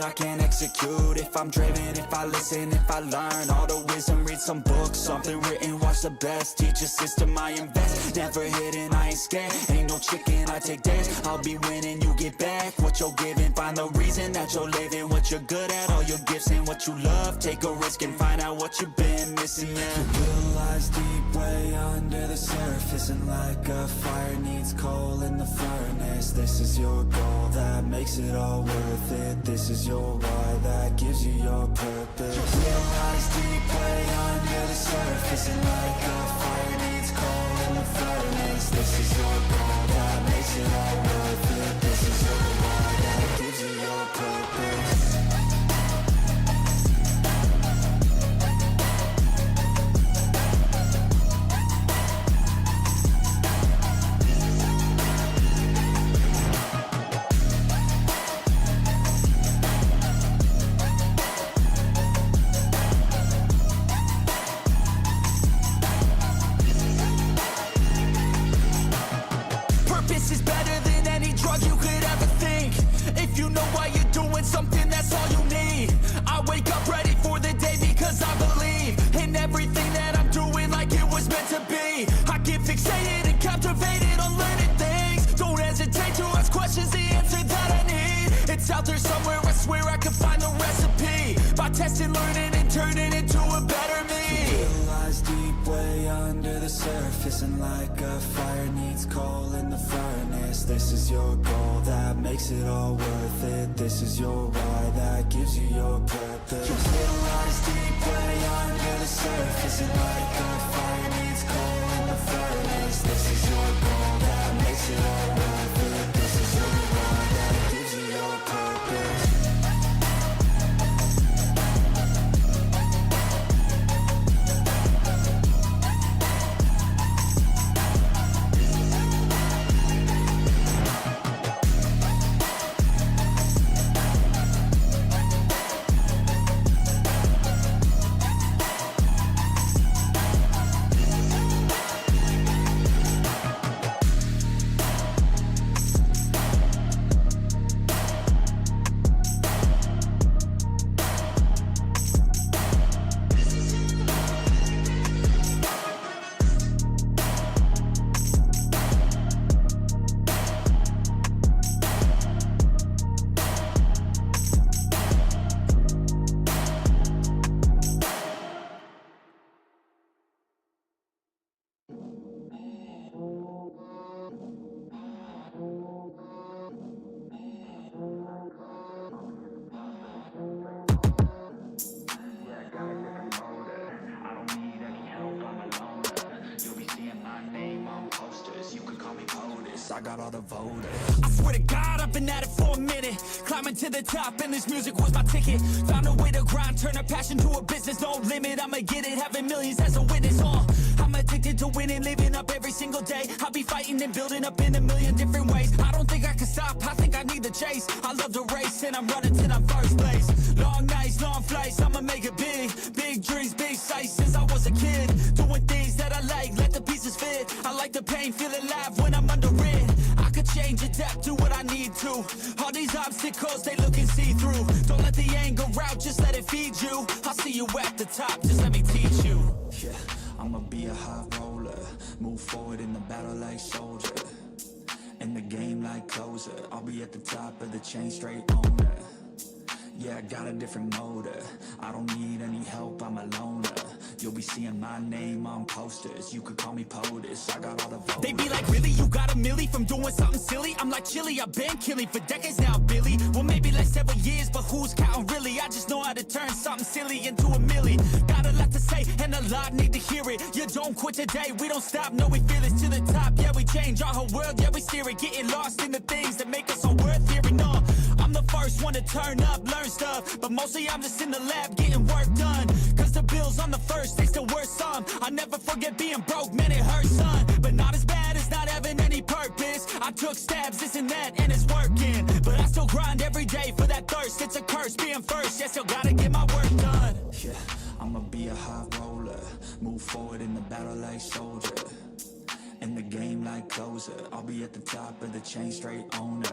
that I can execute. If I'm driven, if I listen, if I learn all the wisdom, read some books, something written, watch the best. Teach a system, I invest, never hidden, I ain't scared. Ain't no chicken, I take dares. I'll be winning, you get back what you're giving. Find the reason that you're living, what you're good at, all your gifts and what you love. Take a risk and find out what you've been missing. Yeah. Your will lies deep way under the surface, and like a fire needs coal in the furnace. This is your goal that makes it all worth it. This is your why that gives you your purpose. Your will lies deep way under the surface, and like a fire needs coal in the furnace. This is your goal that makes it all worth it. This is your why that gives you your purpose. Purpose is better than any drug you could ever think. If you know why you're doing something, that's all you need. I wake up ready for the day because I believe in everything that I'm doing like it was meant to be. I get fixated and captivated on learning things. Don't hesitate to ask questions, the answer that I need. It's out there somewhere, I swear I can find the recipe. By testing, learning, and turning into a better me. Your will lies deep way under the surface, and like a fire needs coal in the furnace. This is your goal that makes it all worth it. This is your why that gives you your purpose. Your will lies deep way under the surface, and like a fire needs coal in the furnace. This is your goal that makes it all worth it. This is your why that gives you your purpose. I got all the voters. I swear to God, I've been at it for a minute. Climbing to the top, and this music was my ticket. Found a way to grind, turn a passion to a business. No limit, I'ma get it, having millions as a witness. I'm addicted to winning, living up every single day. I'll be fighting and building up in a million different ways. I don't think I can stop, I think I need the chase. I love the race, and I'm running till I'm first place. Long nights, long flights, I'ma make it big. Big dreams, big sights since I was a kid. Doing things that I like, let the pieces fit. I like the pain, feel alive when I'm under it. I could change, adapt, do what I need to. All these obstacles, they look and see through. Don't let the anger out, just let it feed you. I'll see you at the top, just let me teach you. Yeah, I'ma be a high roller, move forward in the battle like soldier, in the game like closer. I'll be at the top of the chain, straight owner. Yeah, I got a different motor, I don't need any help, I'm a loner. You'll be seeing my name on posters, you could call me POTUS, I got all the voters. They be like, really, you got a milli from doing something silly? I'm like, chilly, I've been killing for decades now, Billy. Well, maybe like several years, but who's counting really? I just know how to turn something silly into a milli. Got a lot to say, and a lot need to hear it. You don't quit today, we don't stop, no, we feel it to the top. Yeah, we change our whole world, yeah, we steer it. Getting lost in the things that make us all worth hearing. No, I'm the first one to turn up, learn stuff, but mostly I'm just in the lab getting work done. Cause the bills on the first, they still worth some. I never forget being broke, man, it hurts, son. But not as bad as not having any purpose. I took stabs, this and that, and it's working. But I still grind every day for that thirst. It's a curse being first, yeah, still gotta get my work done. Yeah, I'ma be a high roller, move forward in the battle like soldier, in the game like closer. I'll be at the top of the chain, straight owner.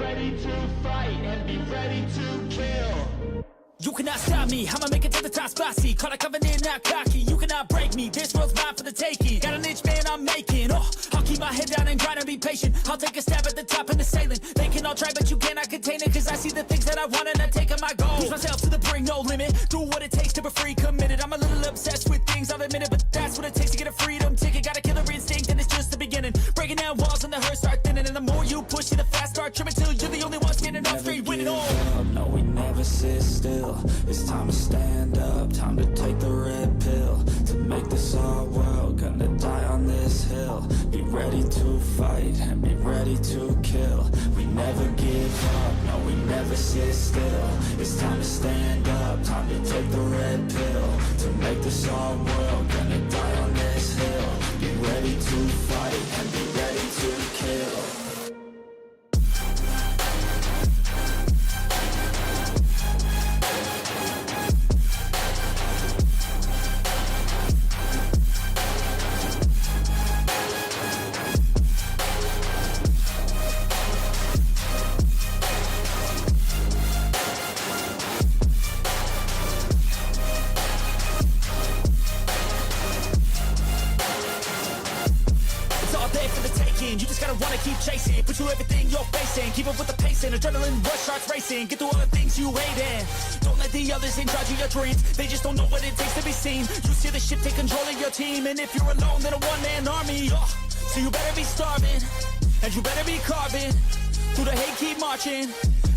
ready to fight and be ready to kill. You cannot stop me, I'ma make it to the top spicy. Call a covenant, not cocky. You cannot break me, this world's mine for the taking. Got an itch, man, I'm making. I'll keep my head down and grind and be patient. I'll take a stab at the top and the sailing. They can all try, but you cannot contain it. Cause I see the things that I want and I take on my goals. Push myself to the brink, no limit. Do what it takes to be free, committed. I'm a little obsessed with things, I'll admit it. But that's what it takes to get a freedom ticket. Got a killer instinct and it's just the beginning. Breaking down walls and the hurt start thinning. And the more you push it, the fast start trimming. Till you're the only one standing up straight, winning all. No, we never sit still. It's time to stand up, time to take the red pill. To make this our world, gonna die on this hill. Be ready to fight and be ready to kill. We never give up, no, we never sit still. It's time to stand up, time to take the red pill. To make this our world, gonna die on this hill. Be ready to fight and be ready to kill. You just gotta wanna keep chasing, put you everything you're facing. Keep up with the pace and adrenaline rush starts racing. Get through all the things you hate and don't let the others in charge of your dreams. They just don't know what it takes to be seen. You see the shit take control of your team, and if you're alone, then a one-man army. So you better be starving, and you better be carving. Through the hate, keep marching,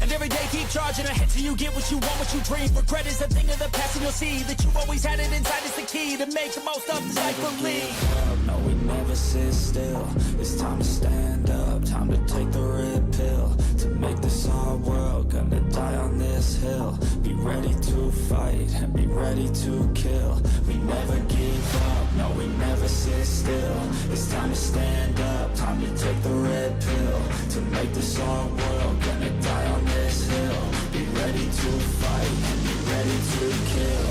and every day keep charging ahead till you get what you want, what you dream. Regret is a thing of the past, and you'll see that you've always had it inside. It's the key to make the most of this life. Believe. No, we never sit still. It's time to stand up, time to take the red pill. To make this our world, gonna die on this hill. Be ready to fight and be ready to kill. We never give up, no, we never sit still. It's time to stand up, time to take the red pill. To make this our world, gonna die on this hill. Be ready to fight and be ready to kill.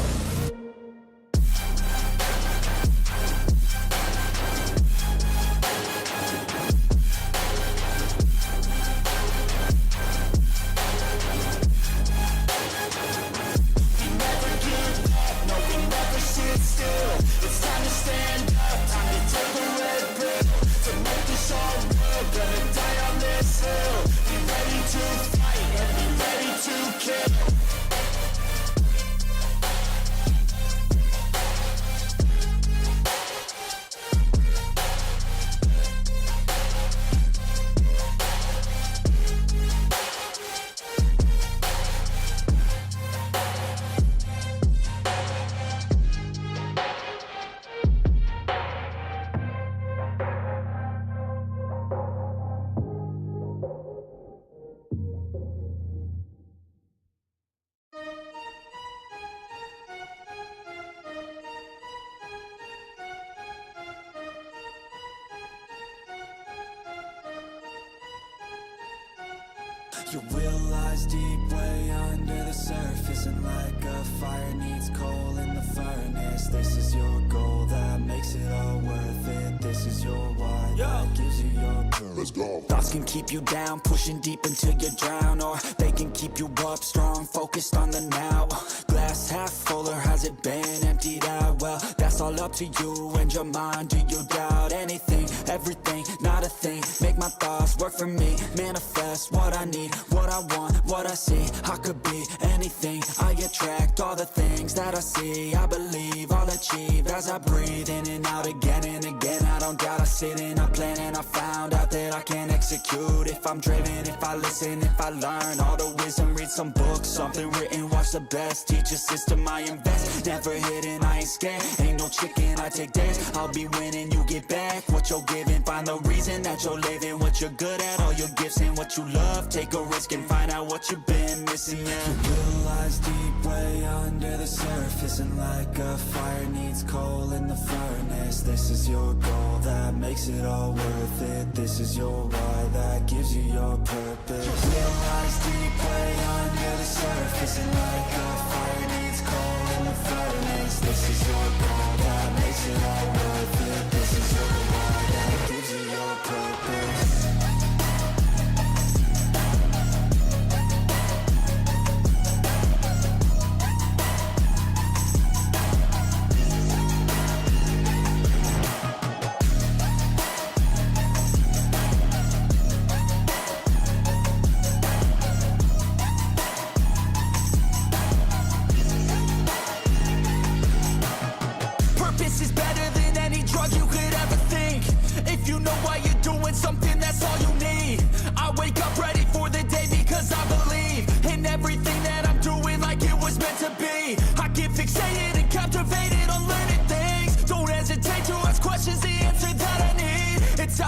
Your will lies deep way under the surface, and like a fire needs coal in the furnace. This is your goal that makes it all worth it. This is your why that gives you your purpose. Let's go. Thoughts can keep you down, pushing deep until you drown, or they can keep you up strong, focused on the now. Glass half full, or has it been emptied out? Well, that's all up to you and your mind. Do you doubt anything, everything, not a thing? Make my thoughts work for me, manifest what I need, what I want, what I see. I could be anything, I attract all the things that I see. I believe I'll achieve as I breathe in and out again and again. I don't doubt, I sit and I plan, and I found out that I can execute if I'm driven, if I listen, if I learn all the wisdom. Read some books, something written, watch the best. Teach a system I invest, never hidden, I ain't scared. Ain't no chicken, I take dares. I'll be winning, you get back what you're giving. Find the reason that you're living, what you're good at, all your gifts and what you love. Take a risk and find out what you've been missing. Yeah. Your will lies deep way under the surface, and like a fire needs coal in the furnace. This is your goal that makes it all worth it. This is your why that gives you your purpose. Your will lies deep way under the surface, and like a fire needs coal in the furnace. This is your goal that makes it all worth it. This is your why that gives you your purpose.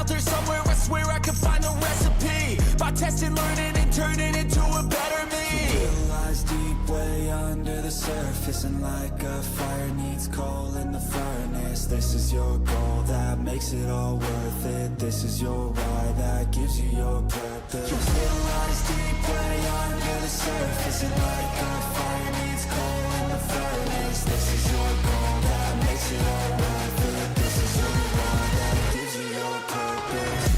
out there somewhere, I swear I can find a recipe. By testing, learning, and turning into a better me. Real lies deep way under the surface, and like a fire needs coal in the furnace. This is your goal that makes it all worth it. This is your why that gives you your purpose. Real lies deep way under the surface, and like a fire needs coal in the furnace. This is your goal that makes it all worth it. This is your why that gives you your purpose.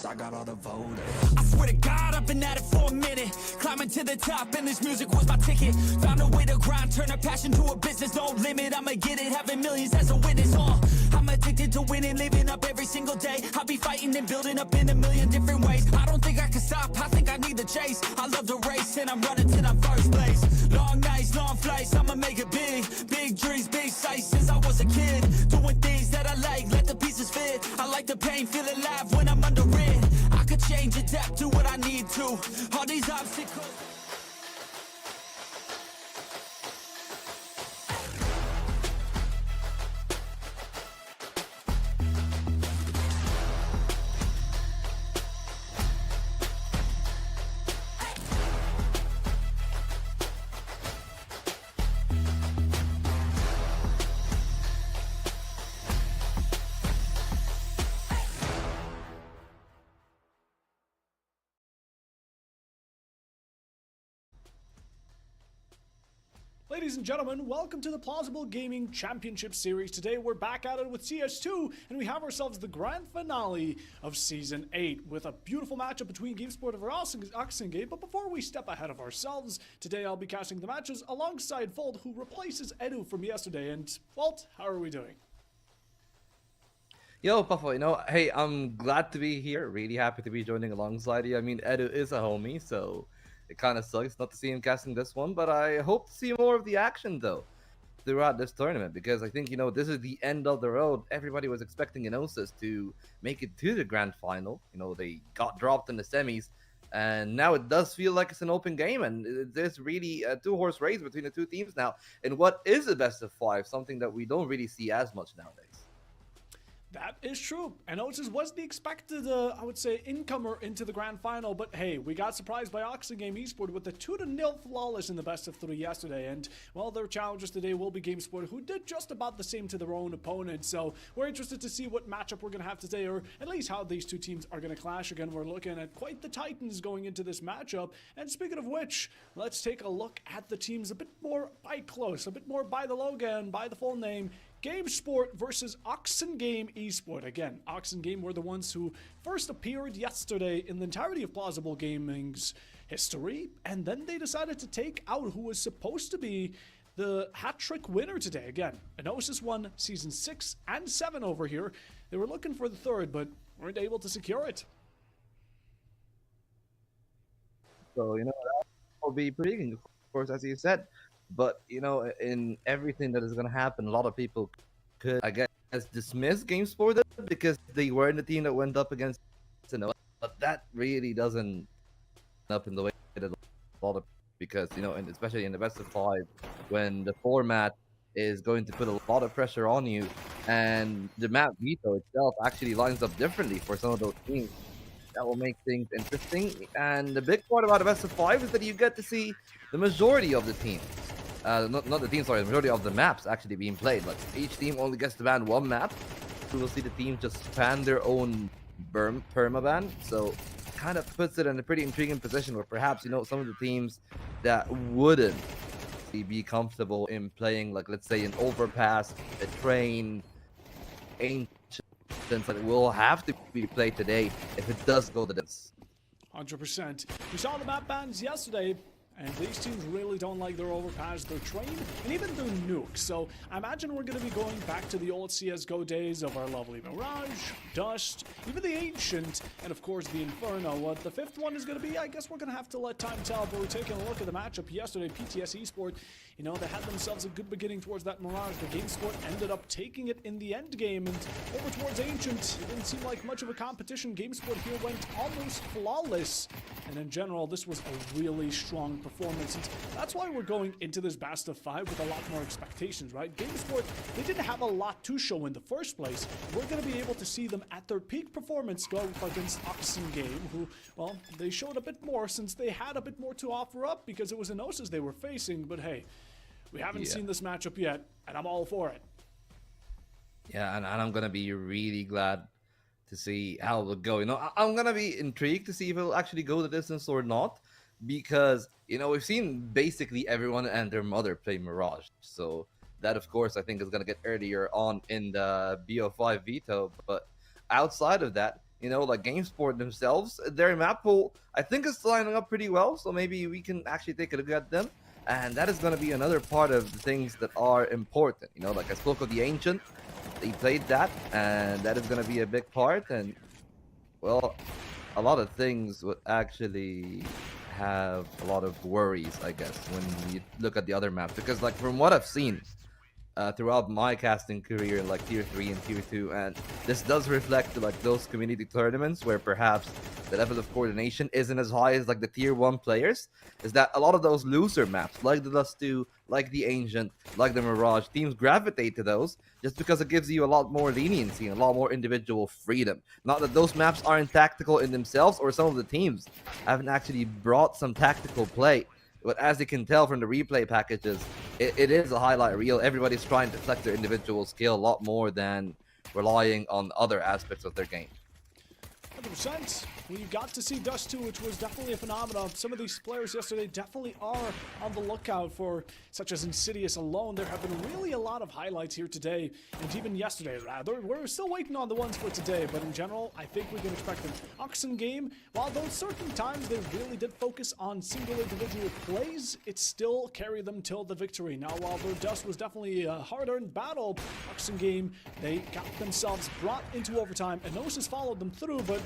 I got all the voters. I swear to God, I've been at it for a minute. Climbing to the top, and this music was my ticket. Found a way to grind, turn a passion to a business. No limit, I'ma get it, having millions as a witness. I'm addicted to winning, living up every single day. I'll be fighting and building up in a million different ways. I don't think I can stop, I think I need the chase. I love the race, and I'm running till I'm first place. Long nights, long flights, I'ma make it big. Big dreams, big sights since I was a kid. Doing things that I like, let the pieces fit. I like the pain, feel alive when I'm under it. I could change, adapt, do what I need to. All these obstacles. Ladies and gentlemen, welcome to the Plausible Gaming Championship Series. Today we're back at it with CS2, and we have ourselves the grand finale of Season 8 with a beautiful matchup between GameSport of Oxengate. But before we step ahead of ourselves, today I'll be casting the matches alongside Fold, who replaces Edu from yesterday. And Fold, how are we doing? Yo, Puffo, hey, I'm glad to be here. Really happy to be joining alongside you. I mean, Edu is a homie, so it kind of sucks not to see him casting this one, but I hope to see more of the action, though, throughout this tournament, because I think, this is the end of the road. Everybody was expecting Enosis to make it to the grand final. They got dropped in the semis, and now it does feel like it's an open game, and there's really a two-horse race between the two teams now. And what is a best of 5, something that we don't really see as much nowadays. That is true. And Otis was the expected, I would say, incomer into the grand final. But hey, we got surprised by Oxengame Esport with a 2-0 flawless in the best of 3 yesterday. And, well, their challengers today will be GameSport, who did just about the same to their own opponent. So we're interested to see what matchup we're going to have today, or at least how these two teams are going to clash. Again, we're looking at quite the Titans going into this matchup. And speaking of which, let's take a look at the teams a bit more by close, a bit more by the logo and by the full name. GameSport versus Oxengame Esport. Again, Oxengame were the ones who first appeared yesterday in the entirety of Plausible Gaming's history, and then they decided to take out who was supposed to be the hat-trick winner today. Again, Enosis won Season 6 and 7 over here. They were looking for the third, but weren't able to secure it. So, that will be pretty, of course, as you said. But, in everything that is going to happen, a lot of people could, I guess, dismiss GameSport because they were in the team that went up against But that really doesn't up in the way that a lot of, because, and especially in the best of 5, when the format is going to put a lot of pressure on you, and the map veto itself actually lines up differently for some of those teams. that will make things interesting. And the big part about the best of 5 is that you get to see the majority of the teams. Not the teams, sorry, the majority of the maps actually being played. Like each team only gets to ban one map. We will see the teams just span their own permaban. So kind of puts it in a pretty intriguing position where perhaps, some of the teams that wouldn't be comfortable in playing, like, let's say, an overpass, a train, ancient, that will have to be played today if it does go to this. 100%. We saw the map bans yesterday, and these teams really don't like their overpass, their train, and even their nuke. So I imagine we're going to be going back to the old CSGO days of our lovely Mirage, Dust, even the Ancient, and of course the Inferno. What the fifth one is going to be, I guess we're going to have to let time tell, but we're taking a look at the matchup yesterday. PTS Esports, they had themselves a good beginning towards that Mirage. The game score ended up taking it in the end game, and over towards Ancient, it didn't seem like much of a competition. GameSport here went almost flawless, and in general, this was a really strong performance. And that's why we're going into this best of 5 with a lot more expectations, right? GameSport, they didn't have a lot to show in the first place. We're going to be able to see them at their peak performance go up against Oxen Game, who, well, they showed a bit more since they had a bit more to offer up because it was Enosis they were facing. But hey, we haven't seen this matchup yet, and I'm all for it. Yeah, and I'm going to be really glad to see how it'll go. I'm going to be intrigued to see if it'll actually go the distance or not. Because, we've seen basically everyone and their mother play Mirage. So that, of course, I think is going to get earlier on in the BO5 veto. But outside of that, like GameSport themselves, their map pool, I think is lining up pretty well. So maybe we can actually take a look at them. And that is going to be another part of the things that are important. Like I spoke of the Ancient, they played that, and that is going to be a big part. And, well, a lot of things would actually have a lot of worries, I guess, when you look at the other maps, because like from what I've seen throughout my casting career in like tier 3 and tier 2, and this does reflect like those community tournaments where perhaps the level of coordination isn't as high as like the tier 1 players, is that a lot of those looser maps like the Dust 2, like the Ancient, like the Mirage, teams gravitate to those just because it gives you a lot more leniency and a lot more individual freedom. Not that those maps aren't tactical in themselves, or some of the teams haven't actually brought some tactical play. But as you can tell from the replay packages, it is a highlight reel. Everybody's trying to flex their individual skill a lot more than relying on other aspects of their game. 100%. We got to see Dust 2, which was definitely a phenomenon. Some of these players yesterday definitely are on the lookout for, such as Insidious alone. There have been really a lot of highlights here today, and even yesterday, rather. We're still waiting on the ones for today, but in general, I think we can expect them. Oxen Game, while those certain times they really did focus on single individual plays, it still carried them till the victory. Now, while their Dust was definitely a hard-earned battle, Oxen Game, they got themselves brought into overtime. Enosis followed them through, but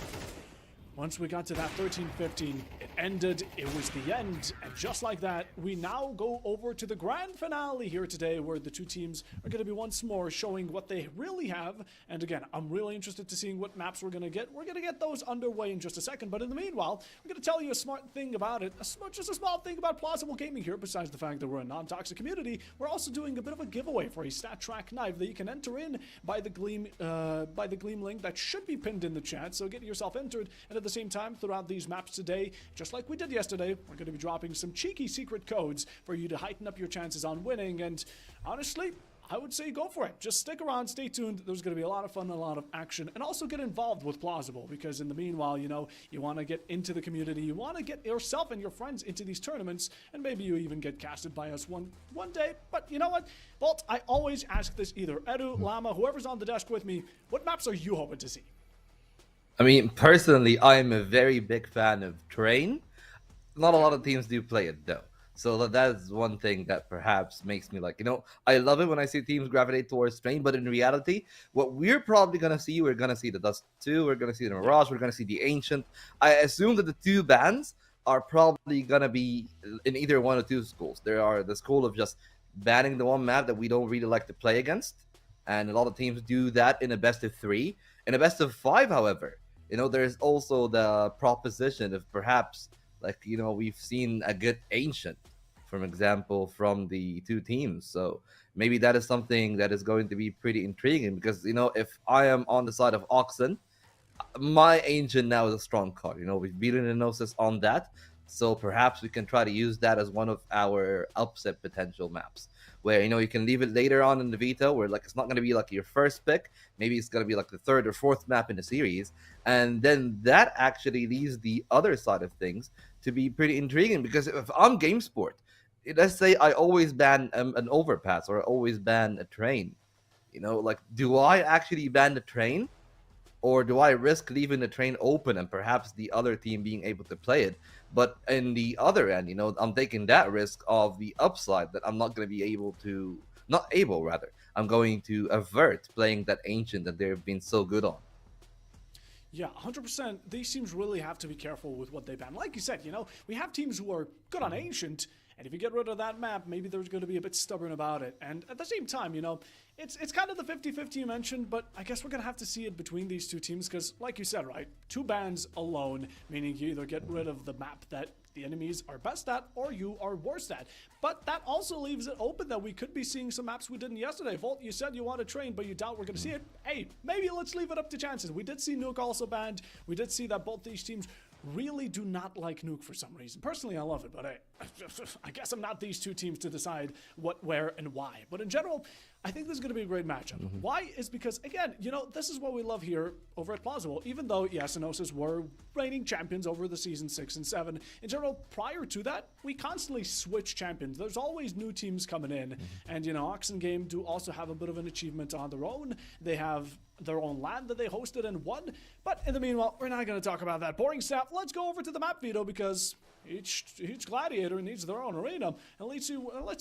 once we got to that 13-15, it ended, it was the end, and just like that, we now go over to the grand finale here today, where the two teams are going to be once more showing what they really have. And again, I'm really interested to seeing what maps we're going to get. We're going to get those underway in just a second, but in the meanwhile, we're going to tell you a smart thing about it, just a small thing about Plausible Gaming here. Besides the fact that we're a non-toxic community, we're also doing a bit of a giveaway for a stat track knife that you can enter in by the Gleam link that should be pinned in the chat. So get yourself entered, and at the same time, throughout these maps today, just like we did yesterday, we're going to be dropping some cheeky secret codes for you to heighten up your chances on winning. And honestly, I would say go for it. Just stick around, stay tuned. There's going to be a lot of fun, a lot of action, and also get involved with Plausible, because in the meanwhile, you want to get into the community, you want to get yourself and your friends into these tournaments, and maybe you even get casted by us one day. But you know what, Bolt, I always ask this, either Edu, Llama, whoever's on the desk with me, what maps are you hoping to see? I mean, personally, I'm a very big fan of Train. Not a lot of teams do play it, though. So that is one thing that perhaps makes me like, I love it when I see teams gravitate towards Train, but in reality, what we're probably going to see, we're going to see the Dust 2, we're going to see the Mirage, we're going to see the Ancient. I assume that the two bans are probably going to be in either one or two schools. There are the school of just banning the one map that we don't really like to play against, and a lot of teams do that in a best of 3. In a best of 5, however, there's also the proposition of perhaps, like, we've seen a good Ancient, for example, from the two teams. So maybe that is something that is going to be pretty intriguing, because, if I am on the side of Oxen, my Ancient now is a strong card. You know, we've beaten the Gnosis on that, so perhaps we can try to use that as one of our upset potential maps. Where, you know, you can leave it later on in the veto, where like it's not going to be like your first pick. Maybe it's going to be like the third or fourth map in the series, and then that actually leaves the other side of things to be pretty intriguing. Because if I'm GameSport, let's say I always ban an overpass or I always ban a train. You know, like, do I actually ban the train? Or do I risk leaving the train open and perhaps the other team being able to play it? But in the other end, you know, I'm taking that risk of the upside that I'm not going to be able to, not able rather, I'm going to avert playing that Ancient that they've been so good on. Yeah, 100%. These teams really have to be careful with what they ban. Like you said, you know, we have teams who are good on Ancient, and if you get rid of that map, maybe they're going to be a bit stubborn about it. And at the same time, you know, it's kind of the 50-50 you mentioned, but I guess we're going to have to see it between these two teams because, like you said, right, 2 bans alone, meaning you either get rid of the map that the enemies are best at or you are worst at. But that also leaves it open that we could be seeing some maps we didn't yesterday. Volt, you said you want to train, but you doubt we're going to see it. Hey, maybe let's leave it up to chances. We did see Nuke also banned. We did see that both these teams really do not like Nuke for some reason. Personally, I love it, but hey, I guess I'm not these two teams to decide what, where, and why. But in general, I think this is going to be a great matchup. Why is because, again, you know, this is what we love here over at Plausible. Even though, yes, Gnosis were reigning champions over the season 6 and 7, in general, prior to that, we constantly switch champions. There's always new teams coming in. And, you know, Oxen Game do also have a bit of an achievement on their own. They have their own land that they hosted and won. But in the meanwhile, we're not going to talk about that boring stuff. Let's go over to the map veto because each gladiator needs their own arena. And let's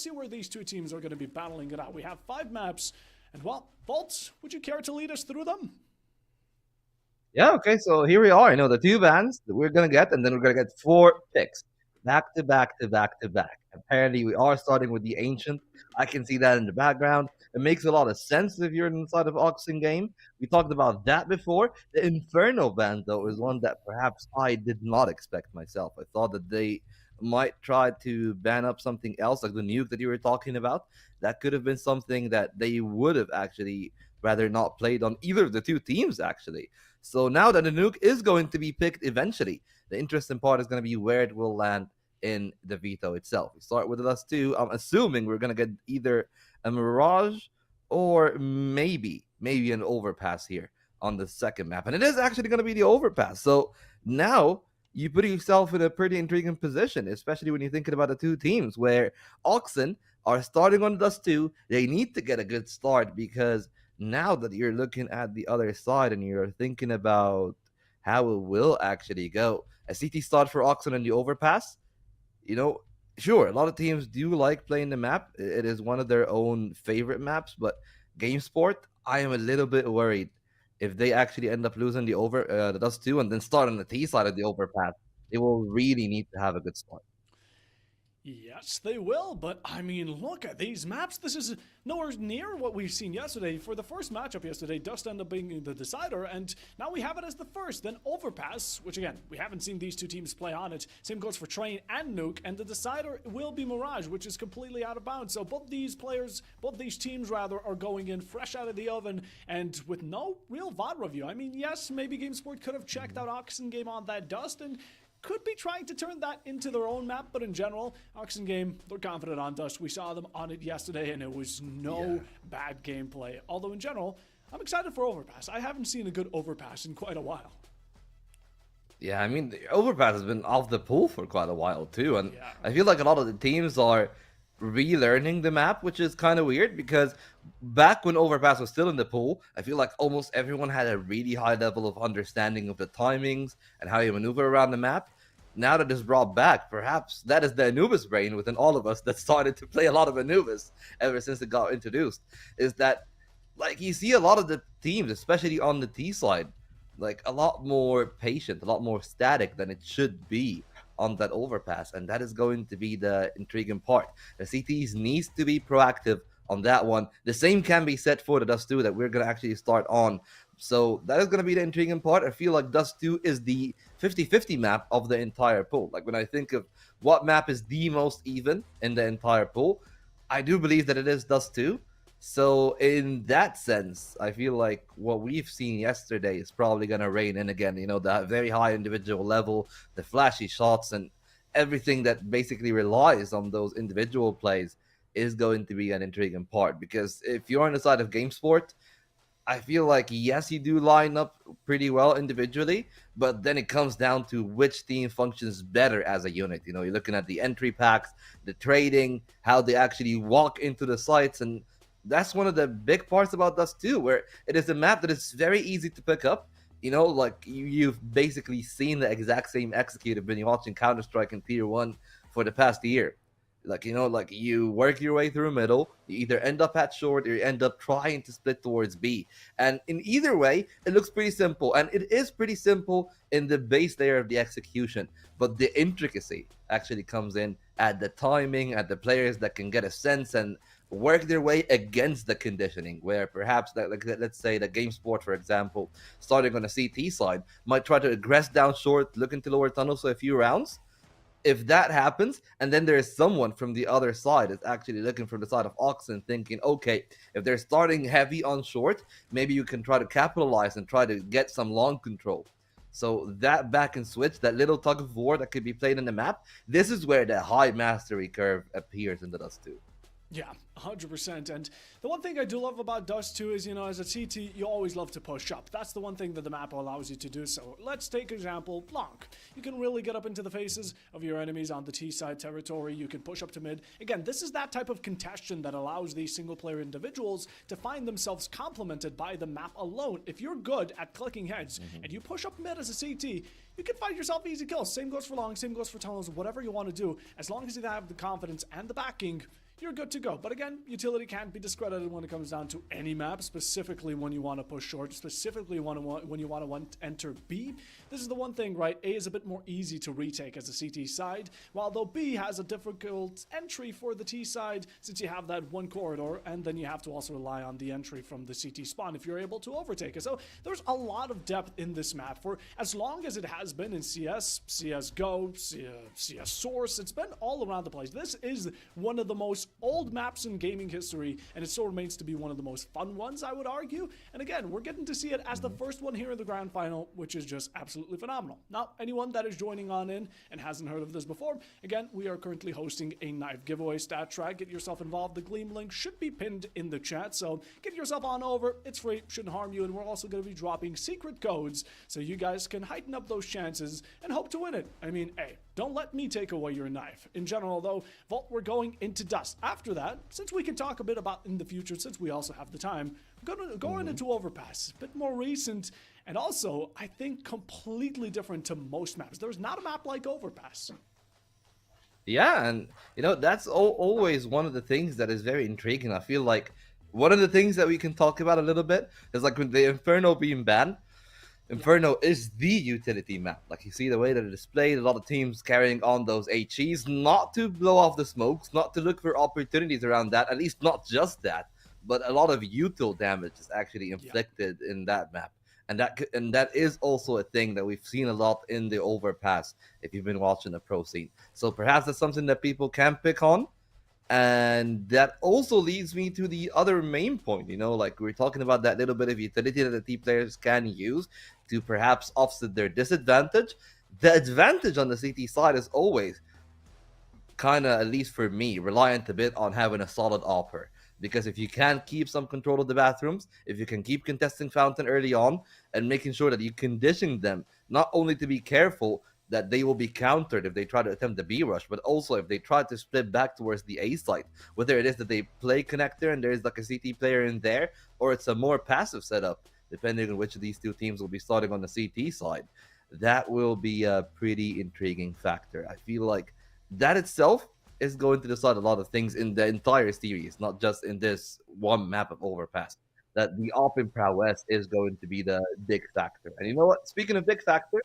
see where these two teams are going to be battling it out. We have 5 maps. And well, Volt, would you care to lead us through them? Yeah, okay, so here we are. You know, the 2 bans that we're going to get, and then we're going to get 4 picks. Back to back to back to back. Apparently, we are starting with the Ancient. I can see that in the background. It makes a lot of sense if you're inside of Oxen Game. We talked about that before. The Inferno ban, though, is one that perhaps I did not expect myself. I thought that they might try to ban up something else, like the nuke that you were talking about. That could have been something that they would have actually rather not played on either of the 2 teams, actually. So now that the nuke is going to be picked eventually, the interesting part is going to be where it will land in the veto itself. We start with the Dust 2. I'm assuming we're going to get either a Mirage or maybe an Overpass here on the second map. And it is actually going to be the Overpass. So now you put yourself in a pretty intriguing position, especially when you're thinking about the 2 teams where Oxen are starting on the Dust 2. They need to get a good start because now that you're looking at the other side and you're thinking about how it will actually go, a CT start for Oxen and the Overpass, you know, sure, a lot of teams do like playing the map. It is one of their own favorite maps, but GameSport, I am a little bit worried if they actually end up losing the Dust 2 and then start on the T side of the Overpass. They will really need to have a good start. Yes, they will, but I mean, look at these maps. This is nowhere near what we've seen yesterday. For the first matchup yesterday, Dust ended up being the decider, and now we have it as the first. Then Overpass, which again, we haven't seen these 2 teams play on it. Same goes for Train and Nuke, and the decider will be Mirage, which is completely out of bounds. So both these teams rather, are going in fresh out of the oven and with no real VOD review. I mean, yes, maybe GameSport could have checked out Oxen Game on that Dust, and could be trying to turn that into their own map, but in general, Oxen Game, they're confident on Dust. We saw them on it yesterday, and it was no bad gameplay. Although in general, I'm excited for Overpass. I haven't seen a good Overpass in quite a while. Yeah, I mean, the Overpass has been off the pool for quite a while, too, and I feel like a lot of the teams are relearning the map, which is kind of weird because back when Overpass was still in the pool, I feel like almost everyone had a really high level of understanding of the timings and how you maneuver around the map. Now that it's brought back, perhaps that is the Anubis brain within all of us that started to play a lot of Anubis ever since it got introduced, is that, like, you see a lot of the teams, especially on the T side, like a lot more patient, a lot more static than it should be on that Overpass, and that is going to be the intriguing part. The CTs needs to be proactive on that one. The same can be said for the Dust 2 that we're going to actually start on. So that is going to be the intriguing part. I feel like Dust 2 is the 50-50 map of the entire pool. Like, when I think of what map is the most even in the entire pool, I do believe that it is Dust 2. So in that sense, I feel like what we've seen yesterday is probably gonna reign in again. You know, the very high individual level, the flashy shots, and everything that basically relies on those individual plays is going to be an intriguing part. Because if you're on the side of game sport, I feel like yes, you do line up pretty well individually, but then it comes down to which team functions better as a unit. You know, you're looking at the entry packs, the trading, how they actually walk into the sites, and that's one of the big parts about Dust 2, where it is a map that is very easy to pick up. You know, like you've basically seen the exact same executive when you're watching Counter Strike in Tier 1 for the past year. Like, you know, like you work your way through middle, you either end up at short or you end up trying to split towards B. And in either way, it looks pretty simple. And it is pretty simple in the base layer of the execution. But the intricacy actually comes in at the timing, at the players that can get a sense and work their way against the conditioning, where perhaps, like let's say the game sport, for example, starting on a CT side, might try to aggress down short, look into lower tunnels for a few rounds. If that happens, and then there is someone from the other side that's actually looking from the side of Oxen thinking, okay, if they're starting heavy on short, maybe you can try to capitalize and try to get some long control. So that back and switch, that little tug of war that could be played in the map, this is where the high mastery curve appears in the Dust 2. Yeah, 100%. And the one thing I do love about Dust 2 is, you know, as a CT, you always love to push up. That's the one thing that the map allows you to do. So let's take example, Blanc. You can really get up into the faces of your enemies on the T-side territory. You can push up to mid. Again, this is that type of congestion that allows these single-player individuals to find themselves complemented by the map alone. If you're good at clicking heads and you push up mid as a CT, you can find yourself easy kills. Same goes for long, same goes for tunnels, whatever you want to do. As long as you have the confidence and the backing, you're good to go. But again, utility can't be discredited when it comes down to any map, specifically when you want to push short, specifically when you want to enter B. This is the one thing, right? A is a bit more easy to retake as a CT side, while though B has a difficult entry for the T side since you have that one corridor, and then you have to also rely on the entry from the CT spawn if you're able to overtake it. So there's a lot of depth in this map for as long as it has been in CS, CSGO, CS Source. It's been all around the place. This is one of the most old maps in gaming history, and it still remains to be one of the most fun ones, I would argue. And again, we're getting to see it as the first one here in the grand final, which is just absolutely phenomenal. Now, anyone that is joining on in and hasn't heard of this before, again, we are currently hosting a knife giveaway stat track. Get yourself involved. The Gleam link should be pinned in the chat, so get yourself on over. It's free, shouldn't harm you, and we're also going to be dropping secret codes so you guys can heighten up those chances and hope to win it. I mean, hey, don't let me take away your knife. In general, though, Vault, we're going into Dust. After that, since we can talk a bit about in the future, since we also have the time, we're going to go into Overpass. A bit more recent, and also, I think, completely different to most maps. There's not a map like Overpass. Yeah, and you know that's always one of the things that is very intriguing. I feel like one of the things that we can talk about a little bit is like with the Inferno being banned. Inferno is the utility map. Like you see the way that it displayed, a lot of teams carrying on those HEs, not to blow off the smokes, not to look for opportunities around that, at least not just that, but a lot of util damage is actually inflicted in that map. And that is also a thing that we've seen a lot in the Overpass if you've been watching the pro scene. So perhaps that's something that people can pick on. And that also leads me to the other main point, you know, like we're talking about that little bit of utility that the T players can use to perhaps offset their disadvantage. The advantage on the CT side is always kind of, at least for me, reliant a bit on having a solid AWPer. Because if you can keep some control of the bathrooms, if you can keep contesting Fountain early on and making sure that you condition them not only to be careful that they will be countered if they try to attempt the B rush, but also if they try to split back towards the A site, whether it is that they play connector and there's like a CT player in there, or it's a more passive setup, depending on which of these two teams will be starting on the CT side. That will be a pretty intriguing factor. I feel like that itself is going to decide a lot of things in the entire series, not just in this one map of Overpass. That the open prowess is going to be the big factor. And you know what? Speaking of big factor,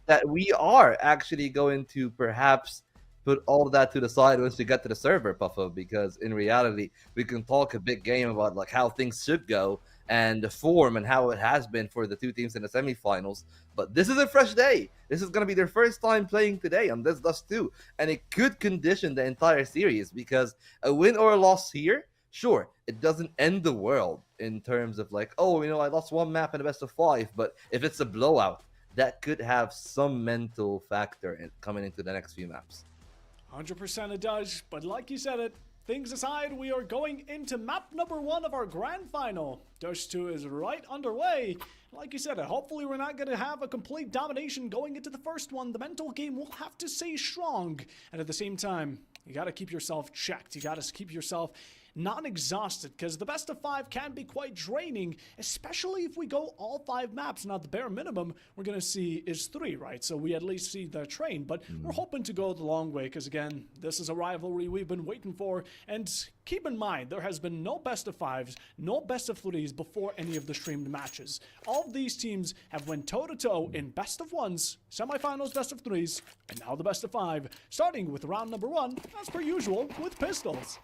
that we are actually going to perhaps put all of that to the side once we get to the server, Puffa, because in reality, we can talk a big game about like how things should go and the form and how it has been for the two teams in the semifinals. But this is a fresh day. This is going to be their first time playing today on this Dust 2, and it could condition the entire series because a win or a loss here Sure, it doesn't end the world in terms of like, oh, I lost one map in a best of 5, but if it's a blowout, that could have some mental factor coming into the next few maps. 100% it does, but like you said it, things aside, we are going into map number 1 of our grand final. Dust 2 is right underway. Like you said, hopefully we're not going to have a complete domination going into the first one. The mental game will have to stay strong. And at the same time, you got to keep yourself checked. You got to keep yourself not exhausted, because the best of 5 can be quite draining, especially if we go all 5 maps. Now, the bare minimum we're going to see is 3, right? So we at least see the train, but we're hoping to go the long way, because again, this is a rivalry we've been waiting for. And keep in mind, there has been no best of 5s, no best of 3s before any of the streamed matches. All of these teams have went toe-to-toe in best of 1s, semifinals, best of 3s, and now the best of 5, starting with round number 1, as per usual, with pistols.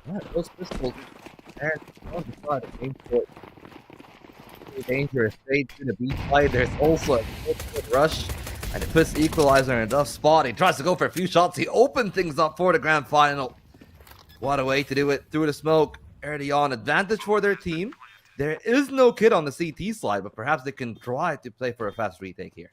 Yeah, those pistols are on the side of game sport. Really dangerous. Straight to the B side. There's also a good rush, and it puts Equalizer in a tough spot. He tries to go for a few shots. He opened things up for the grand final. What a way to do it through the smoke early on. Advantage for their team. There is no kid on the CT side, but perhaps they can try to play for a fast retake here.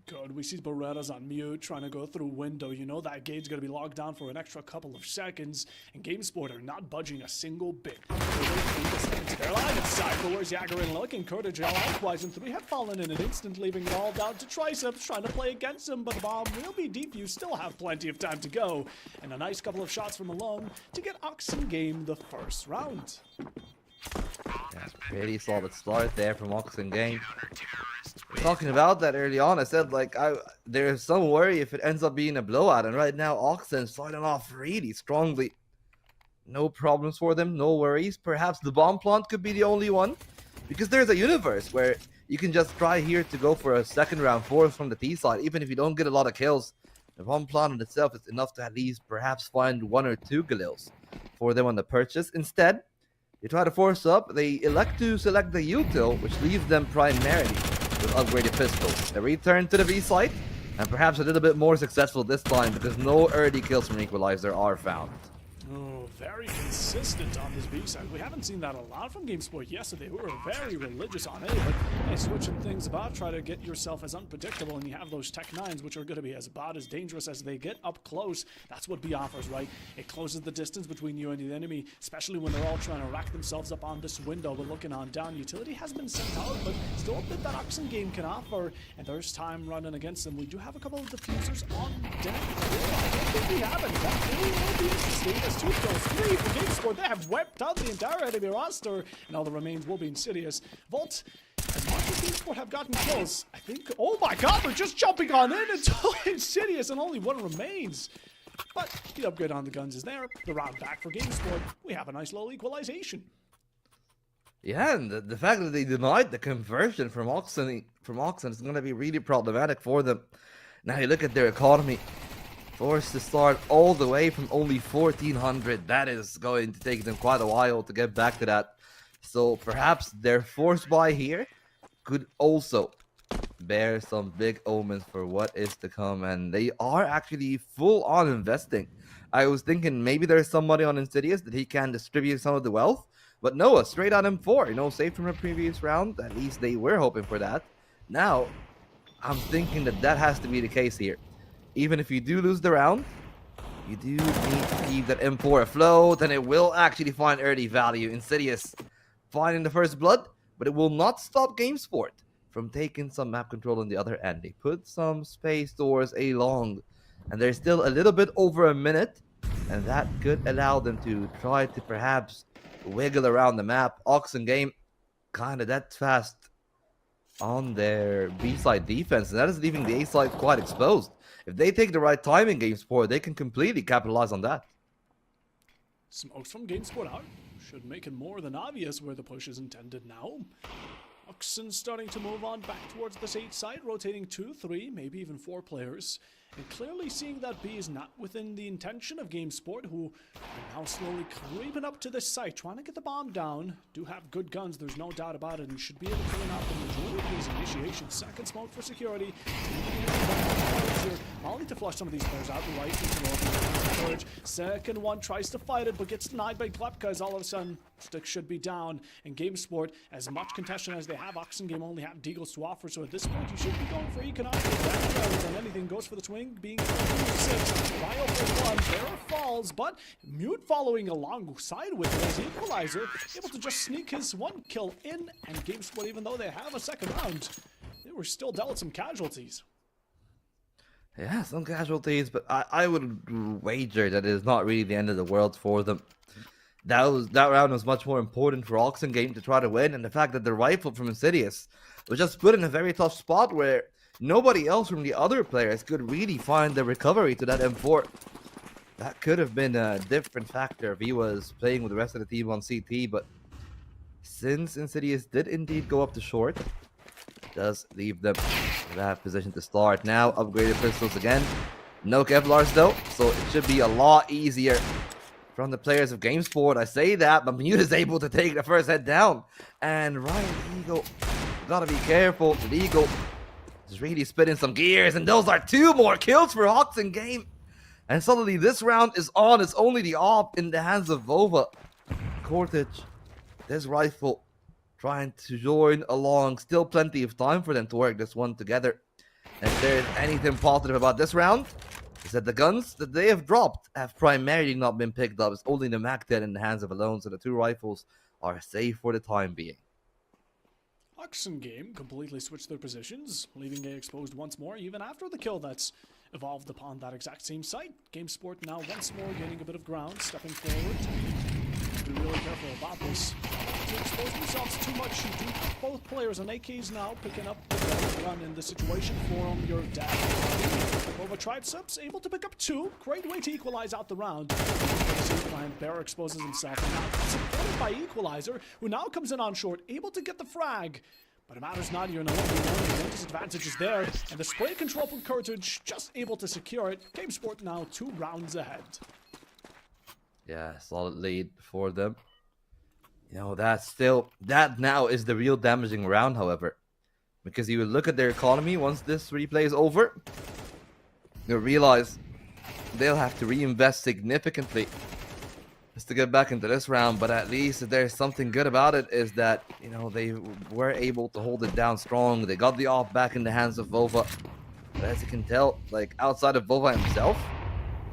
Good. We see Beretta's on mute, trying to go through window. You know that gate's going to be locked down for an extra couple of seconds. And GameSport are not budging a single bit. They're alive inside, but where's Jaggerin looking? Courage, likewise, and 3 have fallen in an instant, leaving it all down to Triceps, trying to play against him, but the bomb will be defused. Still have plenty of time to go. And a nice couple of shots from Malone to get Oxen Game the first round. Yeah, pretty solid start there from Oxen Game. Talking about that early on, I said like there's some worry if it ends up being a blowout, and right now Oxen starting off really strongly. No problems for them, no worries. Perhaps the bomb plant could be the only one, because there's a universe where you can just try here to go for a second round fourth from the T side. Even if you don't get a lot of kills, the bomb plant in itself is enough to at least perhaps find 1 or 2 Galils for them on the purchase. Instead, they try to force up. They elect to select the util, which leaves them primarily with upgraded pistols. They return to the V site, and perhaps a little bit more successful this time, because no early kills from Equalizer are found. Oh, very consistent on this B side. We haven't seen that a lot from GameSport yesterday. We were very religious on A, but hey, switching things about, try to get yourself as unpredictable, and you have those Tech 9s, which are going to be about as dangerous as they get up close. That's what B offers, right? It closes the distance between you and the enemy, especially when they're all trying to rack themselves up on this window. But looking on down, utility has been sent out, but still a bit that Oxen Game can offer, and there's time running against them. We do have a couple of diffusers on deck. I don't think we have any. That really will be interesting. As 2 kills, 3 for GameSport. They have wiped out the entire enemy roster, and all that remains will be Insidious. Volt, as much as GameSport have gotten close, I think, oh my god, they're just jumping on in until Insidious, and only 1 remains. But the upgrade on the guns is there. The round back for GameSport. We have a nice little equalization. Yeah, and the fact that they denied the conversion from Oxen is going to be really problematic for them. Now you look at their economy. Forced to start all the way from only 1400. That is going to take them quite a while to get back to that. So perhaps their force buy here could also bear some big omens for what is to come. And they are actually full on investing. I was thinking maybe there's somebody on Insidious that he can distribute some of the wealth. But no, a straight on M4. Saved from a previous round. At least they were hoping for that. Now, I'm thinking that has to be the case here. Even if you do lose the round, you do need to keep that M4 afloat, and it will actually find early value. Insidious finding the first blood, but it will not stop GameSport from taking some map control on the other end. They put some space doors along, and there's still a little bit over a minute, and that could allow them to try to perhaps wiggle around the map. Oxen Game kind of that fast on their B-side defense, and that is leaving the A-side quite exposed. If they take the right time in GameSport, they can completely capitalize on that. Smokes from GameSport out. Should make it more than obvious where the push is intended now. Oxen starting to move on back towards this 8 side, rotating 2, 3, maybe even 4 players. And clearly seeing that B is not within the intention of GameSport, who are now slowly creeping up to this site, trying to get the bomb down. Do have good guns, there's no doubt about it, and should be able to win out the majority of these initiations. Second smoke for security. Molly to flush some of these players out. Right into Rover. Courage. Second one tries to fight it, but gets denied by Klepka as all of a sudden Stick should be down. In GameSport, as much contention as they have, Oxengame only have Deagles to offer, so at this point you should be going for economic advantage, and anything goes for the swing, being 6. Ryo for 1, Bear falls, but Mute following alongside with it as Equalizer, able to just sneak his 1 kill in, and GameSport, even though they have a second round, they were still dealt with some casualties. Yeah, some casualties, but I would wager that it is not really the end of the world for them. That round was much more important for Oxengame to try to win, and the fact that the rifle from Insidious was just put in a very tough spot where nobody else from the other players could really find the recovery to that M4. That could have been a different factor if he was playing with the rest of the team on CT, but since Insidious did indeed go up to short, does leave them in that position to start. Now, upgraded pistols again. No Kevlars though, so it should be a lot easier from the players of GameSport. I say that, but Mute is able to take the first head down. And Ryan Eagle, gotta be careful. The Eagle is really spinning some gears, and those are 2 more kills for Oxengame. And suddenly this round is on. It's only the AWP in the hands of Vova. Cortage, this rifle trying to join along. Still plenty of time for them to work this one together. And if there's anything positive about this round, is that the guns that they have dropped have primarily not been picked up. It's only the MAC-10 in the hands of Alone, so the 2 rifles are safe for the time being. Oxengame completely switched their positions, leaving A exposed once more, even after the kill that's evolved upon that exact same site. GameSport now once more gaining a bit of ground, stepping forward. Be really careful about this. To expose themselves too much, you do have both players on AKs now picking up the better gun in the situation for your dad. Over Triceps able to pick up 2. Great way to equalize out the round. Bear exposes himself, and now supported by Equalizer, who now comes in on short, able to get the frag. But it matters not, you're in a 1v1, the disadvantage is there, and the spray control from Courage just able to secure it. GameSport now 2 rounds ahead. Yeah, solid lead for them. You know, that now is the real damaging round, however. Because you will look at their economy once this replay is over. You'll realize they'll have to reinvest significantly just to get back into this round. But at least if there's something good about it is that, you know, they were able to hold it down strong. They got the off back in the hands of Vova. But as you can tell, like, outside of Vova himself,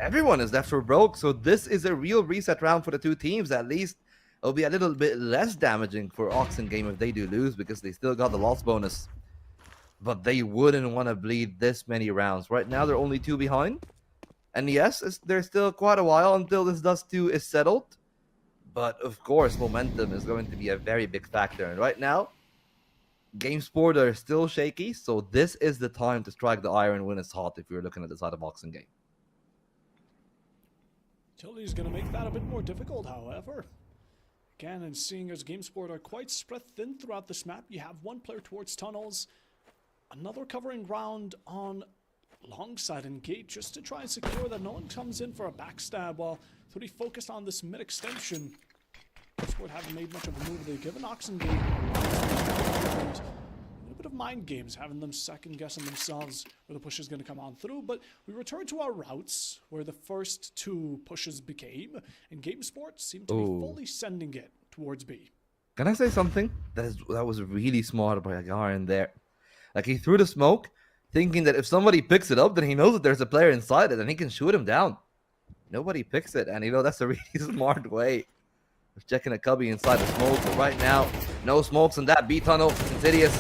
everyone is left for broke. So this is a real reset round for the 2 teams. At least it'll be a little bit less damaging for Oxengame if they do lose, because they still got the loss bonus. But they wouldn't want to bleed this many rounds. Right now, they're only 2 behind. And yes, there's still quite a while until this Dust 2 is settled. But of course, momentum is going to be a very big factor. And right now, GameSport are still shaky. So this is the time to strike the iron when it's hot if you're looking at the side of Oxengame. Tilly's going to make that a bit more difficult, however. Again, and seeing as GameSport are quite spread thin throughout this map, you have 1 player towards tunnels, another covering round on long side and gate just to try and secure that no one comes in for a backstab while 3 focused on this mid extension. GameSport haven't made much of a move. They've given Oxengame a bit of mind games, having them second guessing themselves where the push is going to come on through. But we return to our routes where the first 2 pushes became, and GameSport seemed to be fully sending it towards B. Can I say something? That was really smart by Agarin there. Like, he threw the smoke, thinking that if somebody picks it up, then he knows that there's a player inside it, and he can shoot him down. Nobody picks it, and you know, that's a really smart way of checking a cubby inside the smoke. But right now, no smokes in that B tunnel. Insidious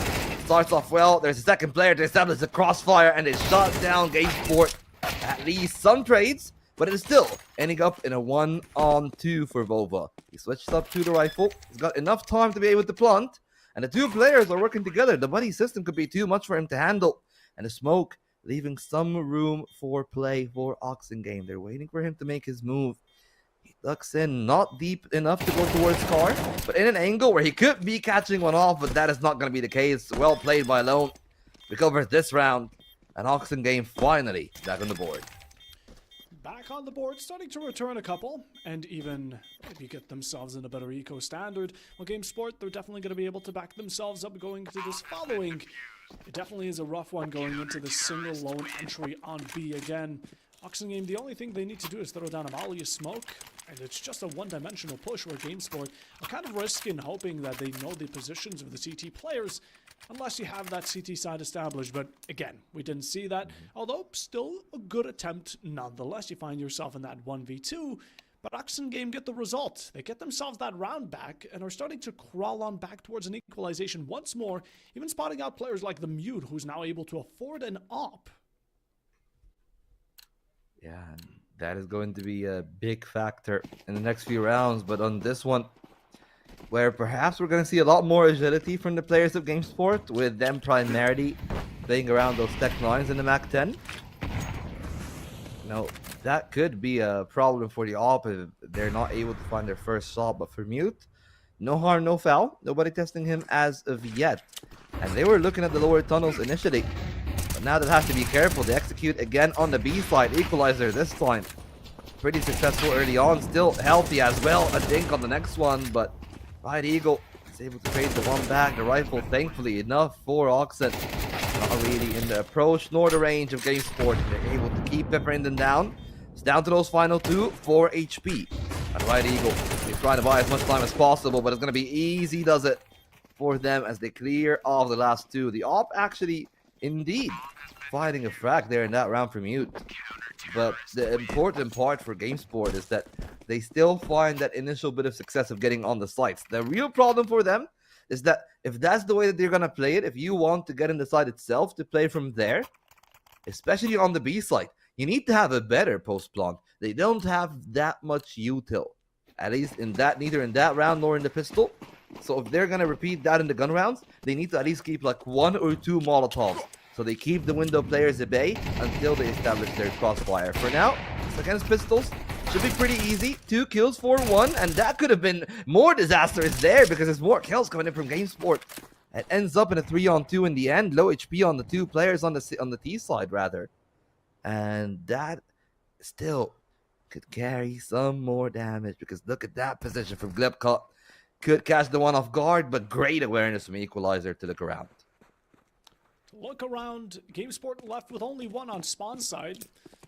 starts off well. There's a second player to establish the crossfire, and they shot down GameSport. At least some trades, but it is still ending up in a 1-on-2 for Vova. He switched up to the rifle. He's got enough time to be able to plant. And the 2 players are working together. The buddy system could be too much for him to handle. And the smoke leaving some room for play for Oxengame. They're waiting for him to make his move. He ducks in, not deep enough to go towards Car, but in an angle where he could be catching one off, but that is not going to be the case. Well played by Lone. Recovers this round, and Oxengame finally back on the board. Back on the board, starting to return a couple, and even maybe get themselves in a better eco standard. Well, GameSport, they're definitely going to be able to back themselves up going into this following It definitely is a rough one going into the single lone entry on B again. Oxen the only thing they need to do is throw down a Molly, a smoke, and it's just a one-dimensional push where GameSport are kind of risking hoping that they know the positions of the CT players unless you have that CT side established. But again, we didn't see that, although still a good attempt nonetheless. You find yourself in that 1v2, but Oxen get the result. They get themselves that round back and are starting to crawl on back towards an equalization once more, even spotting out players like the Mute, who's now able to afford an op. Yeah, and that is going to be a big factor in the next few rounds. But on this one, where perhaps we're going to see a lot more agility from the players of GameSport, with them primarily playing around those tech 9s in the Mac 10. Now, that could be a problem for the AWP if they're not able to find their first shot. But for Mute, no harm, no foul. Nobody testing him as of yet. And they were looking at the lower tunnels initially. But now they have to be careful. They execute again on the B side. Equalizer this time. Pretty successful early on. Still healthy as well, I think, on the next one. But Right Eagle is able to trade the one back. The rifle, thankfully, enough for Oxen. Not really in the approach nor the range of GameSport. They're able to keep peppering them down. It's down to those final 2, 4 HP. And Right Eagle is trying to buy as much time as possible, but it's going to be easy, does it, for them as they clear off the last 2. The AWP actually, indeed, finding a frag there in that round for Mute. But the important part for GameSport is that they still find that initial bit of success of getting on the sites. The real problem for them is that if that's the way that they're going to play it, if you want to get in the site itself to play from there, especially on the B site, you need to have a better post-plant. They don't have that much util, at least in that, neither in that round nor in the pistol. So if they're going to repeat that in the gun rounds, they need to at least keep like 1 or 2 Molotovs. So they keep the window players at bay until they establish their crossfire. For now, it's against pistols. Should be pretty easy. 2 kills for 1, and that could have been more disastrous there because there's more kills coming in from GameSport. It ends up in a 3-on-2 in the end. Low HP on the 2 players on the T side, rather. And that still could carry some more damage because look at that position from Glebka. Could catch the one off guard, but great awareness from Equalizer to look around. Look around, GameSport left with only 1 on spawn side.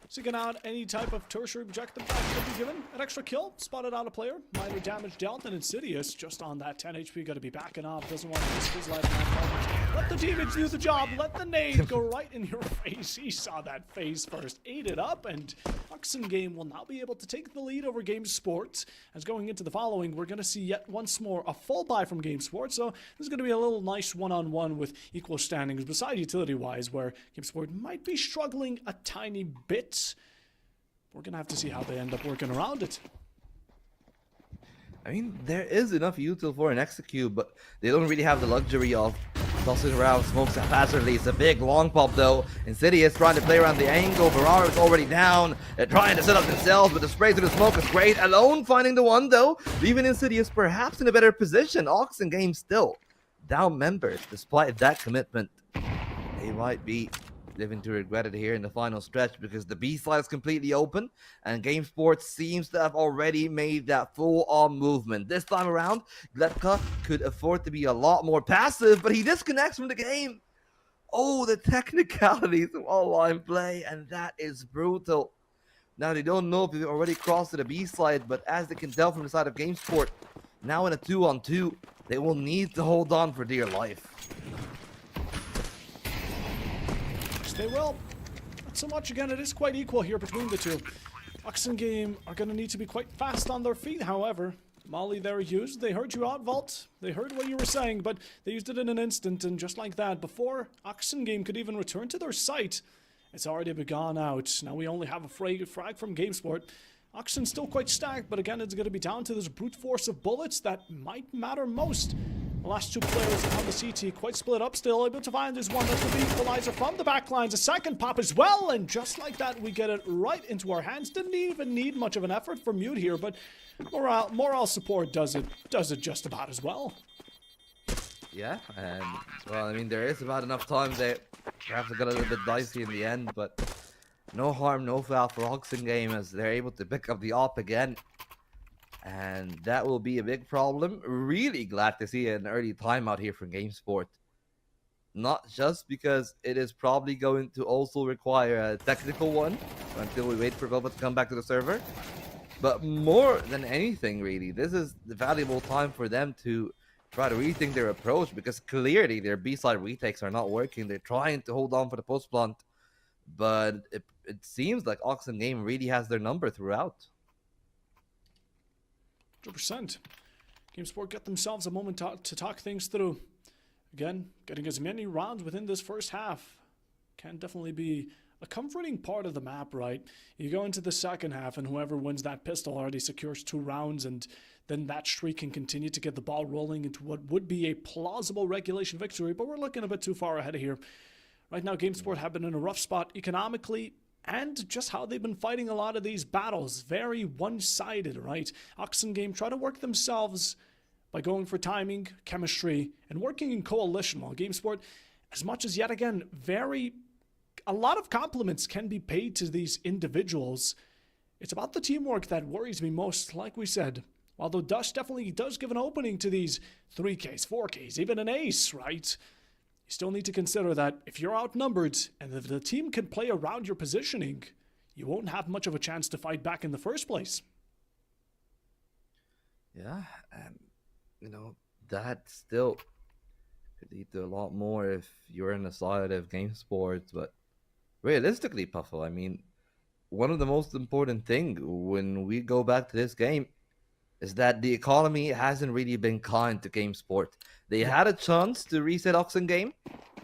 Seeking out any type of tertiary objective that could be given. An extra kill, spotted out a player. Minor damage dealt, and Insidious just on that 10 HP, got to be backing off. Doesn't want to risk his life. Let the demons do the job. Let the nade go right in your face. He saw that phase first, ate it up, and Oxen will now be able to take the lead over GameSport. As going into the following, we're going to see yet once more a full buy from GameSport. So this is going to be a little nice one-on-one with equal standings, beside utility-wise, where GameSport might be struggling a tiny bit. We're going to have to see how they end up working around it. I mean, there is enough util for an execute, but they don't really have the luxury of tossing around smokes haphazardly. It's a big long pop, though. Insidious trying to play around the angle. Barara is already down. They're trying to set up themselves, but the spray through the smoke is great. Alone finding the one, though. Leaving Insidious perhaps in a better position. Oxen still down members, despite that commitment. They might be living to regret it here in the final stretch because the B side is completely open and GameSport seems to have already made that full-on movement. This time around, Glebka could afford to be a lot more passive, but he disconnects from the game. Oh, the technicalities of online play, and that is brutal. Now, they don't know if they've already crossed to the B side, but as they can tell from the side of GameSport, now in a 2-on-2, they will need to hold on for dear life. They will. Not so much again, it is quite equal here between the two. Oxen are going to need to be quite fast on their feet, however. Molly there used. They heard you out, Vault. They heard what you were saying, but they used it in an instant, and just like that, before Oxen could even return to their site, it's already gone out. Now we only have a frag from GameSport. Oxen still quite stacked, but again, it's going to be down to this brute force of bullets that might matter most. The last 2 players on the CT quite split up, still able to find this one. That's the equalizer from the backlines. A second pop as well, and just like that, we get it right into our hands. Didn't even need much of an effort from Mute here, but morale support does it just about as well. Yeah, and well, I mean, there is about enough time there. Perhaps it got a little bit dicey in the end, but no harm, no foul for Oxen as they're able to pick up the op again. And that will be a big problem. Really glad to see an early timeout here from GameSport. not just because it is probably going to also require a technical one until we wait for Velvet to come back to the server, but more than anything, really, this is the valuable time for them to try to rethink their approach, because clearly their B-side retakes are not working. They're trying to hold on for the post-plant, but it seems like Oxen Game really has their number throughout. 100%. GameSport got themselves a moment to talk things through. Again, getting as many rounds within this first half can definitely be a comforting part of the map, right? You go into the second half, and whoever wins that pistol already secures 2 rounds, and then that streak can continue to get the ball rolling into what would be a plausible regulation victory, but we're looking a bit too far ahead of here. Right now, GameSport have been in a rough spot economically, and just how they've been fighting a lot of these battles. Very one-sided, right? Oxen Game try to work themselves by going for timing, chemistry, and working in coalition, while GameSport, as much as yet again, a lot of compliments can be paid to these individuals. It's about the teamwork that worries me most, like we said. Although Dust definitely does give an opening to these 3Ks, 4Ks, even an ace, right? You still need to consider that if you're outnumbered and if the team can play around your positioning, you won't have much of a chance to fight back in the first place. Yeah, that still could lead to a lot more if you're in the side of game sports. But realistically, Puffle, I mean, one of the most important thing when we go back to this game is that the economy hasn't really been kind to game sport. They had a chance to reset Oxen Game.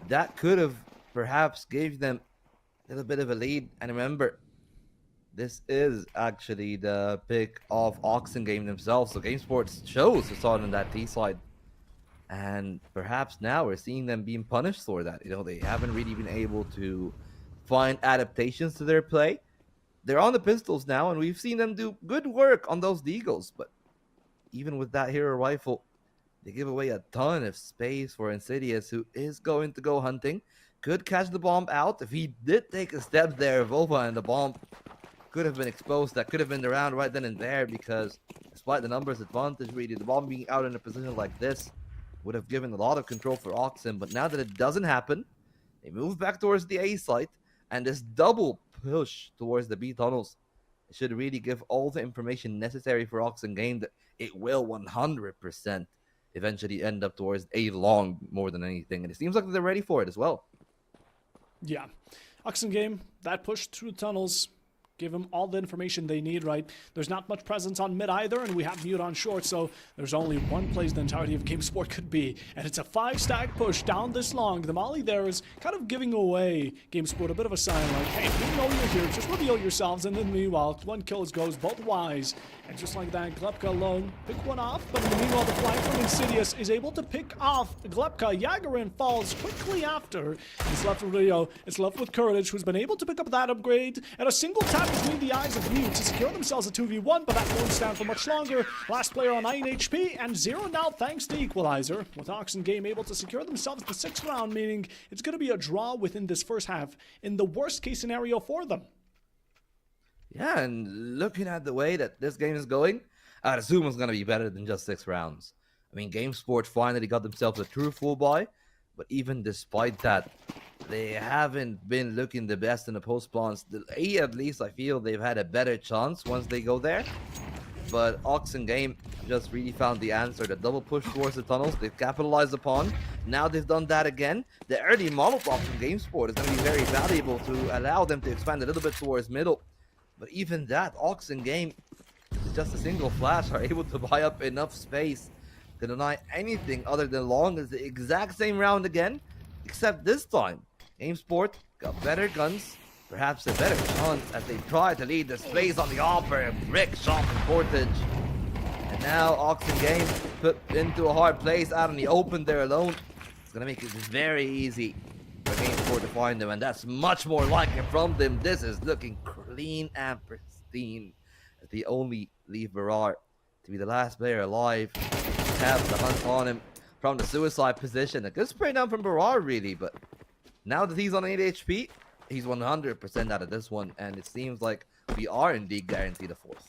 That could have perhaps gave them a little bit of a lead. And remember, this is actually the pick of Oxen Game themselves. So GameSports chose to start on that T side. And perhaps now we're seeing them being punished for that. They haven't really been able to find adaptations to their play. They're on the pistols now, and we've seen them do good work on those deagles. But even with that hero rifle, they give away a ton of space for Insidious, who is going to go hunting. Could catch the bomb out. If he did take a step there, Volva, and the bomb could have been exposed. That could have been the round right then and there, because despite the numbers advantage, really, the bomb being out in a position like this would have given a lot of control for Oxen. But now that it doesn't happen, they move back towards the A site, and this double push towards the B tunnels should really give all the information necessary for Oxen Game that it will 100% eventually end up towards A long more than anything. And it seems like they're ready for it as well. Yeah. Oxen Game, that push through tunnels, give them all the information they need, right? There's not much presence on mid either, and we have Mute on short, so there's only one place the entirety of GameSport could be, and it's a 5-stack push down this long. The molly there is kind of giving away GameSport a bit of a sign like, hey, we know you're here, just reveal yourselves, and then meanwhile, 1 kill goes both wise, and just like that, Glepka alone pick one off, but in the meanwhile, the flank from Insidious is able to pick off Glepka. Yagarin falls quickly after. It's left with Rio, it's left with Courage, who's been able to pick up that upgrade, and a single tap between the eyes of Mute to secure themselves a 2v1, but that won't stand for much longer. Last player on 9 HP, and 0 now thanks to Equalizer, with Oxen Game able to secure themselves the 6th round, meaning it's going to be a draw within this first half, in the worst case scenario for them. Yeah, and looking at the way that this game is going, I'd assume it's going to be better than just 6 rounds. I mean, GameSport finally got themselves a true full buy, but even despite that, they haven't been looking the best in the post-plants. The A, at least, I feel they've had a better chance once they go there. But Oxen Game just really found the answer. The double push towards the tunnels, they've capitalized upon. Now they've done that again. The early Molotov from GameSport is going to be very valuable to allow them to expand a little bit towards middle. But even that, Oxen Game, with just a single flash, are able to buy up enough space to deny anything other than long. As the exact same round again, except this time, GameSport got better guns, perhaps a better chance as they try to lead the space on the offer. Brick shot from Portage. And now Oxen Game put into a hard place out in the open there alone. It's going to make it very easy for GameSport to find them, and that's much more like it from them. This is looking clean and pristine, as they only leave Barar to be the last player alive. Have the hunt on him from the suicide position. A good spray down from Barar, really, but now that he's on 8 HP, he's 100% out of this one, and it seems like we are indeed guaranteed a 4th.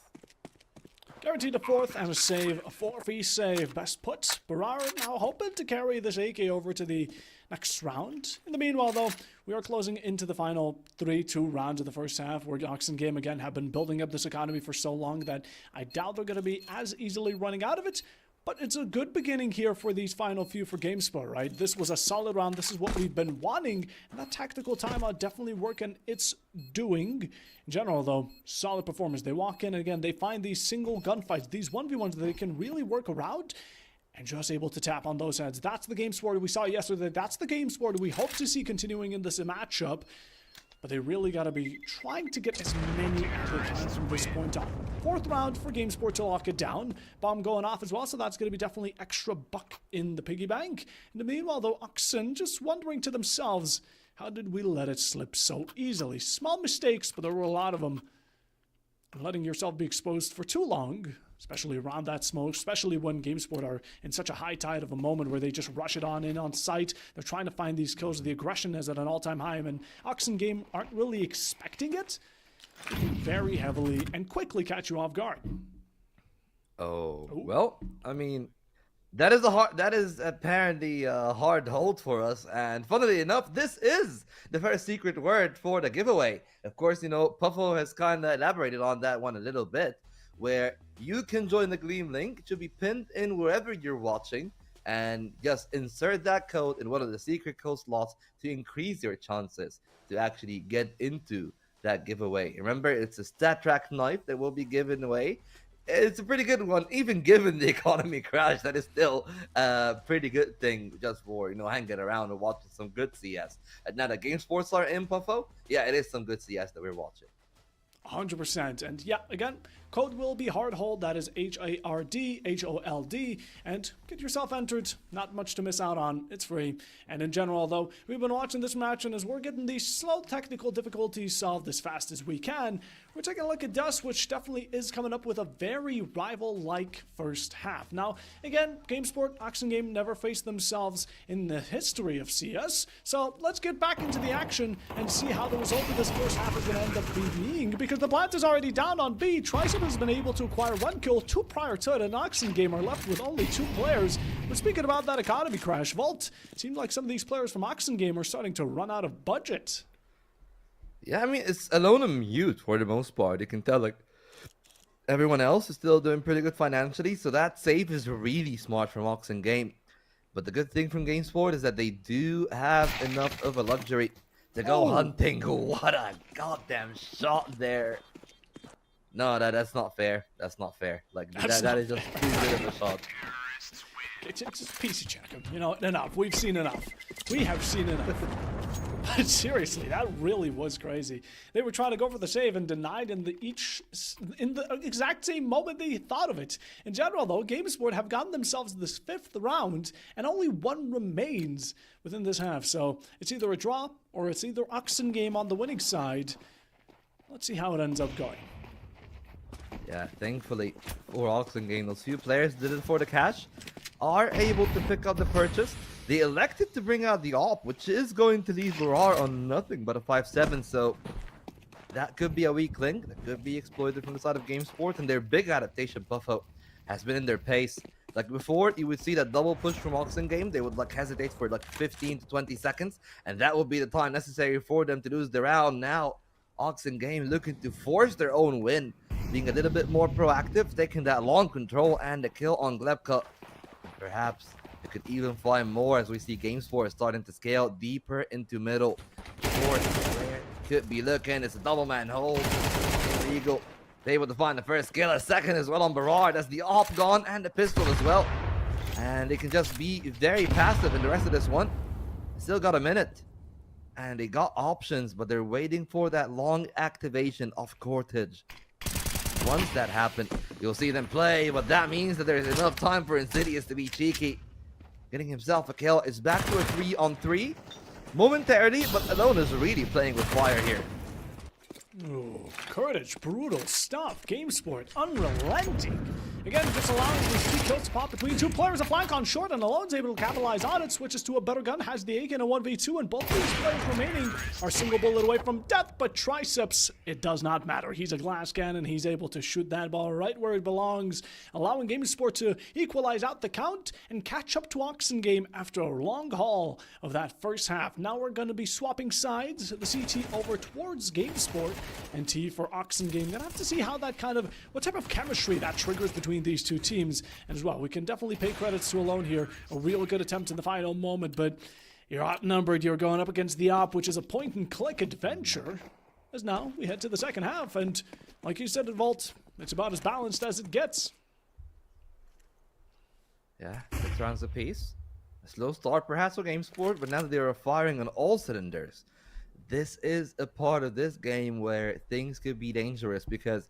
Guaranteed a 4th and a save, a 4v save. Best put. Barar now hoping to carry this AK over to the next round. In the meanwhile, though, we are closing into the final 3-2 round of the first half, where Oxen Game, again, have been building up this economy for so long that I doubt they're going to be as easily running out of it. But it's a good beginning here for these final few for GameSpot, right? This was a solid round. This is what we've been wanting. And that tactical timeout definitely working its doing. In general, though, solid performance. They walk in, and again, they find these single gunfights, these 1v1s that they can really work around, and just able to tap on those heads. That's the GameSpot we saw yesterday. That's the GameSpot we hope to see continuing in this matchup. But they really got to be trying to get as many as they can from this point on. Fourth round for GameSpot to lock it down. Bomb going off as well, so that's going to be definitely extra buck in the piggy bank. In the meanwhile, though, Oxen just wondering to themselves, how did we let it slip so easily? Small mistakes, but there were a lot of them. Letting yourself be exposed for too long, especially around that smoke, especially when GameSpot are in such a high tide of a moment where they just rush it on in on sight. They're trying to find these kills. The aggression is at an all-time high, and Oxen Game aren't really expecting it. They can very heavily and quickly catch you off guard. Oh, well, I mean, that is apparently a hard hold for us, and funnily enough, this is the first secret word for the giveaway. Of course, you know, Puffo has kind of elaborated on that one a little bit, where you can join the Gleam link. It should be pinned in wherever you're watching, and just insert that code in one of the secret code slots to increase your chances to actually get into that giveaway. Remember, it's a stat track knife that will be given away. It's a pretty good one, even given the economy crash. That is still a pretty good thing just for, you know, hanging around and watching some good CS. And now that GameSports are in, Puffo, yeah, it is some good CS that we're watching. 100%. And yeah, again, code will be hardhold. That is HARDHOLD. And get yourself entered. Not much to miss out on. It's free. And in general, though, we've been watching this match, and as we're getting these slow technical difficulties solved as fast as we can, we're taking a look at Dust, which definitely is coming up with a very rival-like first half. Now, again, GameSpot, Oxen Game never faced themselves in the history of CS. So let's get back into the action and see how the result of this first half is going to end up being, because the plant is already down on B. Tricep has been able to acquire 1 kill, 2 prior to it, and Oxen Game are left with only 2 players. But speaking about that economy crash, Vault, it seems like some of these players from Oxen Game are starting to run out of budget. Yeah, I mean, it's alone on mute for the most part. You can tell, like, everyone else is still doing pretty good financially, so that save is really smart from Oxen Game. But the good thing from GameSpot is that they do have enough of a luxury to go hunting. What a goddamn shot there. No, that's not fair. That's not fair. Like, that is just too good of a shot. It's just PC check. You know, enough. We've seen enough. We have seen enough. But seriously, that really was crazy. They were trying to go for the save and denied in the exact same moment they thought of it. In general, though, GameSpot have gotten themselves this 5th round, and only 1 remains within this half. So it's either a draw or it's either Oxen Game on the winning side. Let's see how it ends up going. Yeah, thankfully for Oxen Game, those few players did it for the cash, are able to pick up the purchase. They elected to bring out the AWP, which is going to leave Lurar on nothing but a 5-7, so that could be a weak link that could be exploited from the side of GameSpot, and their big adaptation, Buffo, has been in their pace. Like before, you would see that double push from Oxen Game. They would like hesitate for like 15 to 20 seconds, and that would be the time necessary for them to lose the round. Now, Oxen Game looking to force their own win, being a little bit more proactive, taking that long control and the kill on Glebka. Perhaps it could even fly more as we see GameSpot starting to scale deeper into middle. Fourth player could be looking. It's a double man hold. Illegal. They able to find the first kill. A second as well on Berard. That's the AWP gone and the pistol as well. And they can just be very passive in the rest of this one. Still got a minute. And they got options, but they're waiting for that long activation of Cortage. Once that happens, you'll see them play, but that means that there's enough time for Insidious to be cheeky. Getting himself a kill. Is back to a 3-on-3 momentarily, but Alone is really playing with fire here. Ooh, Courage, brutal stuff. GameSpot, unrelenting. Again, just allowing these 2 kills to pop between 2 players. A flank on short, and Alone's able to capitalize on it. Switches to a better gun, has the AK in a 1v2, and both these players remaining are single bullet away from death. But Triceps, it does not matter. He's a glass cannon. He's able to shoot that ball right where it belongs, allowing GameSport to equalize out the count and catch up to Oxen Game after a long haul of that first half. Now we're going to be swapping sides. The CT over towards GameSport and T for Oxen Game. Gonna have to see how that what type of chemistry that triggers between these 2 teams. And as well, we can definitely pay credits to Alone here. A real good attempt in the final moment, but you're outnumbered. You're going up against the Op, which is a point-and-click adventure. As now we head to the second half, and like you said, Vault, it's about as balanced as it gets. Yeah, 6 rounds apiece. A slow start perhaps for GameSport, but now that they are firing on all cylinders, this is a part of this game where things could be dangerous, because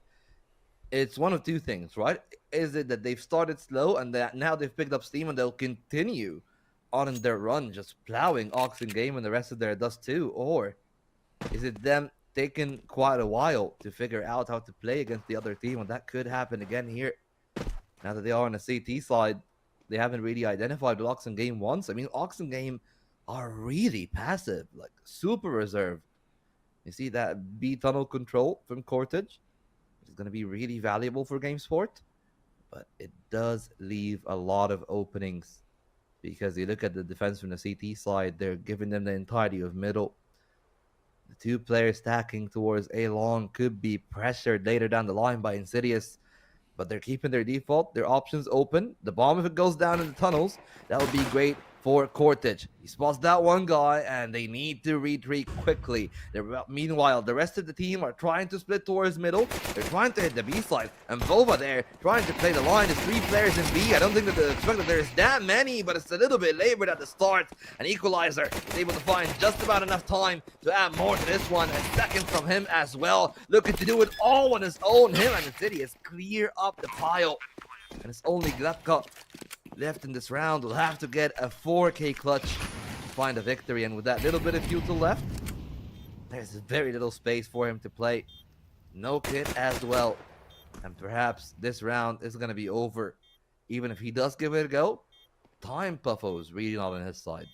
it's one of 2 things, right? Is it that they've started slow and that now they've picked up steam and they'll continue on in their run, just plowing Oxen Game and the rest of their dust too? Or is it them taking quite a while to figure out how to play against the other team? And that could happen again here. Now that they are on the CT side, they haven't really identified with Oxen Game once. I mean, Oxen Game are really passive, like super reserved. You see that B tunnel control from Cortage is going to be really valuable for GameSport, but it does leave a lot of openings, because you look at the defense from the CT side, they're giving them the entirety of middle. The 2 players stacking towards A long could be pressured later down the line by Insidious, but they're keeping their default, their options open. The bomb, if it goes down in the tunnels, that would be great for Cortage. He spots that one guy, and they need to retreat quickly. Meanwhile, the rest of the team are trying to split towards middle. They're trying to hit the B side, and Bova there trying to play the line. There's 3 players in B. I don't think that they expect that there's that many, but it's a little bit labored at the start. An Equalizer is able to find just about enough time to add more to this one. A second from him as well, looking to do it all on his own. Him and the city is clear up the pile, and it's only Glepka left in this round. Will have to get a 4K clutch to find a victory, and with that little bit of fuel left, there's very little space for him to play. No kit as well, and perhaps this round is going to be over. Even if he does give it a go, Time Puffo is really not on his side.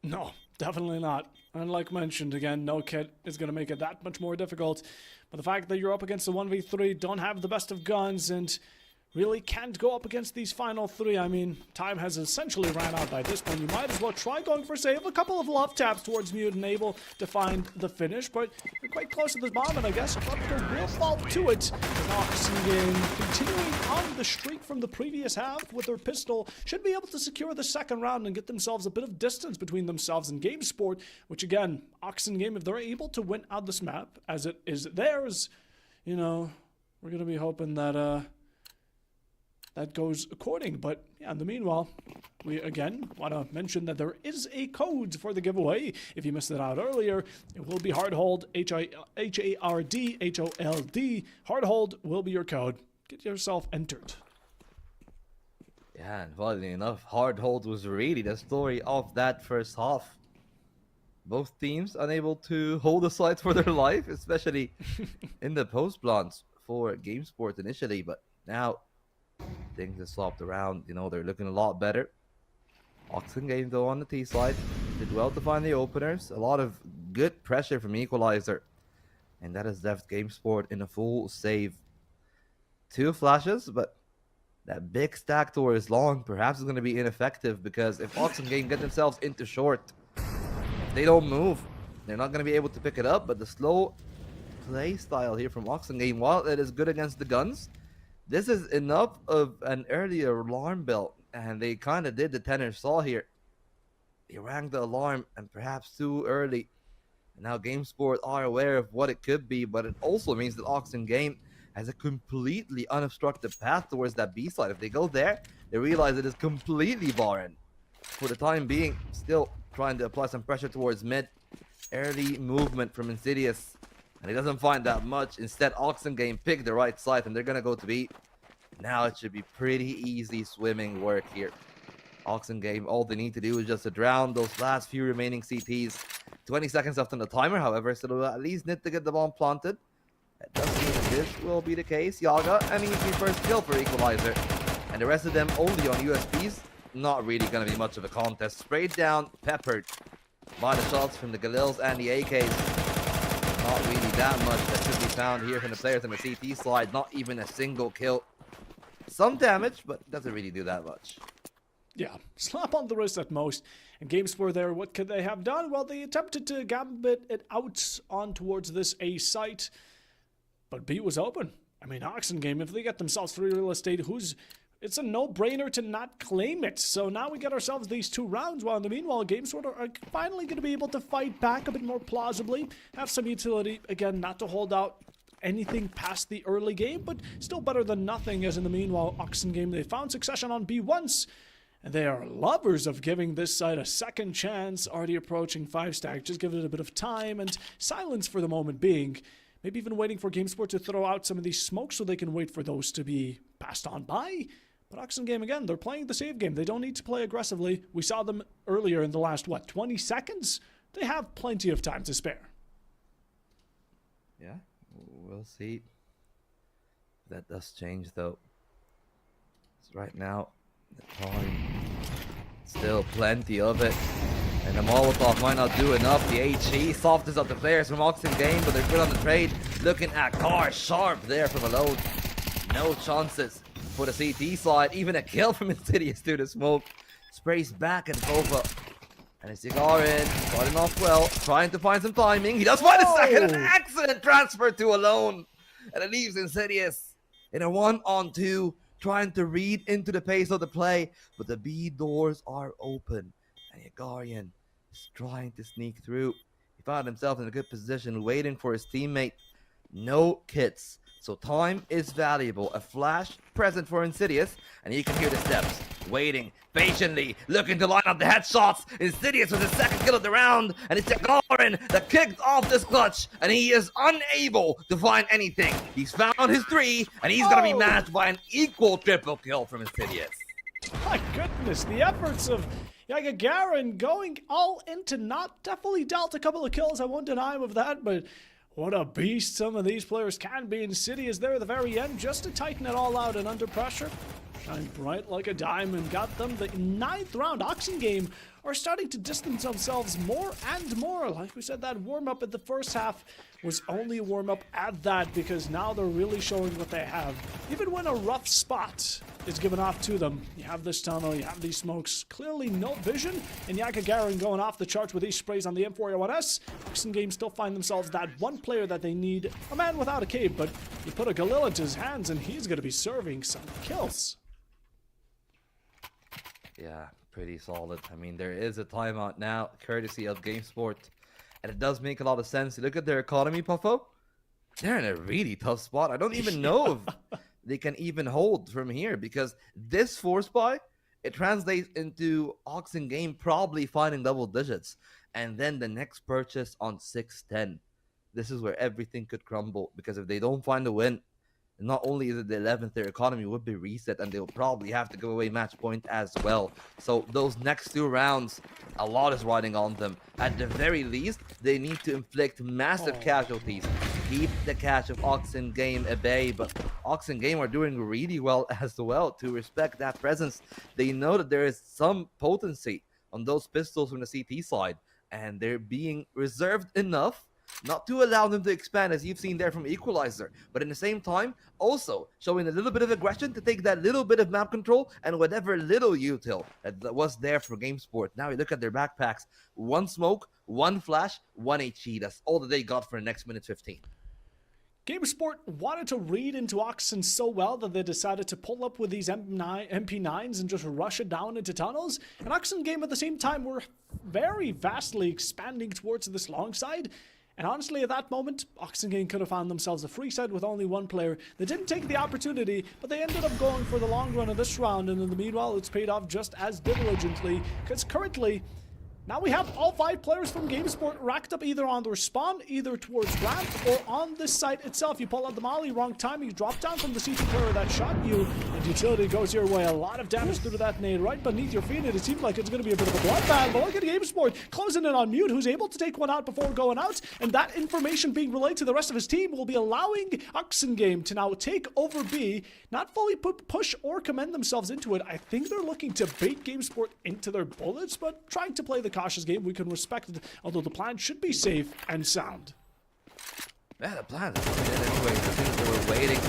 No, definitely not. And like mentioned, again, no kit is going to make it that much more difficult. But the fact that you're up against the 1v3, don't have the best of guns, and really can't go up against these final 3. I mean, time has essentially ran out by this point. You might as well try going for save. A couple of love taps towards Mutant, able to find the finish, but you're quite close to this bomb, and I guess Glepka will fall to it. Oxen Game continuing on the streak from the previous half with their pistol, should be able to secure the second round and get themselves a bit of distance between themselves and GameSport, which again, Oxen Game, if they're able to win out this map as it is theirs, you know, we're going to be hoping that that goes according. But yeah, in the meanwhile, we again want to mention that there is a code for the giveaway. If you missed it out earlier, it will be Hardhold, HARDHOLD. Hardhold will be your code. Get yourself entered. Yeah, and funnily enough, Hardhold was really the story of that first half. Both teams unable to hold the site for their life, especially in the post plants for GameSport initially, but now things have swapped around. You know, they're looking a lot better. Oxen Game, though, on the T side, did well to find the openers. A lot of good pressure from Equalizer, and that has left GameSport in a full save. 2 flashes, but that big stack towards long perhaps is going to be ineffective, because if Oxen Game get themselves into short, if they don't move, they're not going to be able to pick it up. But the slow play style here from Oxen Game, while it is good against the guns, this is enough of an earlier alarm bell, and they kind of did the tenor saw here. They rang the alarm, and perhaps too early. And now GameSport are aware of what it could be, but it also means that Oxen Game has a completely unobstructed path towards that B side. If they go there, they realize it is completely barren. For the time being, still trying to apply some pressure towards mid. Early movement from Insidious, and he doesn't find that much. Instead, Oxen Game picked the right side, and they're going to go to B. Now it should be pretty easy swimming work here. Oxen Game, all they need to do is just to drown those last few remaining CTs. 20 seconds left on the timer, however, so they'll at least need to get the bomb planted. It does seem that this will be the case. Yaga, an easy first kill for Equalizer. and the rest of them only on USPs. Not really going to be much of a contest. Sprayed down, peppered by the shots from the Galils and the AKs. Not really that much that should be found here from the players on the CT side. Not even a single kill. Some damage, but doesn't really do that much. Yeah, slap on the wrist at most. And GameSport there, what could they have done? Well, they attempted to gambit it out on towards this A site, but B was open. I mean, Oxengame, if they get themselves free real estate, it's a no-brainer to not claim it. So now we get ourselves these 2 rounds, while in the meanwhile, GameSport are finally going to be able to fight back a bit more plausibly, have some utility, again, not to hold out anything past the early game, but still better than nothing, as in the meanwhile, Oxengame, they found succession on B once, and they are lovers of giving this side a second chance, already approaching 5-stack. Just give it a bit of time and silence for the moment being. Maybe even waiting for GameSport to throw out some of these smokes so they can wait for those to be passed on by. But Oxengame, again, they're playing the save game. They don't need to play aggressively. We saw them earlier in the last, 20 seconds? They have plenty of time to spare. Yeah, we'll see. That does change, though. So right now, the time, still plenty of it. And the Molotov might not do enough. The HE softest of the players from Oxengame, but they're good on the trade. Looking at Car Sharp there from alone. No chances for the CT side. Even a kill from Insidious through the smoke. Sprays back and Kova. And a cigar in. Starting off well. Trying to find some timing. He does find a second. An accident transfer to alone. And it leaves Insidious in a 1-on-2. Trying to read into the pace of the play. But the B doors are open. And Yagarian is trying to sneak through. He found himself in a good position, waiting for his teammate. No kits. So time is valuable. A flash present for Insidious, and you can hear the steps. Waiting patiently, looking to line up the headshots. Insidious with his second kill of the round, and it's Yagarian that kicked off this clutch, and he is unable to find anything. He's found his 3, and he's going to be matched by an equal triple kill from Insidious. My goodness, the efforts of Yagagarin going all into not definitely dealt a couple of kills, I won't deny him of that, but what a beast some of these players can be. Insidious there at the very end just to tighten it all out, and under pressure, shine bright like a diamond, got them the 9th round. Oxengame are starting to distance themselves more and more. Like we said, that warm-up at the first half was only a warm-up at that, because now they're really showing what they have. Even when a rough spot is given off to them, you have this tunnel, you have these smokes, clearly no vision, and Yagagarin going off the charts with these sprays on the M4A1S. Oxengame still find themselves that one player that they need, a man without a cape, but you put a Galil into his hands and he's going to be serving some kills. Yeah, pretty solid. I mean, there is a timeout now, courtesy of GameSport. And it does make a lot of sense. You look at their economy, Puffo. They're in a really tough spot. I don't even know if they can even hold from here, because this force buy, it translates into Oxengame probably finding double digits. And then the next purchase on 6-10. This is where everything could crumble, because if they don't find a win, not only is it the 11th, their economy would be reset, and they'll probably have to give away match point as well. So those next 2 rounds, a lot is riding on them. At the very least, they need to inflict massive casualties. Keep the cash of Oxengame at bay, but Oxengame are doing really well as well to respect that presence. They know that there is some potency on those pistols from the CT side, and they're being reserved enough not to allow them to expand, as you've seen there from Equalizer, but in the same time, also showing a little bit of aggression to take that little bit of map control and whatever little util that was there for GameSport. Now you look at their backpacks, 1 smoke, 1 flash, 1 HE. That's all that they got for the next minute 15. GameSport wanted to read into Oxen so well that they decided to pull up with these MP9s and just rush it down into tunnels. And Oxengame at the same time were very vastly expanding towards this long side. And honestly, at that moment, Oxengame could have found themselves a free side with only 1 player. They didn't take the opportunity, but they ended up going for the long run of this round. And in the meanwhile, it's paid off just as diligently, because currently, Now we have all 5 players from GameSport racked up either on their spawn, either towards ramp, or on this site itself. You pull out the molly, wrong time, you drop down from the CT player that shot you, and utility goes your way. A lot of damage through that nade right beneath your feet, and it seems like it's going to be a bit of a bloodbath. But look at GameSport closing in on Mute, who's able to take one out before going out, and that information being relayed to the rest of his team will be allowing Oxengame to now take over B, not fully push or commend themselves into it. I think they're looking to bait GameSport into their bullets, but trying to play the cautious game. We can respect it, although the plan should be safe and sound. Yeah, the plan is anyway. I think they were waiting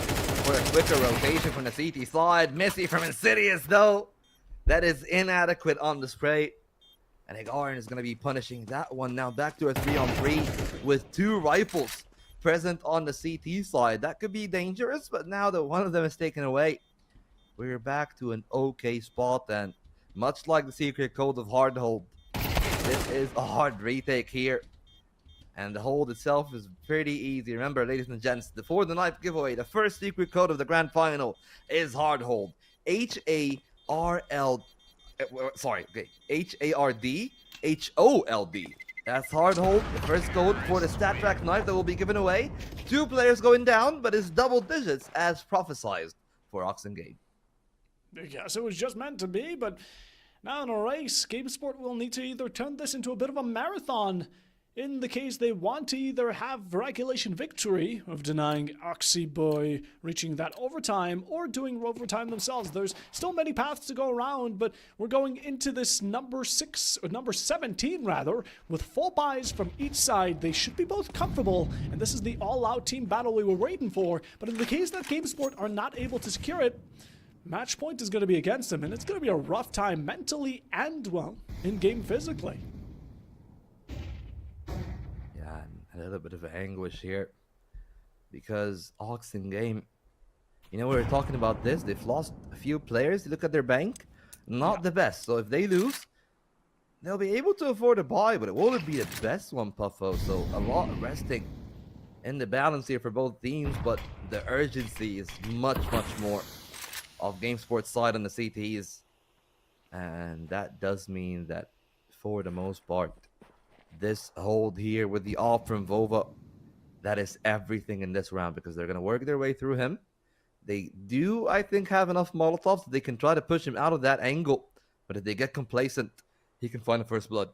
for a quicker rotation from the CT side. Missy from Insidious, though. That is inadequate on the spray. And Igarin is going to be punishing that one. Now back to a 3-on-3 with 2 rifles present on the CT side. That could be dangerous, but now that one of them is taken away, we're back to an okay spot. And much like the secret code of hard hold, this is a hard retake here. And the hold itself is pretty easy. Remember, ladies and gents, for the night giveaway, the first secret code of the grand final is hard hold. H-A-R-D-H-O-L-D. That's hard hold, the first code for the stat track knife that will be given away. 2 players going down, but it's double digits as prophesized for Oxengame. Yes, it was just meant to be, but now in a race, GameSport will need to either turn this into a bit of a marathon in the case they want to either have regulation victory of denying Oxyboy reaching that overtime or doing overtime themselves. There's still many paths to go around, but we're going into this number 17 rather, with full buys from each side. They should be both comfortable, and this is the all-out team battle we were waiting for. But in the case that GameSport are not able to secure it, match point is going to be against them, and it's going to be a rough time mentally and, well, in-game physically. Yeah, a little bit of anguish here because Oxengame, you know, we were talking about this. They've lost a few players. You look at their bank, not the best. So if they lose, they'll be able to afford a buy, but it won't be the best one, Puffo. So a lot of resting in the balance here for both teams, but the urgency is much more of GameSport's side on the CTs, and that does mean that for the most part, this hold here with the off from Vova, that is everything in this round, because they're going to work their way through him. They do, I think, have enough Molotovs that they can try to push him out of that angle, but if they get complacent, he can find the first blood.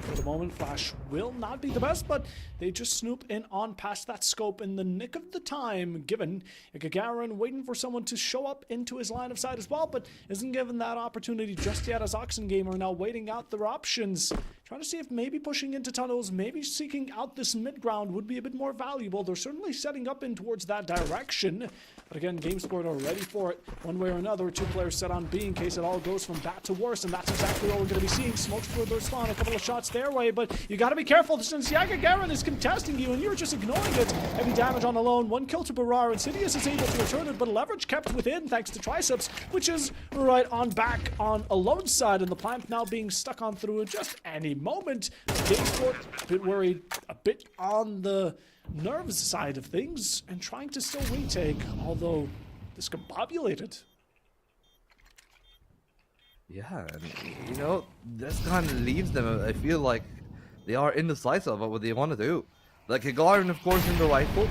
For the moment, Flash will not be the best, but they just snoop in on past that scope in the nick of the time, given Gagarin waiting for someone to show up into his line of sight as well, but isn't given that opportunity just yet, as Oxengame are now waiting out their options. Trying to see if maybe pushing into tunnels, maybe seeking out this mid-ground would be a bit more valuable. They're certainly setting up in towards that direction. But again, GameSport are ready for it one way or another. 2 players set on B in case it all goes from bad to worse, and that's exactly what we're going to be seeing. Smokes for their spawn, a couple of shots their way, but you got to be careful since Gagarin is contesting you and you're just ignoring it. Heavy damage on alone, 1 kill to Barar. Insidious is able to return it, but leverage kept within thanks to Triceps, which is right on back on Alone's side, and the plant now being stuck on through just any moment. GameSport a bit worried, a bit on the nerves side of things, and trying to still retake, although discombobulated. Yeah, and, you know, this kind of leaves them, I feel like they are indecisive of what they want to do. Like Gagarin, of course, in the rifle,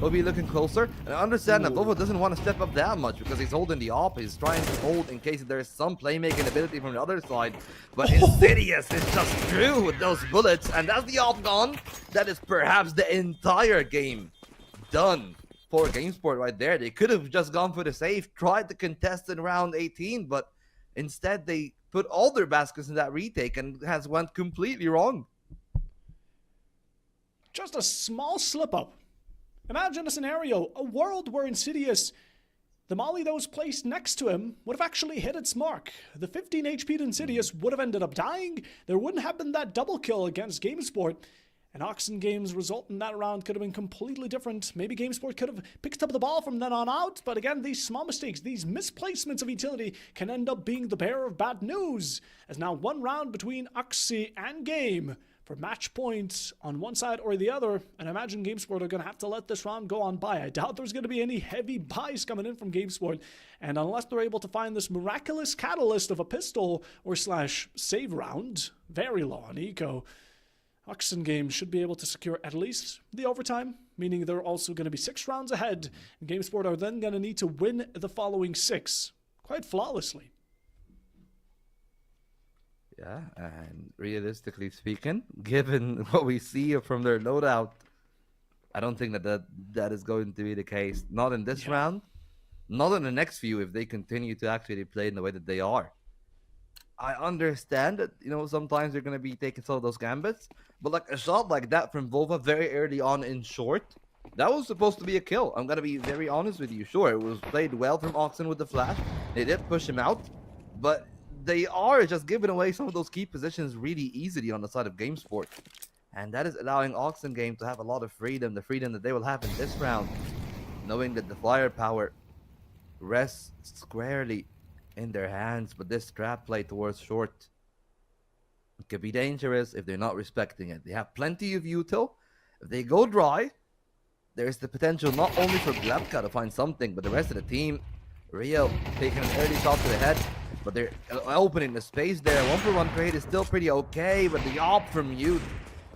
he'll be looking closer. And I understand that Bovo doesn't want to step up that much because he's holding the op. He's trying to hold in case there is some playmaking ability from the other side. But Insidious is just through with those bullets, and that's the op gone. That is perhaps the entire game done for GameSport right there. They could have just gone for the save, tried to contest in round 18, but instead they put all their baskets in that retake and has went completely wrong. Just a small slip-up. Imagine a scenario, a world where Insidious, the molly that was placed next to him, would have actually hit its mark. The 15 HP to Insidious would have ended up dying. There wouldn't have been that double kill against GameSport. And Oxengame's result in that round could have been completely different. Maybe GameSport could have picked up the ball from then on out. But again, these small mistakes, these misplacements of utility can end up being the bearer of bad news. As now 1 round between Oxy and Game. for match points on one side or the other, and I imagine GameSport are going to have to let this round go on by. I doubt there's going to be any heavy buys coming in from GameSport, and unless they're able to find this miraculous catalyst of a pistol or slash save round, very low on eco, Oxen Game should be able to secure at least the overtime, meaning they're also going to be 6 rounds ahead, and GameSport are then going to need to win the following 6 quite flawlessly. Yeah, and realistically speaking, given what we see from their loadout, I don't think that is going to be the case. Not in this round, not in the next few if they continue to actually play in the way that they are. I understand that, sometimes they're going to be taking some of those gambits, but like a shot like that from Vova very early on in short, that was supposed to be a kill. I'm going to be very honest with you. Sure, it was played well from Oxen with the flash. They did push him out, but they are just giving away some of those key positions really easily on the side of GameSport. And that is allowing Oxen Game to have a lot of freedom, the freedom that they will have in this round, knowing that the firepower rests squarely in their hands. But this trap play towards short, it could be dangerous if they're not respecting it. They have plenty of util. If they go dry, there's the potential not only for Glebka to find something, but the rest of the team. Rio taking an early shot to the head, but they're opening the space there. 1-for-1 trade is still pretty okay, but the op from Mute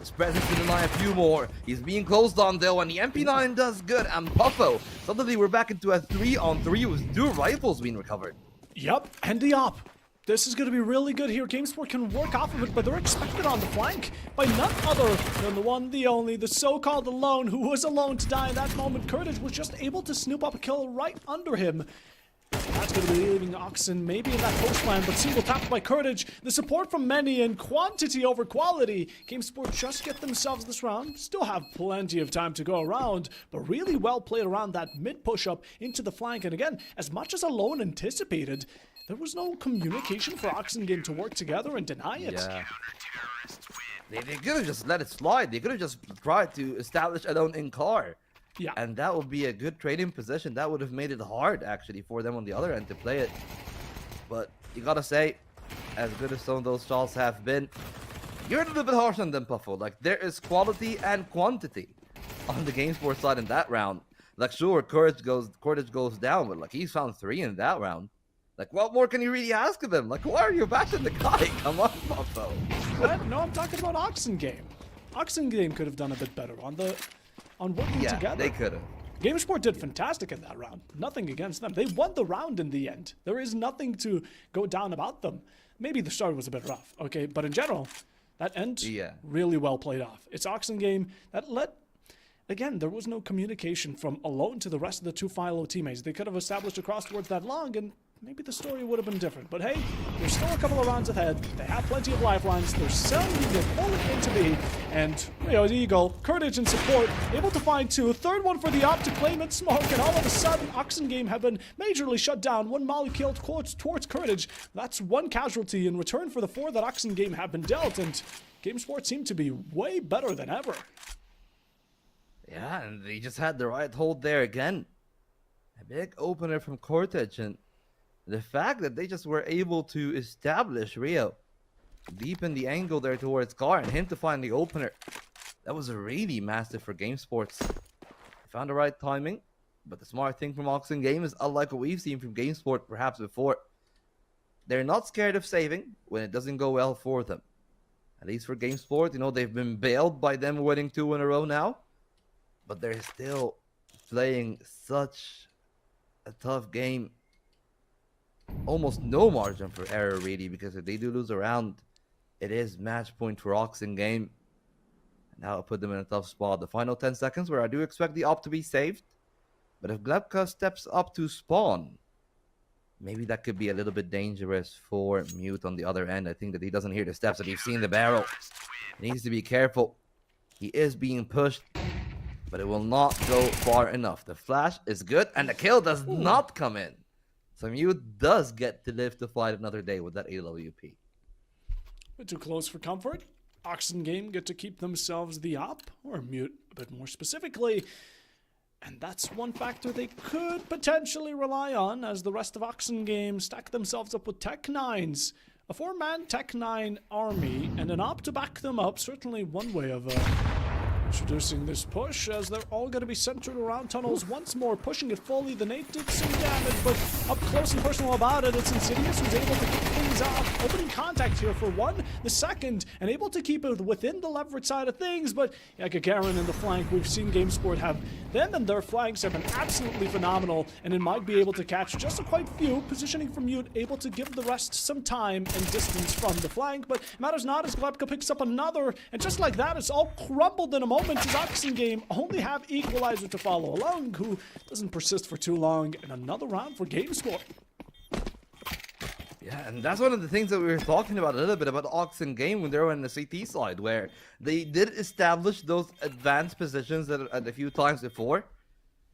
is present to deny a few more. He's being closed on though, and the MP9 does good. And Buffo, suddenly we're back into a 3-on-3 with 2 rifles being recovered. Yep, and the op. This is going to be really good here. GameSport can work off of it, but they're expected on the flank by none other than the one, the only, the so-called alone, who was alone to die in that moment. Curtis was just able to snoop up a kill right under him. That's going to be leaving Oxen maybe in that post plan, but single tapped by Courage. The support from many and quantity over quality. GameSport just get themselves this round. Still have plenty of time to go around, but really well played around that mid push-up into the flank. And again, as much as Alone anticipated, there was no communication for Oxen Game to work together and deny it. Yeah. They could have just let it slide. They could have just tried to establish Alone in car. Yeah. And that would be a good trading position. That would have made it hard, actually, for them on the other end to play it. But you gotta say, as good as some of those shots have been, you're a little bit harsh on them, Puffo. Like, there is quality and quantity on the GameSport side in that round. Like, sure, Courage goes down, but, like, he's found 3 in that round. Like, what more can you really ask of him? Like, why are you bashing the guy? Come on, Puffo. What? No, I'm talking about Oxen Game. Oxen Game could have done a bit better on working together. Yeah, they could have. GameSport did fantastic in that round. Nothing against them. They won the round in the end. There is nothing to go down about them. Maybe the start was a bit rough, okay? But in general, that end really well played off. It's Oxen Game that let... Again, there was no communication from Alone to the rest of the 2 Philo teammates. They could have established a cross towards that long, and maybe the story would have been different. But hey, there's still a couple of rounds ahead. They have plenty of lifelines. They're sounding it fully into B. And Rio Eagle, Courage and support, able to find 2. Third one for the op to claim it smoke. And all of a sudden, Oxen Game have been majorly shut down. 1 molly killed towards Courage. That's 1 casualty in return for the 4 that Oxen Game have been dealt. And GameSport seem to be way better than ever. Yeah, and they just had the right hold there again. A big opener from Cortege, and the fact that they just were able to establish Rio deep in the angle there towards Car and him to find the opener, that was really massive for GameSports. They found the right timing, but the smart thing from Oxen Game is, unlike what we've seen from GameSport perhaps before, they're not scared of saving when it doesn't go well for them. At least for GameSport, they've been bailed by them winning 2 in a row now, but they're still playing such a tough game. Almost no margin for error, really, because if they do lose a round, it is match point for Oxen Game. And that'll put them in a tough spot. The final 10 seconds, where I do expect the op to be saved. But if Glebka steps up to spawn, maybe that could be a little bit dangerous for Mute on the other end. I think that he doesn't hear the steps, that he's seen the barrel. He needs to be careful. He is being pushed, but it will not go far enough. The flash is good, and the kill does not come in. So Mute does get to live to fight another day with that AWP. Bit too close for comfort. Oxen Game get to keep themselves the op, or Mute a bit more specifically. And that's one factor they could potentially rely on as the rest of Oxen Game stack themselves up with Tech 9s a 4-man Tech 9 army and an op to back them up. Certainly one way of introducing this push, as they're all going to be centered around tunnels once more, pushing it fully. The nade did some damage, but up close and personal about it, it's Insidious who's able to kick things off, opening contact here for one, the second, and able to keep it within the leverage side of things. But yeah, Gagarin in the flank, we've seen GameSport have them, and their flanks have been absolutely phenomenal, and it might be able to catch just a quite few. Positioning from Mute, able to give the rest some time and distance from the flank, but it matters not as Glebka picks up another, and just like that, it's all crumbled in a moment as Oxengame only have Equalizer to follow along, who doesn't persist for too long, and another round for GameSport. Yeah, and that's one of the things that we were talking about a little bit about Oxengame when they were on the CT side, where they did establish those advanced positions that a few times before.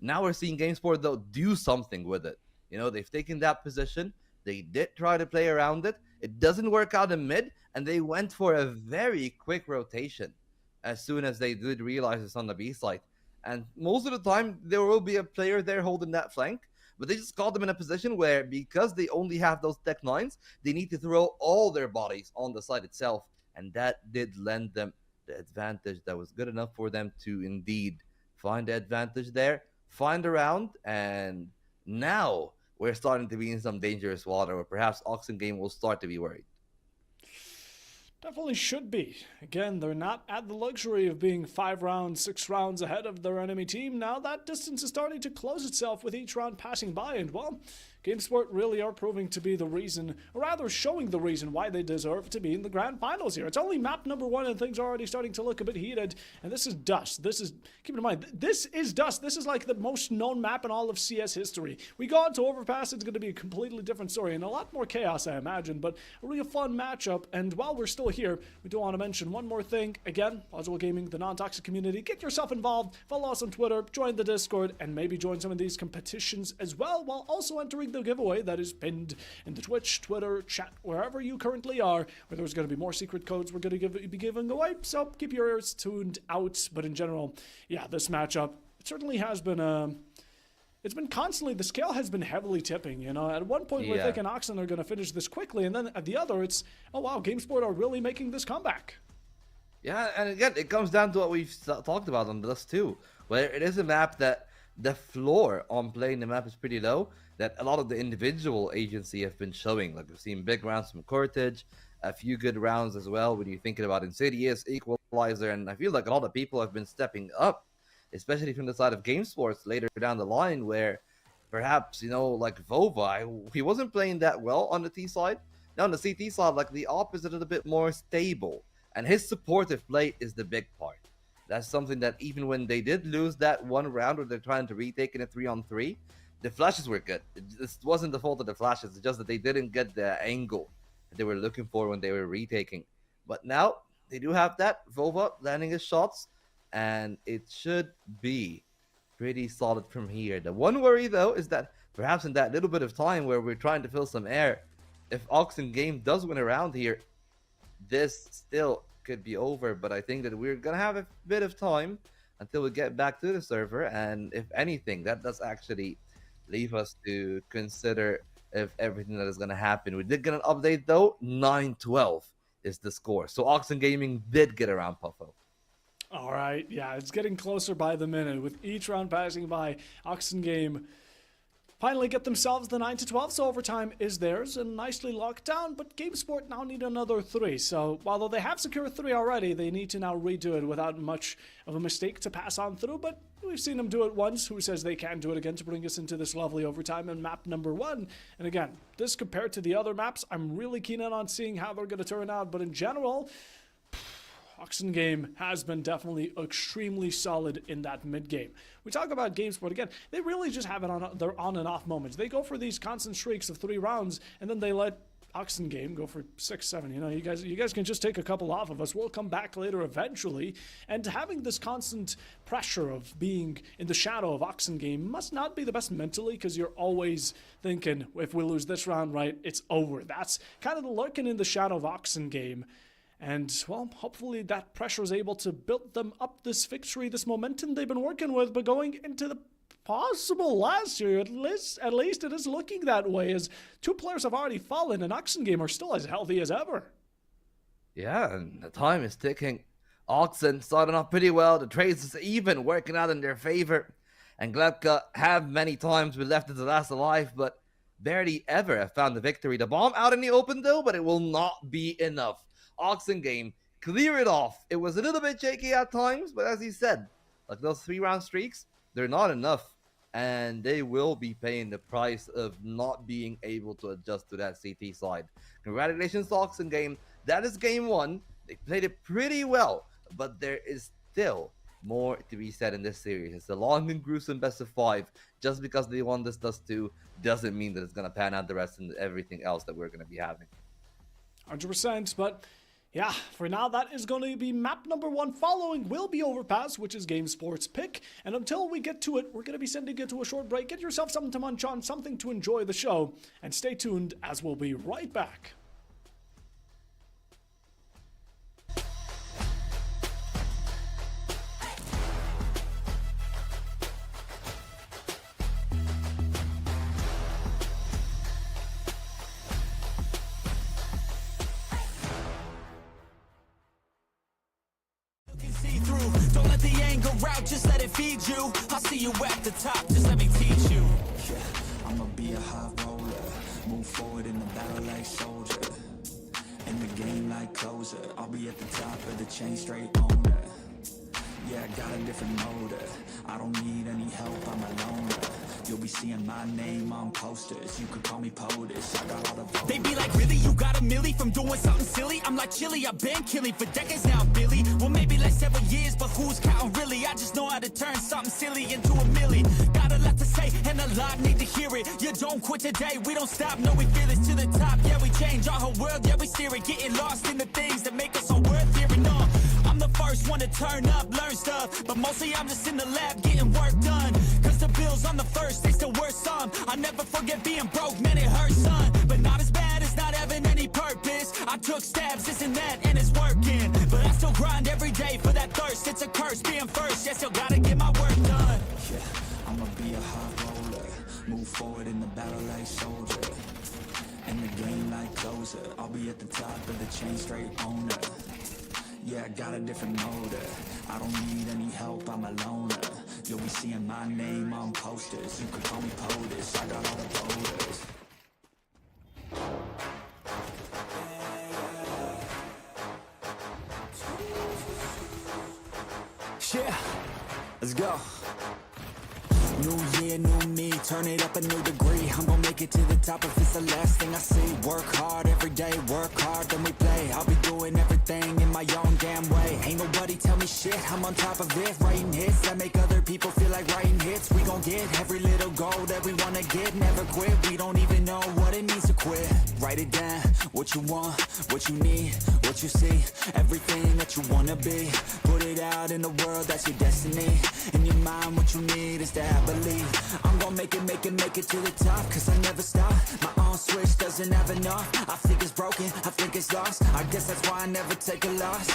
Now we're seeing GameSport, though, do something with it. You know, they've taken that position, they did try to play around it, it doesn't work out in mid, and they went for a very quick rotation as soon as they did realize it's on the B side. And most of the time, there will be a player there holding that flank, but they just got them in a position where, because they only have those Tech 9s, they need to throw all their bodies on the side itself, and that did lend them the advantage that was good enough for them to indeed find the advantage there, find a round, and now we're starting to be in some dangerous water, where perhaps Oxengame will start to be worried. Definitely should be. Again, they're not at the luxury of being 5 rounds, 6 rounds ahead of their enemy team. Now that distance is starting to close itself with each round passing by, and well, GameSport really are proving to be the reason, or rather showing the reason why they deserve to be in the grand finals here. It's only map number 1 and things are already starting to look a bit heated, and this is Dust. This is, keep in mind, this is Dust. This is like the most known map in all of CS history. We go on to Overpass, it's going to be a completely different story and a lot more chaos, I imagine, but a really fun matchup. And while we're still here, we do want to mention one more thing. Again, Plausible Gaming, the non-toxic community, get yourself involved, follow us on Twitter, join the Discord, and maybe join some of these competitions as well, while also entering the giveaway that is pinned in the Twitch, Twitter, chat, wherever you currently are, where there's going to be more secret codes we're going to be giving away, so keep your ears tuned out. But in general, yeah, this matchup, it certainly has been it's been constantly, the scale has been heavily tipping, you know. At one point, we're thinking Oxen are going to finish this quickly, and then at the other, it's, oh wow, GameSport are really making this comeback. Yeah, and again, it comes down to what we've talked about on this too, where it is a map that the floor on playing the map is pretty low, that a lot of the individual agency have been showing. Like, we've seen big rounds from Cortage, a few good rounds as well when you're thinking about Insidious, Equalizer, and I feel like a lot of people have been stepping up, especially from the side of GameSports later down the line, where perhaps, you know, like Vova, he wasn't playing that well on the T side. Now on the CT side, like the opposite, a bit more stable, and his supportive play is the big part. That's something that even when they did lose that one round where they're trying to retake in a 3-on-3, the flashes were good. It wasn't the fault of the flashes, it's just that they didn't get the angle that they were looking for when they were retaking. But now they do have that. Vova landing his shots, and it should be pretty solid from here. The one worry, though, is that perhaps in that little bit of time where we're trying to fill some air, if Oxengame does win a round here, this still could be over. But I think that we're gonna have a bit of time until we get back to the server, and if anything, that does actually leave us to consider if everything that is gonna happen. We did get an update though. 9-12 is the score, so Oxengaming did get around Puffo. All right, yeah, it's getting closer by the minute. With each round passing by, Oxengame finally get themselves the 9-12, so overtime is theirs and nicely locked down, but GameSport now need another 3. So while they have secured 3 already, they need to now redo it without much of a mistake to pass on through, but we've seen them do it once. Who says they can do it again to bring us into this lovely overtime in map number 1? And again, this compared to the other maps, I'm really keen on seeing how they're going to turn out, but in general, Oxengame has been definitely extremely solid in that mid-game. We talk about GameSport again, they really just have it on their on and off moments. They go for these constant streaks of 3 rounds, and then they let Oxengame go for 6, 7. You know, you guys can just take a couple off of us. We'll come back later eventually. And having this constant pressure of being in the shadow of Oxengame must not be the best mentally, because you're always thinking, if we lose this round, right, it's over. That's kind of the lurking in the shadow of Oxengame. And, well, hopefully that pressure is able to build them up this victory, this momentum they've been working with. But going into the possible last year. At least it is looking that way, as two players have already fallen and Oxen are still as healthy as ever. Yeah, and the time is ticking. Oxen starting off pretty well. The trades is even working out in their favor. And Glebka have many times been left as the last alive, but barely ever have found the victory. The bomb out in the open though, but it will not be enough. Oxen game, clear it off. It was a little bit shaky at times, but as he said, like those 3-round streaks, they're not enough. And they will be paying the price of not being able to adjust to that CT side. Congratulations to Oxen game. That is game 1. They played it pretty well, but there is still more to be said in this series. It's a long and gruesome best of 5. Just because they won this Dust 2 doesn't mean that it's going to pan out the rest and everything else that we're going to be having. 100%, but yeah, for now that is going to be map number 1. Following will be Overpass, which is Game Sports pick. And until we get to it, we're going to be sending it to a short break. Get yourself something to munch on, something to enjoy the show, and stay tuned as we'll be right back. Don't let the anger out, just let it feed you. I'll see you at the top, just let me teach you. Yeah, I'ma be a high roller, move forward in the battle like soldier, in the game like closer. I'll be at the top of the chain, straight owner. Yeah, I got a different motive. I don't need any help, I'm a loner. You'll be seeing my name on posters. You could call me POTUS, I got all the voters. They be like, really, you got a milli from doing something silly? I'm like, chilly, I've been killing for decades now, Billy. Well, maybe like several years, but who's counting really? I just know how to turn something silly into a milli. Got a lot to say, and a lot need to hear it. You don't quit today, we don't stop, no, we feel it to the top. Yeah, we change our whole world, yeah, we steer it. Getting lost in the things that make us all worth hearing on. I'm the first one to turn up, learn stuff, but mostly I'm just in the lab getting work done. Cause the bills on the first, they still worth some. I never forget being broke, man, it hurts, son. But not as bad as not having any purpose. I took stabs, this and that, and it's working. But I still grind every day for that thirst. It's a curse being first, yeah, still gotta get my work done. Yeah, I'ma be a high roller, move forward in the battle like soldier, in the game like closer. I'll be at the top of the chain, straight owner. Yeah, I got a different motive. I don't need any help, I'm a loner. You'll be seeing my name on posters. You could call me POTUS, I got all the voters. Yeah, let's go. New year, new me, turn it up a new degree. I'm gonna make it to the top if it's the last thing I see. Work hard every day, work hard, then we play. I'll be doing everything in my own damn way. Ain't nobody tell me shit, I'm on top of it. Writing hits that make other people feel like writing hits. We gon' get every little goal that we wanna get. Never quit, we don't even know what it means to quit. Write it down, what you want, what you need, what you see. Everything that you wanna be. Put it out in the world, that's your destiny. In your mind, what you need is that believe. I'm gonna make it to the top, cause I never stop. My own switch doesn't have enough. I think it's broken, I think it's lost. I guess that's why I never take a loss.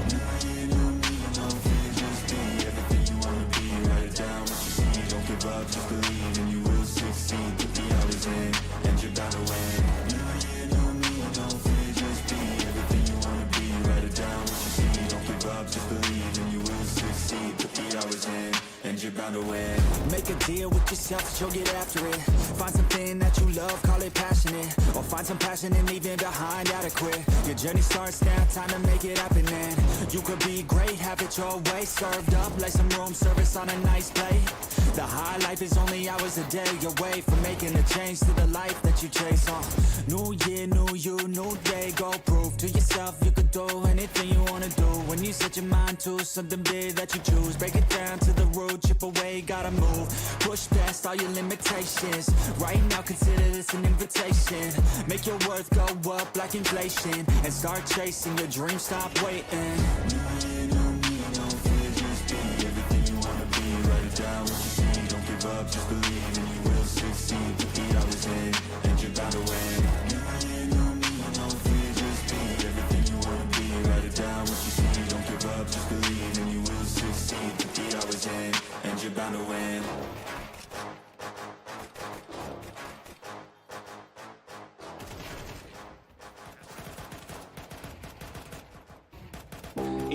New year, new me, no fear, just be everything you wanna be. Write it down, what you see, don't give up, just believe, and you will succeed. Put the hours in, and you're bound to win. New year, new me, no fear, just be everything you wanna be. Write it down, what you see, don't give up, just believe, and you will succeed. Put the hours in, and you're bound to win. Make a deal with yourself that you'll get after it. Find something that you love, call it passionate. Or find some passion and leave it behind, adequate. Your journey starts now, time to make it happen then. You could be great, have it your way. Served up like some room service on a nice plate. The high life is only hours a day away from making a change to the life that you chase on. New year, new you, new day. Go prove to yourself you could do anything you wanna do. When you set your mind to something big that you choose, break it down to the root, chip away, gotta move. Push past all your limitations. Right now consider this an invitation. Make your worth go up like inflation, and start chasing your dreams, stop waiting. New year, new me, no fear, just be everything you wanna be. Write it down, what you see, don't give up, just believe, and you will succeed. Put the hours in, and you're bound to win. New year, new me, no fear, just be everything you wanna be. Write it down, what you see, don't give up, just believe, and you will succeed. Put the hours in, and you're bound to win.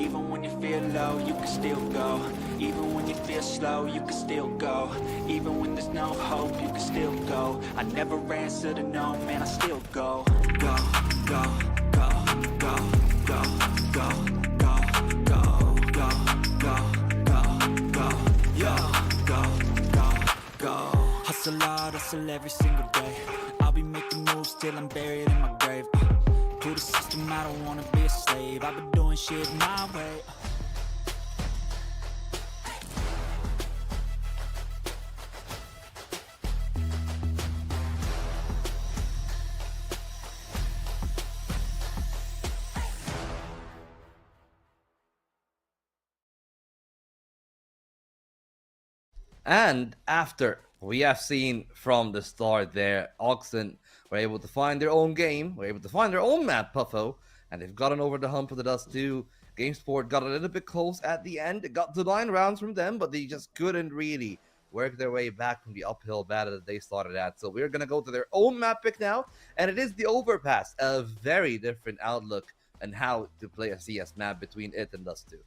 Even when you feel low, you can still go. Even when you feel slow, you can still go. Even when there's no hope, you can still go. I never answer to no, man, I still go. Go, go, go, go, go, go, go, go, go, go, go, go, yo, go, go, go. Hustle hard, hustle every single day. I'll be making moves till I'm buried in my grave. To the system, I don't wanna be a slave. I've been doing shit my way. And after we have seen from the start there, Oxen were able to find their own game, were able to find their own map, Puffo, and they've gotten over the hump of the Dust 2. GameSport got a little bit close at the end. It got to 9 rounds from them, but they just couldn't really work their way back from the uphill battle that they started at. So we're going to go to their own map pick now, and it is the Overpass, a very different outlook on how to play a CS map between it and Dust 2.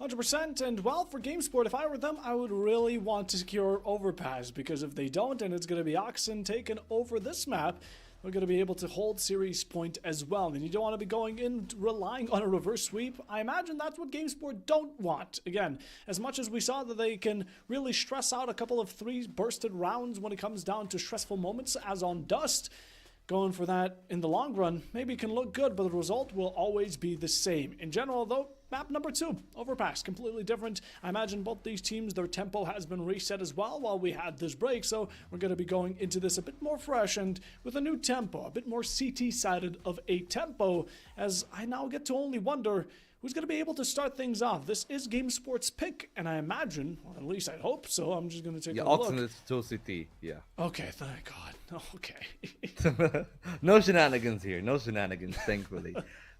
100%, and well, for GameSport, if I were them, I would really want to secure Overpass, because if they don't, and it's going to be Oxen taking over this map, we're going to be able to hold series point as well. And you don't want to be going in relying on a reverse sweep. I imagine that's what GameSport don't want. Again, as much as we saw that they can really stress out a couple of 3 bursted rounds when it comes down to stressful moments, as on Dust, going for that in the long run maybe can look good, but the result will always be the same. In general, though, map number 2, Overpass, completely different. I imagine both these teams, their tempo has been reset as well while we had this break, so we're going to be going into this a bit more fresh and with a new tempo, a bit more CT-sided of a tempo, as I now get to only wonder who's going to be able to start things off. This is GameSport's pick, and I imagine, or at least I hope so, I'm just going to take a look. Oxen is 2 CT, yeah. Okay, thank God. Okay. No shenanigans here, no shenanigans, thankfully.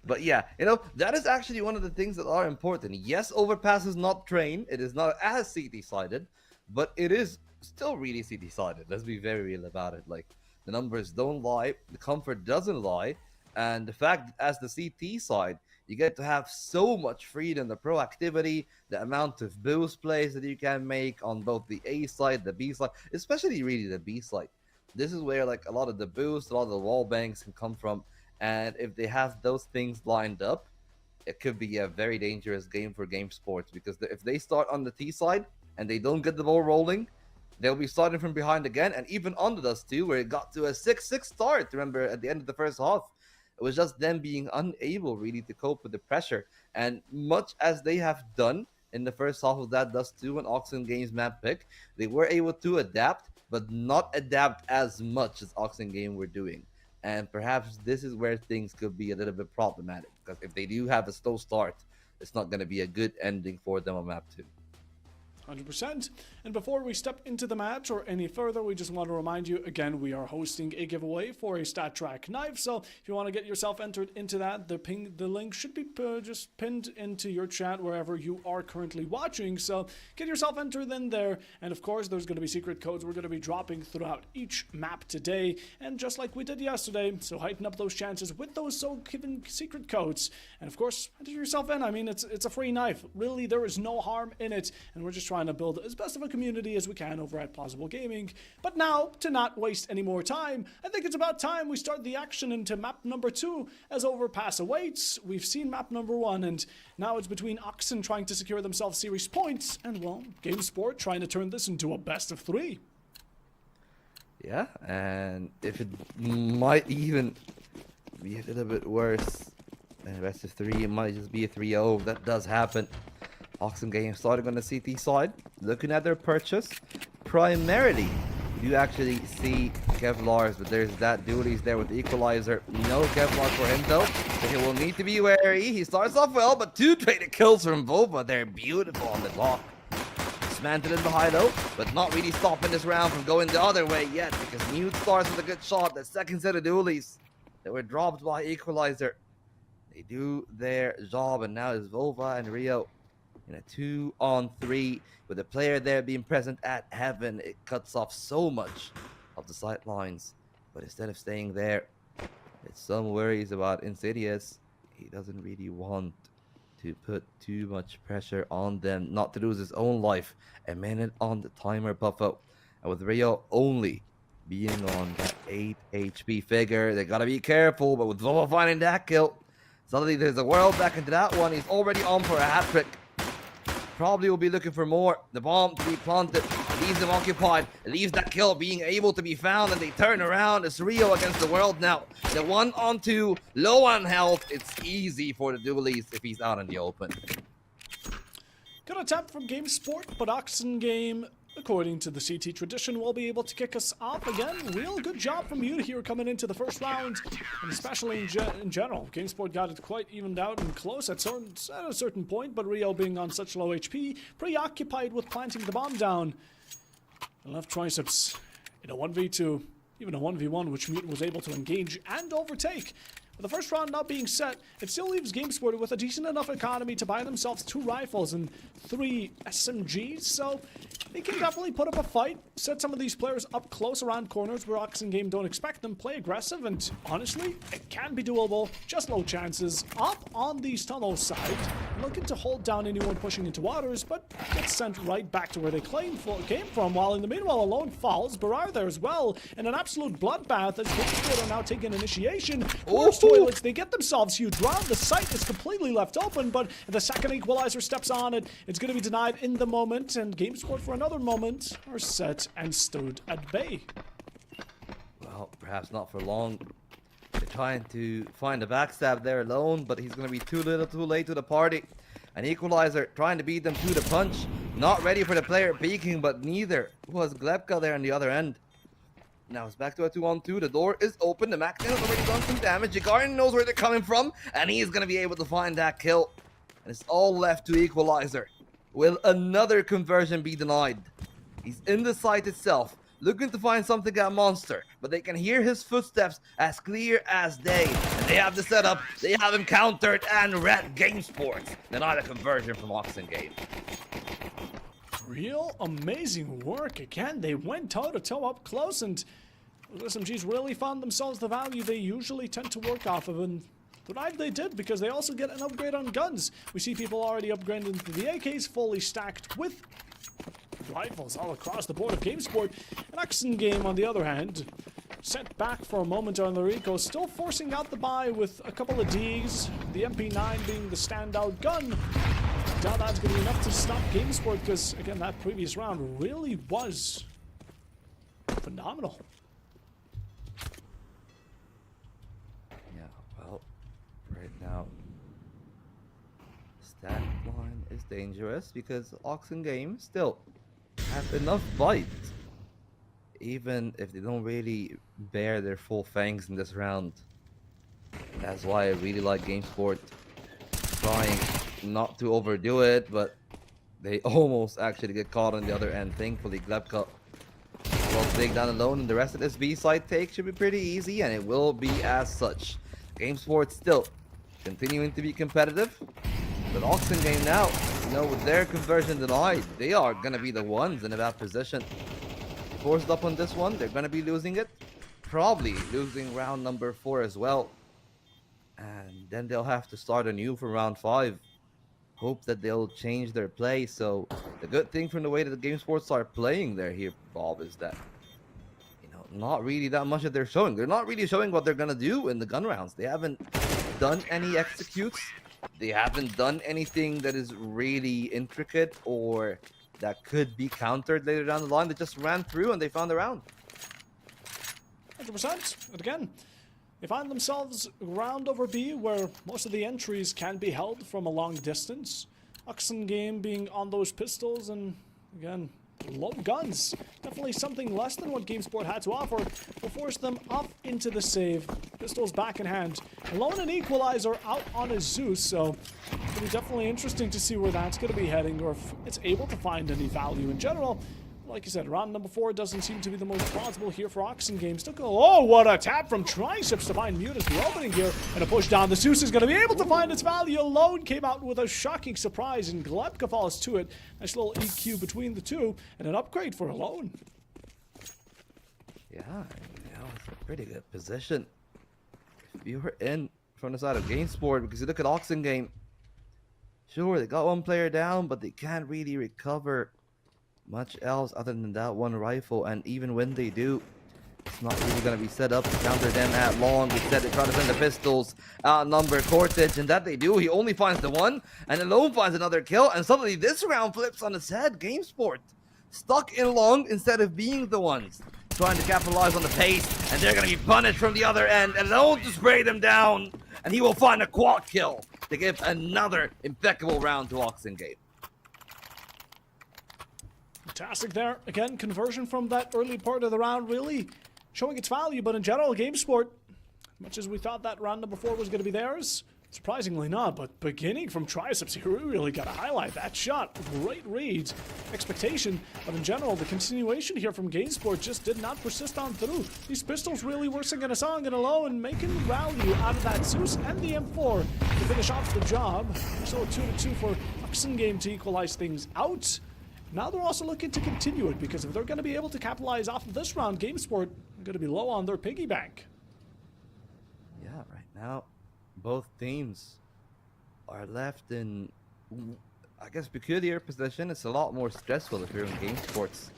But yeah, you know, that is actually one of the things that are important. Yes, Overpass is not trained, it is not as CT-sided, but it is still really CT-sided. Let's be very real about it. Like, the numbers don't lie, the comfort doesn't lie, and the fact as the CT side, you get to have so much freedom, the proactivity, the amount of boost plays that you can make on both the A side, the B side, especially really the B side. This is where like a lot of the boost, a lot of the wall banks can come from. And if they have those things lined up, it could be a very dangerous game for GameSport, because if they start on the T side and they don't get the ball rolling, they'll be starting from behind again. And even on the Dust 2, where it got to a 6-6 start, remember, at the end of the first half, it was just them being unable really to cope with the pressure. And much as they have done in the first half of that Dust 2 and Oxen Games map pick, they were able to adapt, but not adapt as much as Oxen Game were doing. And perhaps this is where things could be a little bit problematic, because if they do have a slow start, it's not going to be a good ending for them on map 2. 100%. And before we step into the match or any further, we just want to remind you again, we are hosting a giveaway for a StatTrak knife. So if you want to get yourself entered into that, the link should be just pinned into your chat wherever you are currently watching. So get yourself entered in there. And of course, there's going to be secret codes we're going to be dropping throughout each map today. And just like we did yesterday, so heighten up those chances with those given secret codes. And of course, enter yourself in. I mean, it's a free knife. Really, there is no harm in it. And we're just trying to build as best of a community as we can over at Plausible Gaming. But now, to not waste any more time, I think it's about time we start the action into map number 2 as Overpass awaits. We've seen map number 1, and now it's between Oxen trying to secure themselves series points and, well, GameSport trying to turn this into a best of 3. Yeah, and if it might even be a little bit worse than a best of 3, it might just be a 3-0. That does happen. Oxen Game starting on the CT side, looking at their purchase. Primarily, you do actually see Kevlar's, but there's that dualies there with the equalizer. No Kevlar for him though, so he will need to be wary. He starts off well, but 2 traded kills from Vova. They're beautiful on the clock. Dismantled in behind though, but not really stopping this round from going the other way yet, because Mute starts with a good shot. The second set of dualies that were dropped by equalizer. They do their job, and now it's Vova and Rio in a 2-on-3 with a player there being present at heaven. It cuts off so much of the sight lines, but instead of staying there, it's some worries about Insidious. He doesn't really want to put too much pressure on them not to lose his own life. A minute on the timer, Buffo. And with Rio only being on that 8 HP figure, they gotta be careful. But with Buffo finding that kill, suddenly there's a world back into that one. He's already on for a hat trick. Probably will be looking for more. The bomb to be planted, leaves them occupied, leaves that kill being able to be found, and they turn around. It's Rio against the world now. The 1-on-2, low on health. It's easy for the duelist if he's out in the open. Good attempt from GameSport, but Oxen Game, according to the CT tradition, will be able to kick us off again. Real good job from you here coming into the first round, and especially in general. GameSport got it quite evened out and close at a certain point, but Rio being on such low HP, preoccupied with planting the bomb down. And left triceps in a 1v2, even a 1v1, which Mutant was able to engage and overtake. With the first round not being set, it still leaves GameSport with a decent enough economy to buy themselves 2 rifles and 3 SMGs, so they can definitely put up a fight, set some of these players up close around corners where Oxen Game don't expect them, play aggressive, and honestly, it can be doable, just low chances. Up on these tunnels side, looking to hold down anyone pushing into waters, but gets sent right back to where they came from, while in the meanwhile, Alone falls, Barar there as well, and an absolute bloodbath as GameSport are now taking initiation towards toilets. They get themselves huge round, the site is completely left open, but the second equalizer steps on it, it's going to be denied in the moment, and GameSport for another moment are set and stood at bay. Well, perhaps not for long. They're trying to find a backstab there alone, but he's going to be too little too late to the party. An equalizer trying to beat them to the punch. Not ready for the player peeking, but neither was Glebka there on the other end. Now it's back to a 2-on-2. The door is open. The Mac has already done some damage. Jagarin knows where they're coming from, and he's going to be able to find that kill. And it's all left to equalizer. Will another conversion be denied? He's in the site itself, looking to find something at Monster, but they can hear his footsteps as clear as day. And they have the setup, they have him countered, and Red GameSport denied a conversion from Oxen Game. Real amazing work again. They went toe-to-toe up close, and SMGs really found themselves the value they usually tend to work off of, and thrive they did, because they also get an upgrade on guns. We see people already upgrading into the AKs, fully stacked with rifles all across the board of GameSport. An Oxen Game, on the other hand, set back for a moment on the Rico, still forcing out the buy with a couple of Ds, the MP9 being the standout gun. Now that's going to be enough to stop GameSport, because, again, that previous round really was phenomenal. Yeah, well, right now, stat line is dangerous because Oxen Game still have enough bite. Even if they don't really bear their full fangs in this round. That's why I really like GameSport trying not to overdo it, but they almost actually get caught on the other end. Thankfully, Glebka will take down alone, and the rest of this B side take should be pretty easy, and it will be as such. GameSport still continuing to be competitive, but Oxen Game now, with their conversion denied, they are going to be the ones in a bad position. Forced up on this one, they're going to be losing it. Probably losing round number 4 as well. And then they'll have to start anew for round 5. Hope that they'll change their play. So the good thing from the way that the GameSports are playing there here, Bob, is that, not really that much that they're showing. They're not really showing what they're going to do in the gun rounds. They haven't done any executes. They haven't done anything that is really intricate or that could be countered later down the line. They just ran through and they found the round. 100%. And again, they find themselves round over B, where most of the entries can be held from a long distance. Oxen Game being on those pistols, and again, low guns. Definitely something less than what GameSport had to offer will force them up into the save. Pistols back in hand. Alone and Equalizer out on a Zeus, so it'll be definitely interesting to see where that's going to be heading, or if it's able to find any value in general. Like you said, round number 4 doesn't seem to be the most plausible here for Oxen Game. Still go, oh, what a tap from Triceps to find Mute as the opening here. And a push down. The Zeus is going to be able to find its value. Alone came out with a shocking surprise, and Glebka falls to it. Nice little EQ between the two, and an upgrade for Alone. Yeah, it's a pretty good position. If you were in from the side of GameSport, because you look at Oxen Game, Sure, they got one player down, but they can't really recover much else other than that one rifle. And even when they do, it's not really going to be set up to counter them at long. Instead, they try to send the pistols, outnumber Cortez, and that they do. He only finds the one, and alone finds another kill. And suddenly, this round flips on its head. GameSport stuck in long instead of being the ones trying to capitalize on the pace, and they're going to be punished from the other end. Alone to spray them down, and he will find a quad kill to give another impeccable round to Oxen Game. Fantastic there. Again, conversion from that early part of the round really showing its value, but in general, GameSport, much as we thought that round number 4 was going to be theirs, surprisingly not, but beginning from triceps here, we really got to highlight that shot. Great reads, expectation, but in general, the continuation here from GameSport just did not persist on through. These pistols really were singing a song and alone, making value out of that Zeus and the M4 to finish off the job. So a 2-2 for Oxen Game to equalize things out. Now they're also looking to continue it, because if they're going to be able to capitalize off of this round, GameSport are going to be low on their piggy bank. Yeah, right now, both teams are left in, I guess, peculiar position. It's a lot more stressful if you're in GameSports.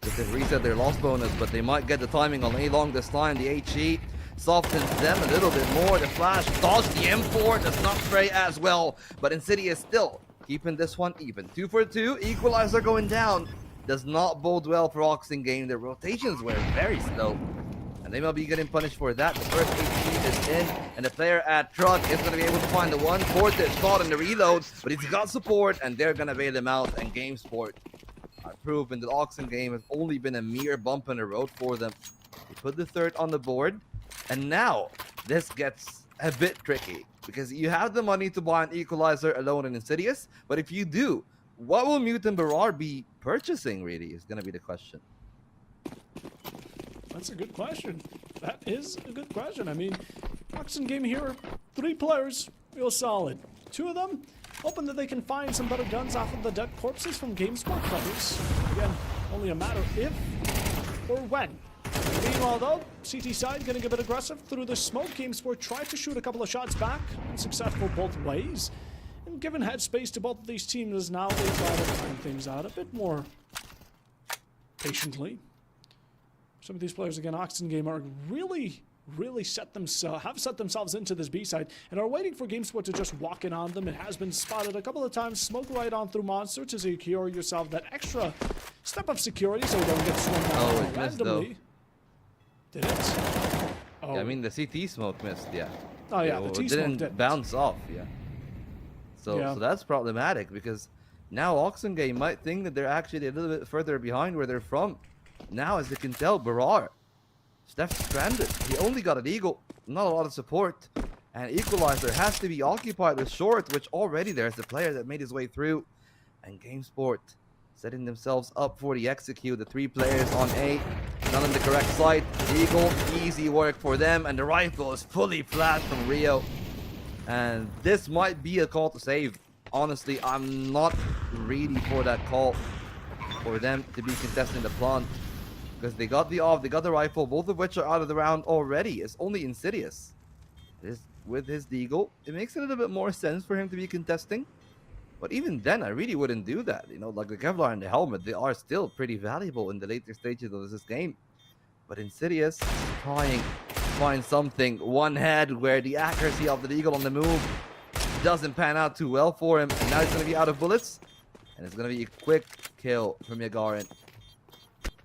Because they've reset their loss bonus, but they might get the timing on A-Long this time. The HE softens them a little bit more. The flash dodge, the M4 does not spray as well, but Insidious still keeping this one even. 2 for 2, equalizer going down. Does not bode well for Oxen Game. Their rotations were very slow, and they might be getting punished for that. The first HP is in, and the player at truck is going to be able to find the one. Cortez caught in the reload, but he's got support, and they're going to bail him out. And GameSport are proven that Oxen Game has only been a mere bump in the road for them. They put the third on the board, and now this gets a bit tricky, because you have the money to buy an equalizer alone in Insidious, but if you do, what will Mutant Barar be purchasing, really, is going to be the question. That's a good question. That is a good question. I mean, Oxen Game here, 3 players, real solid. 2 of them, hoping that they can find some better guns off of the dead corpses from GameSport players. Again, only a matter if or when. Meanwhile, though, CT side getting a bit aggressive through the smoke. GameSport tried to shoot a couple of shots back, unsuccessful both ways. And given headspace to both of these teams, now they try to find things out a bit more patiently. Some of these players, again, Oxen Game, are really have set themselves into this B side and are waiting for GameSport to just walk in on them. It has been spotted a couple of times. Smoke right on through Monster to secure yourself that extra step of security so you don't get swarmed down randomly. Did it? Oh. Yeah, I mean, the CT smoke missed, yeah. Oh, yeah, the T smoke didn't bounce off, yeah. So that's problematic, because now Oxen Game might think that they're actually a little bit further behind where they're from. Now, as you can tell, Barar, Steph's stranded. He only got an eagle, not a lot of support. And Equalizer has to be occupied with Short, which already there's a player that made his way through. And GameSport setting themselves up for the execute. The 3 players on A, not on the correct side. Eagle, easy work for them, and the rifle is fully flashed from Rio. And this might be a call to save. Honestly, I'm not really for that call for them to be contesting the plant, because they got the off, they got the rifle, both of which are out of the round already. It's only Insidious. With his deagle, it makes a little bit more sense for him to be contesting. But even then, I really wouldn't do that. You know, like the Kevlar and the helmet, they are still pretty valuable in the later stages of this game. But Insidious is trying to find something. One head where the accuracy of the eagle on the move doesn't pan out too well for him. And now he's going to be out of bullets. And it's going to be a quick kill from Yagarin.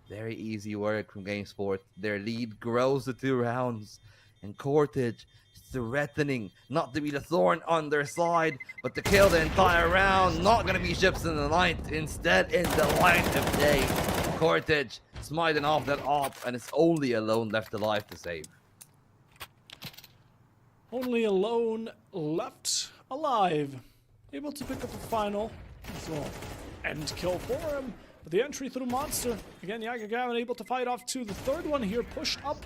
Very easy work from GameSport. Their lead grows to 2 rounds. And Cortage threatening not to be the thorn on their side, but to kill the entire round. Not going to be ships in the night. Instead, in the light of day, Cortage smiting off that op, and it's only Alone left alive to save. Only Alone left alive. Able to pick up the final. So, end kill for him. But the entry through Monster. Again, Yagagawa able to fight off to the 3rd one here. Pushed up.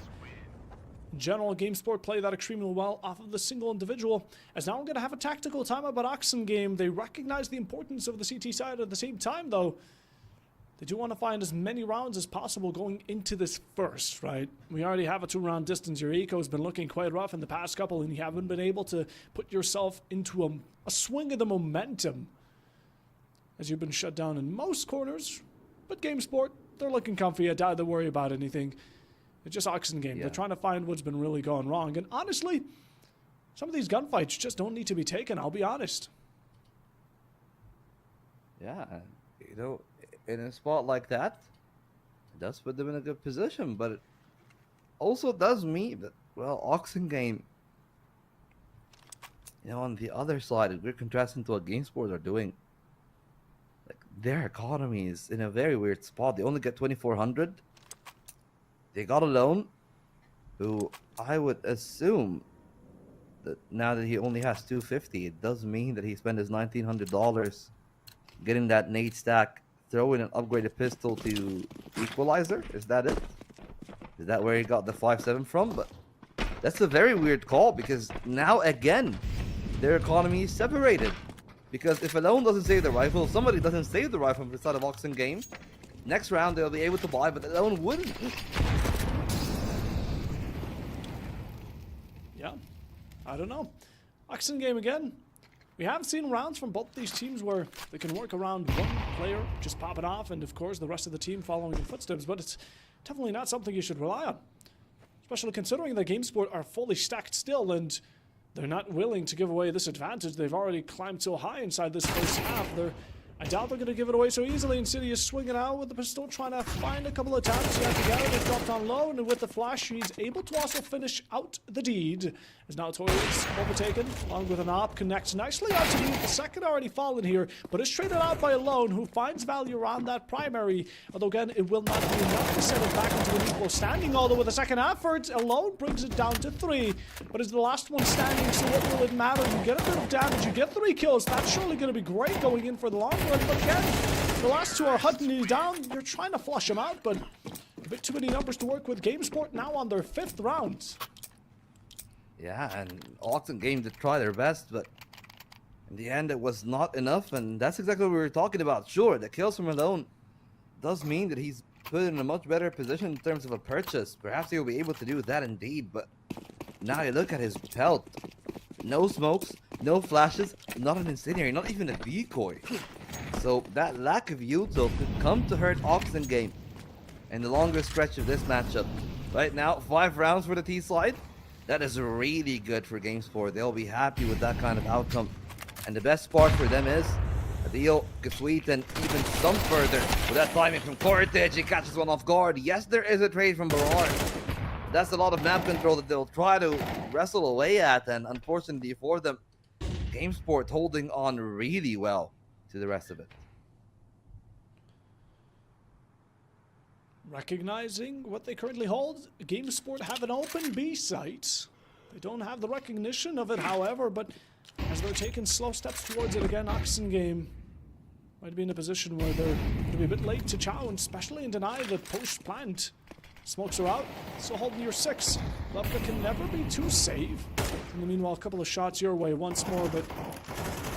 General GameSport play that extremely well off of the single individual. As now we're going to have a tactical timeout, but Oxen Game, they recognize the importance of the CT side. At the same time, though, they do want to find as many rounds as possible going into this first, right? We already have a 2-round distance. Your eco's been looking quite rough in the past couple, and you haven't been able to put yourself into a swing of the momentum as you've been shut down in most corners. But GameSport, they're looking comfy. I doubt they worry about anything. It's just Oxen Game. Yeah. They're trying to find what's been really going wrong. And honestly, some of these gunfights just don't need to be taken, I'll be honest. Yeah, you know, in a spot like that, it does put them in a good position, but it also does mean that, well, Oxen Game, you know, on the other side, if we're contrasting to what GameSport are doing, like, their economy is in a very weird spot. They only get 2,400. They got a loan, who I would assume that now that he only has 250, it does mean that he spent his $1,900 getting that nade stack, throwing an upgraded pistol to equalizer. Is that it? Is that where he got the 5.7 from? But that's a very weird call, because now again their economy is separated. Because if Alone doesn't save the rifle, if somebody doesn't save the rifle from the side of Oxen Game, next round they'll be able to buy, but Alone wouldn't. Yeah, I don't know. Oxen Game again. We have seen rounds from both these teams where they can work around one player just popping off, and of course the rest of the team following in footsteps, but it's definitely not something you should rely on. Especially considering that GameSport are fully stacked still, and they're not willing to give away this advantage. They've already climbed so high inside this first half. I doubt they're going to give it away so easily. Insidious swinging out with the pistol, trying to find a couple of taps. He had to get it. It dropped on low, and with the flash, he's able to also finish out the deed. As now Toys overtaken, along with an op, connects nicely out to deed. The second already fallen here, but it's traded out by Alone, who finds value around that primary. Although again, it will not be enough to set it back into an equal standing. Although with the second effort, Alone brings it down to 3. But is the last one standing, so what will it matter? You get a bit of damage, you get 3 kills. That's surely going to be great going in for the long run. But again, the last 2 are hunting you down. You're trying to flush them out, but a bit too many numbers to work with. GameSport now on their 5th round. Yeah, and Oxen Game did try their best, but in the end it was not enough, and that's exactly what we were talking about. Sure, the kills from Alone does mean that he's put in a much better position in terms of a purchase. Perhaps he'll be able to do that indeed, but now you look at his pelt. No smokes, no flashes, not an incendiary, not even a decoy. So that lack of util could come to hurt Oxen Game in the longer stretch of this matchup. Right now, 5 rounds for the T-slide. That is really good for GameSport. They'll be happy with that kind of outcome. And the best part for them is Adil, Kasweet, and even some further. With that timing from Cortege, he catches one off guard. Yes, there is a trade from Barar. That's a lot of map control that they'll try to wrestle away at, and unfortunately for them, GameSport holding on really well to the rest of it. Recognizing what they currently hold, GameSport have an open B site. They don't have the recognition of it, however, but as they're taking slow steps towards it again, Oxen Game might be in a position where they're going to be a bit late to chow, and especially in deny the post-plant. Smokes are out, still holding your 6. Lubka can never be too safe. In the meanwhile, a couple of shots your way once more, but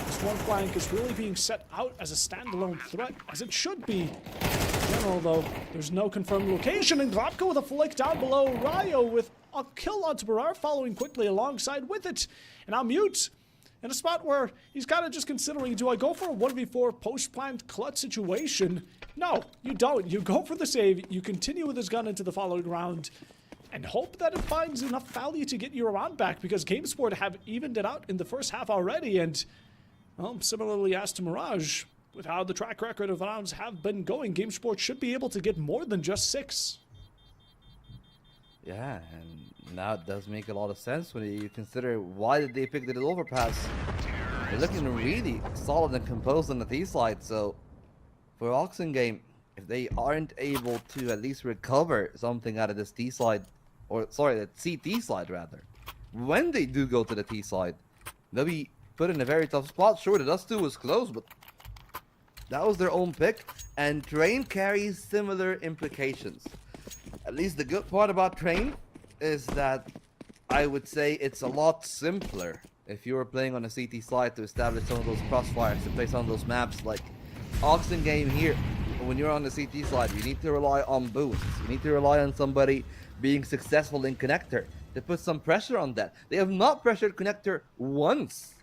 this one flank is really being set out as a standalone threat, as it should be. In general, though, there's no confirmed location, and Glopka with a flick down below. Ryo with a kill onto Barar, following quickly alongside with it. And now Mute in a spot where he's kind of just considering, do I go for a 1v4 post-plant clutch situation? No, you don't. You go for the save, you continue with his gun into the following round, and hope that it finds enough value to get your round back, because GameSport have evened it out in the first half already, and well, similarly as to Mirage, with how the track record of rounds have been going, GameSport should be able to get more than just 6. Yeah, and now it does make a lot of sense when you consider why did they pick the overpass. They're looking really solid and composed on the T-slide, so for Oxen Game, if they aren't able to at least recover something out of this T-slide, or sorry, the CT slide rather, when they do go to the T-slide, they'll be put in a very tough spot. Sure, the Dust 2 was close, but that was their own pick, and Train carries similar implications. At least the good part about Train is that I would say it's a lot simpler if you were playing on a CT slide to establish some of those crossfires, to play some of those maps like Oxen Game here. when you're on the CT side, you need to rely on boosts. You need to rely on somebody being successful in connector to put some pressure on that. They have not pressured connector once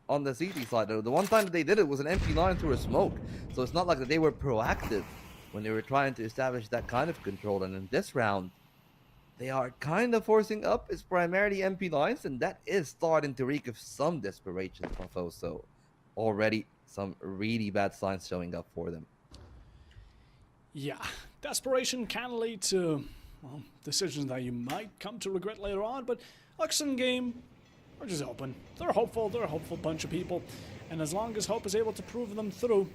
on the CT side. The one time that they did it was an MP9 through a smoke. So it's not like that they were proactive when they were trying to establish that kind of control. And in this round, they are kind of forcing up. It's primarily MP9s, and that is starting to reek of some desperation from foes. So already some really bad signs showing up for them. Yeah, desperation can lead to, well, decisions that you might come to regret later on, but Oxen Game are just open. They're hopeful. They're a hopeful bunch of people, and as long as hope is able to prove them through,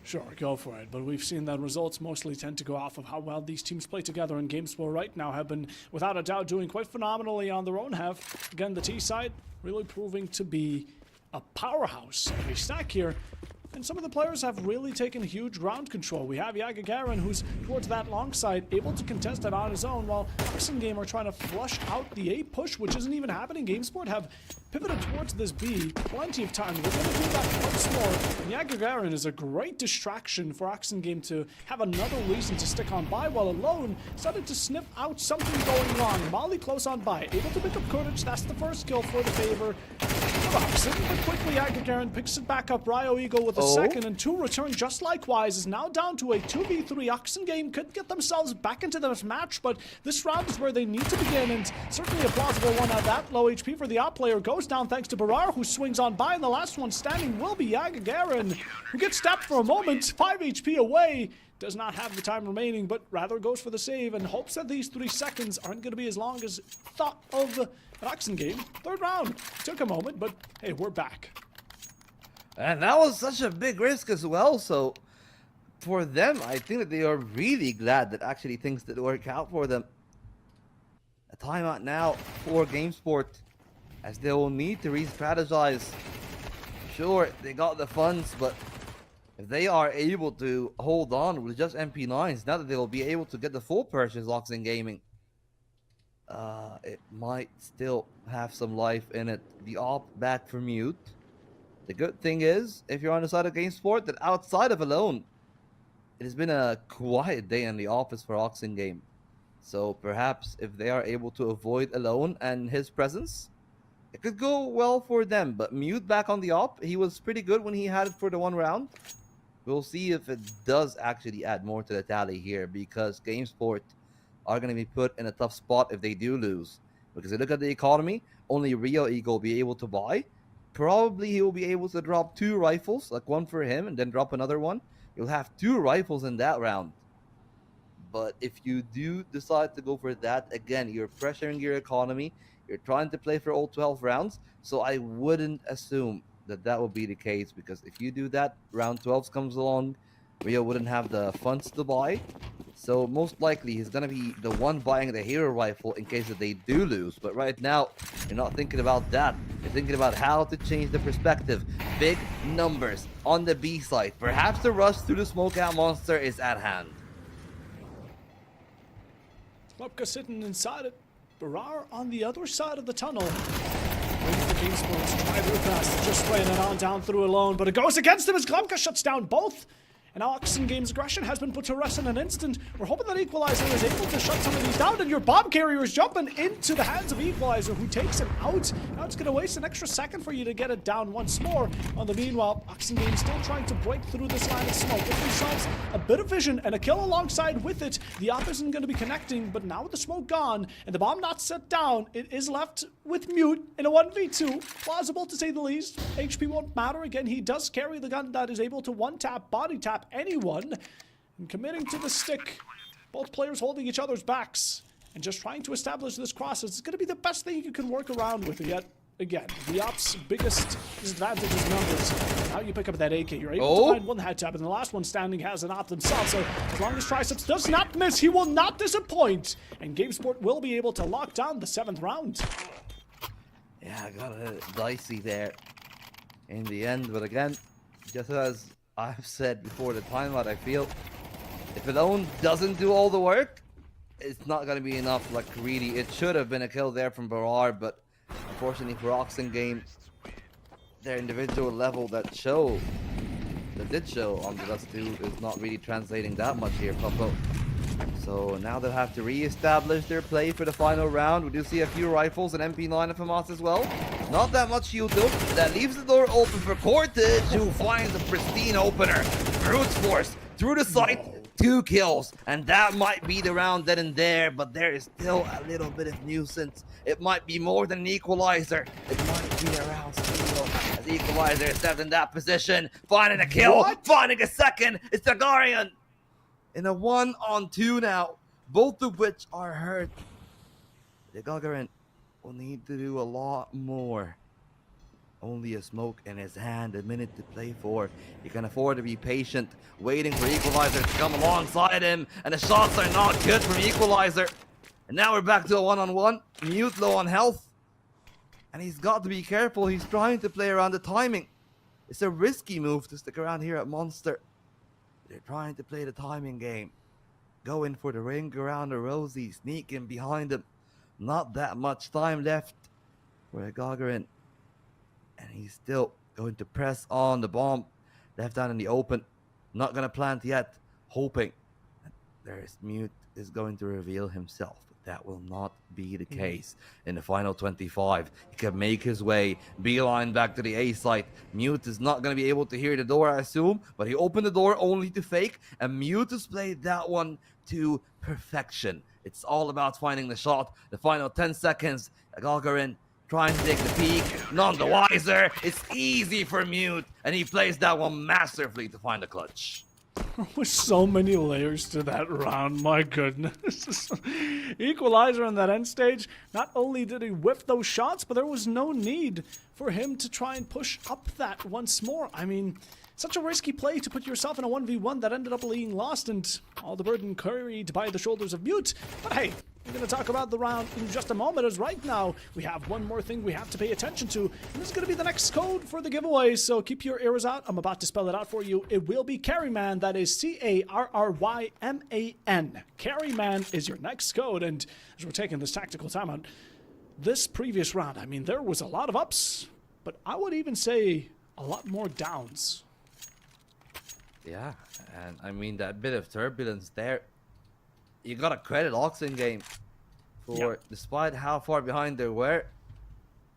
sure, go for it. But we've seen that results mostly tend to go off of how well these teams play together, and GameSport right now have been, without a doubt, doing quite phenomenally on their own half. Again, the T side really proving to be a powerhouse of a stack here. And some of the players have really taken huge ground control. We have Yagagarin, who's towards that long side, able to contest it on his own, while Oxen Game are trying to flush out the A push, which isn't even happening. GameSport have pivoted towards this B. Plenty of time. We're going to do that once more. And Yagagarin is a great distraction for Oxen Game to have another reason to stick on by, while Alone started to sniff out something going wrong. Molly close on by, able to pick up Courage. That's the first kill for the favor of Oxen, but quickly Yagagarin picks it back up. Ryo Eagle with a second and 2 return just likewise is now down to a 2v3. Oxen Game could get themselves back into this match, but this round is where they need to begin, and certainly a plausible one at that. Low HP for the op player goes down thanks to Barar, who swings on by, and the last one standing will be Yagagarin, who gets stabbed for a moment. 5 HP away. Does not have the time remaining, but rather goes for the save and hopes that these 3 seconds aren't going to be as long as thought of an Oxen Game. Third round. Took a moment, but hey, we're back. And that was such a big risk as well, so for them, I think that they are really glad that actually things did work out for them. A timeout now for GameSport, as they will need to re-strategize. Sure, they got the funds, but if they are able to hold on with just MP9s, now that they will be able to get the full purchase Oxen Gaming, it might still have some life in it. The op back for mute. The good thing is, if you're on the side of GameSport, that outside of Alone, it has been a quiet day in the office for Oxen Game. So perhaps if they are able to avoid Alone and his presence, it could go well for them. But Mute back on the op, he was pretty good when he had it for the 1 round. We'll see if it does actually add more to the tally here, because GameSport are going to be put in a tough spot if they do lose. Because if you look at the economy, only Ryo Eagle will be able to buy. Probably he will be able to drop 2 rifles, like 1 for him and then drop another one. You'll have 2 rifles in that round. But if you do decide to go for that, again, you're pressuring your economy. You're trying to play for all 12 rounds. So I wouldn't assume that that will be the case, because if you do that, round 12 comes along, Ryo wouldn't have the funds to buy. So most likely he's going to be the one buying the hero rifle in case that they do lose. But right now, you're not thinking about that. You're thinking about how to change the perspective. Big numbers on the B side. Perhaps the rush through the smokeout monster is at hand. Lupka sitting inside it. Barar on the other side of the tunnel. Waiting for GameSport to try their best. Just spraying it on down through Alone, but it goes against him as Glumka shuts down both. And Oxen Game's aggression has been put to rest in an instant. We're hoping that Equalizer is able to shut some of these down, and your bomb carrier is jumping into the hands of Equalizer, who takes him out. Now it's going to waste an extra second for you to get it down once more. On the meanwhile, Oxen Game still trying to break through this line of smoke. Give themselves a bit of vision and a kill alongside with it. The op isn't going to be connecting, but now with the smoke gone and the bomb not set down, it is left with Mute in a 1v2. Plausible to say the least. HP won't matter. Again, he does carry the gun that is able to one-tap, body-tap anyone, and committing to the stick. Both players holding each other's backs and just trying to establish this cross. It's going to be the best thing you can work around with. Yet again, the op's biggest disadvantage is numbers. Now you pick up that AK, you're able to find one head tap, and the last one standing has an op themselves. So as long as Triceps does not miss, he will not disappoint, and GameSport will be able to lock down the 7th round. Yeah, I got a dicey there in the end, but again, just as I've said before the timeout, I feel if Alone doesn't do all the work, it's not going to be enough. Like, really, it should have been a kill there from Barar, but unfortunately for Oxen Game, their individual level that show the did show on the Dust 2 is not really translating that much here, Popo. So now they'll have to re-establish their play for the final round. We do see a few rifles and MP9 of Hamas as well. Not that much shield though. That leaves the door open for Cortage, who finds a pristine opener. Brute Force through the site. 2 kills, and that might be the round then and there, but there is still a little bit of nuisance. It might be more than an equalizer. It might be a round steal, as Equalizer is set in that position, finding a kill, finding a second. It's Targaryen in a 1-on-2 now, both of which are hurt. The Gagarin will need to do a lot more. Only a smoke in his hand, a minute to play for. He can afford to be patient, waiting for Equalizer to come alongside him, and the shots are not good from Equalizer. And now we're back to a 1-on-1. Mute low on health. And he's got to be careful. He's trying to play around the timing. It's a risky move to stick around here at Monster. They're trying to play the timing game. Going for the ring around the Rosie, sneaking behind him. Not that much time left for a Gagarin. And he's still going to press on the bomb. Left out in the open. Not going to plant yet. Hoping that there's Mute is going to reveal himself. But that will not be the case in the final 25. He can make his way. Beeline back to the A site. Mute is not going to be able to hear the door, I assume. But he opened the door only to fake. And Mute has played that one to perfection. It's all about finding the shot. The final 10 seconds. Gagarin trying to take the peak, none the wiser. It's easy for Mute, and he plays that one masterfully to find the clutch. There was so many layers to that round, my goodness. Equalizer on that end stage, not only did he whip those shots, but there was no need for him to try and push up that once more. I mean, such a risky play to put yourself in a 1v1 that ended up being lost, and all the burden carried by the shoulders of Mute. But hey, we're going to talk about the round in just a moment, as right now we have one more thing we have to pay attention to, and this is going to be the next code for the giveaway, so keep your ears out. I'm about to spell it out for you. It will be Carryman. That is C-A-R-R-Y-M-A-N. Carryman is your next code, and as we're taking this tactical timeout, this previous round, I mean, there was a lot of ups, but I would even say a lot more downs. Yeah, and I mean, that bit of turbulence there, you gotta credit Oxen Game for, despite how far behind they were,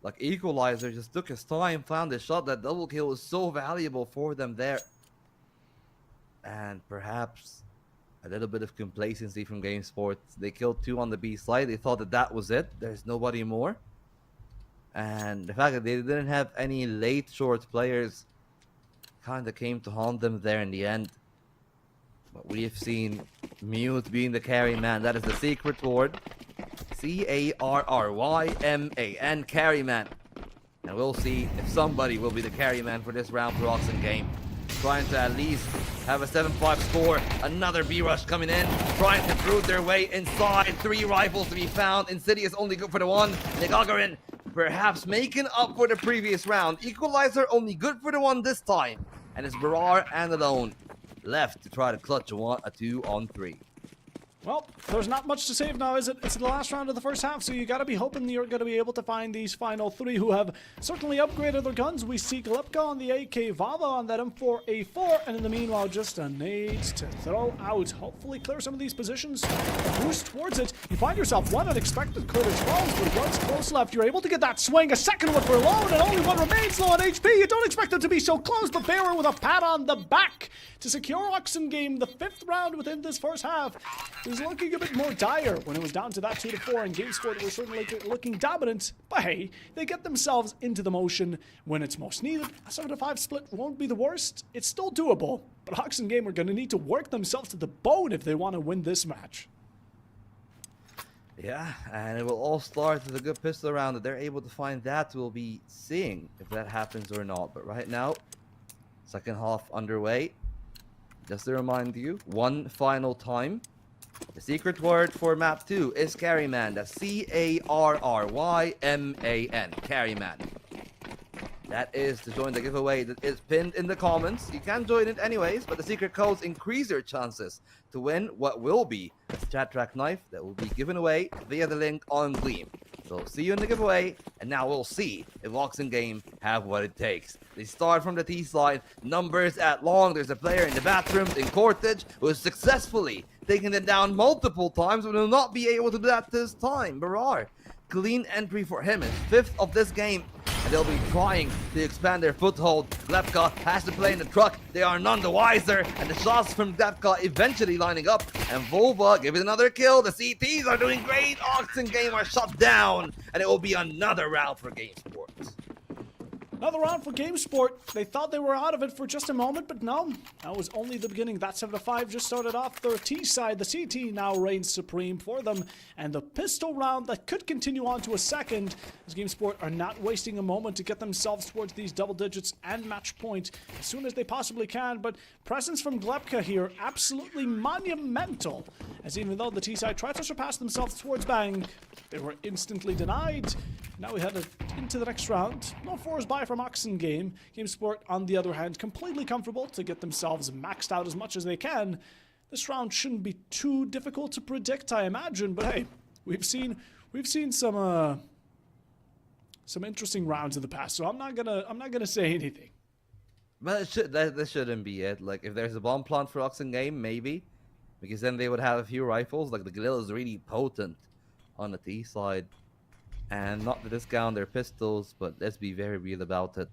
like Equalizer just took his time, found the shot. That double kill was so valuable for them there. And perhaps a little bit of complacency from Game Sports. They killed 2 on the B side. They thought that that was it. There's nobody more. And the fact that they didn't have any late short players kind of came to haunt them there in the end. But we have seen Mute being the carry man. That is the secret word. C-A-R-R-Y-M-A-N, carry man. And we'll see if somebody will be the carry man for this round for Oxen Game. Trying to at least have a 7-5 score. Another B-rush coming in. Trying to prove their way inside. 3 rifles to be found. Insidious only good for the 1. Gagarin perhaps making up for the previous round. Equalizer only good for the 1 this time. And it's Barar and alone left to try to clutch a 2-on-3. Well, there's not much to save now, is it? It's the last round of the first half, so you gotta be hoping you're gonna be able to find these final 3 who have certainly upgraded their guns. We see Glepka on the AK, Vava on that M4A4, and in the meanwhile, just a nade to throw out. Hopefully clear some of these positions, boost towards it. You find yourself one unexpected Courage falls, but once close left, you're able to get that swing. A second one for Lone, and only one remains low on HP. You don't expect them to be so close, but Bearer with a pat on the back to secure Oxen Game, the 5th round within this first half. It was looking a bit more dire when it was down to that 2-4, and Game Sport was certainly looking dominant. But hey, they get themselves into the motion when it's most needed. A 7-5 split won't be the worst. It's still doable, but Oxen Game are going to need to work themselves to the bone if they want to win this match. Yeah, and it will all start with a good pistol round. That they're able to find that, we'll be seeing if that happens or not. But right now, second half underway. Just to remind you, one final time. The secret word for map 2 is Carryman. That's C-A-R-R-Y-M-A-N. Carryman. That is to join the giveaway that is pinned in the comments. You can join it anyways, but the secret codes increase your chances to win what will be a Chat Track knife that will be given away via the link on Gleam. So see you in the giveaway, and now we'll see if Oxen Game have what it takes. They start from the T side, numbers at long. There's a player in the bathrooms in Cortage who has successfully taken it down multiple times, but will not be able to do that this time. Barar, clean entry for him, his 5th of this game, and they'll be trying to expand their foothold. Glepka has to play in the truck. They are none the wiser, and the shots from Glepka eventually lining up, and Volva give it another kill. The CTs are doing great. Oxen Game are shut down, and it will be another round for GameSport. Another round for GameSport. They thought they were out of it for just a moment, but no. That was only the beginning. That 7-5 just started off their T side. The CT now reigns supreme for them. And the pistol round that could continue on to a second, as GameSport are not wasting a moment to get themselves towards these double digits and match point as soon as they possibly can. But presence from Glepka here, absolutely monumental. As even though the T side tried to surpass themselves towards Bang, they were instantly denied. Now we head into the next round. No fours by from Oxen Game. GameSport, on the other hand, completely comfortable to get themselves maxed out as much as they can. This round shouldn't be too difficult to predict, I imagine. But hey, we've seen some interesting rounds in the past, so I'm not gonna say anything. But this shouldn't be it. Like, if there's a bomb plant for Oxen Game, maybe, because then they would have a few rifles. Like, the Galil is really potent on the T side. And not to discount their pistols, but let's be very real about it.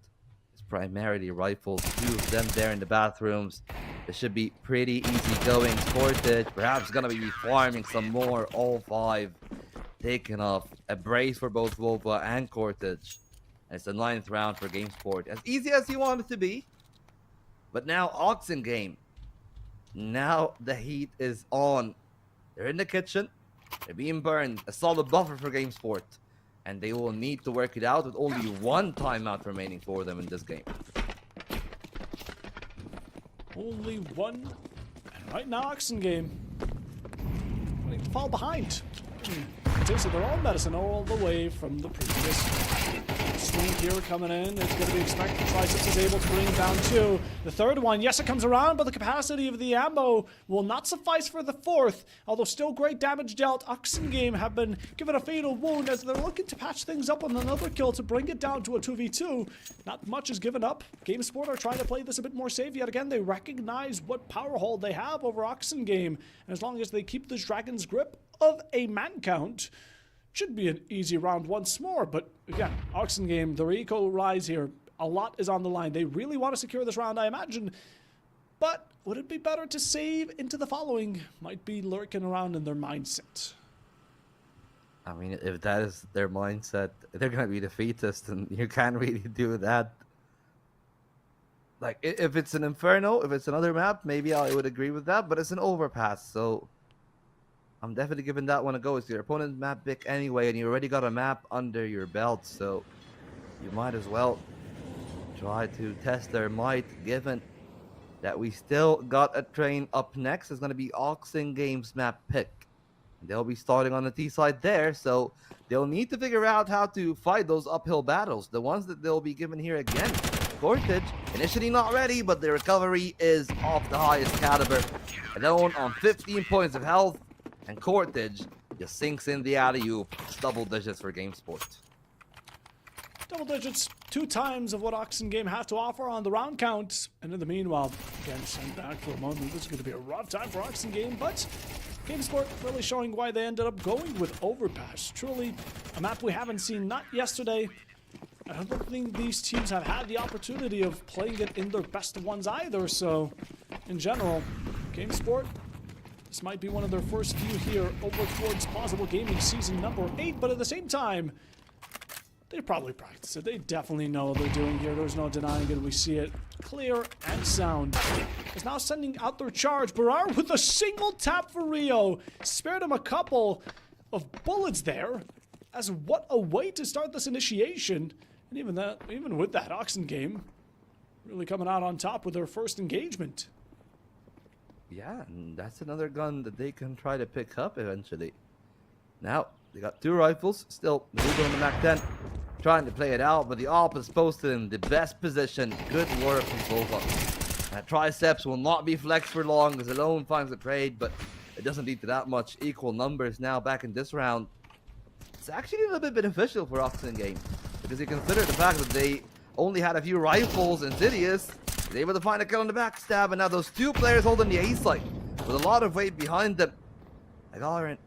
It's primarily rifles. 2 of them there in the bathrooms. It should be pretty easy going. Sportage perhaps gonna be farming some more. All 5 taken off. A brace for both Volva and Cortage. And it's the 9th round for GameSport. As easy as you want it to be. But now Oxen Game. Now the heat is on. They're in the kitchen. They're being burned. A solid buffer for GameSport. And they will need to work it out with only 1 timeout remaining for them in this game. Only 1. And right now, Oxen Game going to fall behind. Tasted their own medicine all the way from the previous swing here coming in. It's going to be expected. Triceps is able to bring down 2. The 3rd one, yes, it comes around, but the capacity of the ammo will not suffice for the 4th. Although still great damage dealt, Oxen Game have been given a fatal wound as they're looking to patch things up on another kill to bring it down to a 2v2. Not much is given up. GameSport are trying to play this a bit more safe yet again. They recognize what power hold they have over Oxen Game, and as long as they keep this Dragon's grip of a man count, should be an easy round once more. But again, Oxen Game, their eco rise here, a lot is on the line. They really want to secure this round, I imagine. But would it be better to save into the following? Might be lurking around in their mindset. I mean, if that is their mindset, they're going to be defeatist, and you can't really do that. Like, if it's an Inferno, if it's another map, maybe I would agree with that, but it's an overpass, so I'm definitely giving that one a go. It's your opponent's map pick anyway, and you already got a map under your belt, so you might as well try to test their might, given that we still got a train up next. It's going to be Oxen Game's map pick. They'll be starting on the T side there, so they'll need to figure out how to fight those uphill battles. The ones that they'll be given here again. Cortage, initially not ready, but the recovery is of the highest caliber. Alone on 15 points of health, and Cortage just sinks in the alley-oop. It's double digits for GameSport. Double digits, 2 times of what Oxen Game have to offer on the round count. And in the meanwhile, again, sent back for a moment. This is going to be a rough time for Oxen Game, but GameSport really showing why they ended up going with Overpass. Truly a map we haven't seen, not yesterday. I don't think these teams have had the opportunity of playing it in their best ones either, so in general, GameSport, this might be one of their first few here over towards Plausible Gaming season number 8, but at the same time, they probably practice it. They definitely know what they're doing here. There's no denying it. We see it clear and sound. Is now sending out their charge. Barar with a single tap for Rio. Spared him a couple of bullets there. As what a way to start this initiation. And even with that, Oxen Game really coming out on top with their first engagement. Yeah, and that's another gun that they can try to pick up eventually. Now, they got 2 rifles, still moving on the Mac 10, trying to play it out, but the AWP is posted in the best position. Good work from Volva. That Triceps will not be flexed for long as Alone finds the trade, but it doesn't lead to that much. Equal numbers now back in this round. it's actually a little bit beneficial for Oxen Game. Because you consider the fact that they only had a few rifles, Insidious was able to find a kill on the backstab, and now those two players holding the A site with a lot of weight behind them. Agarin,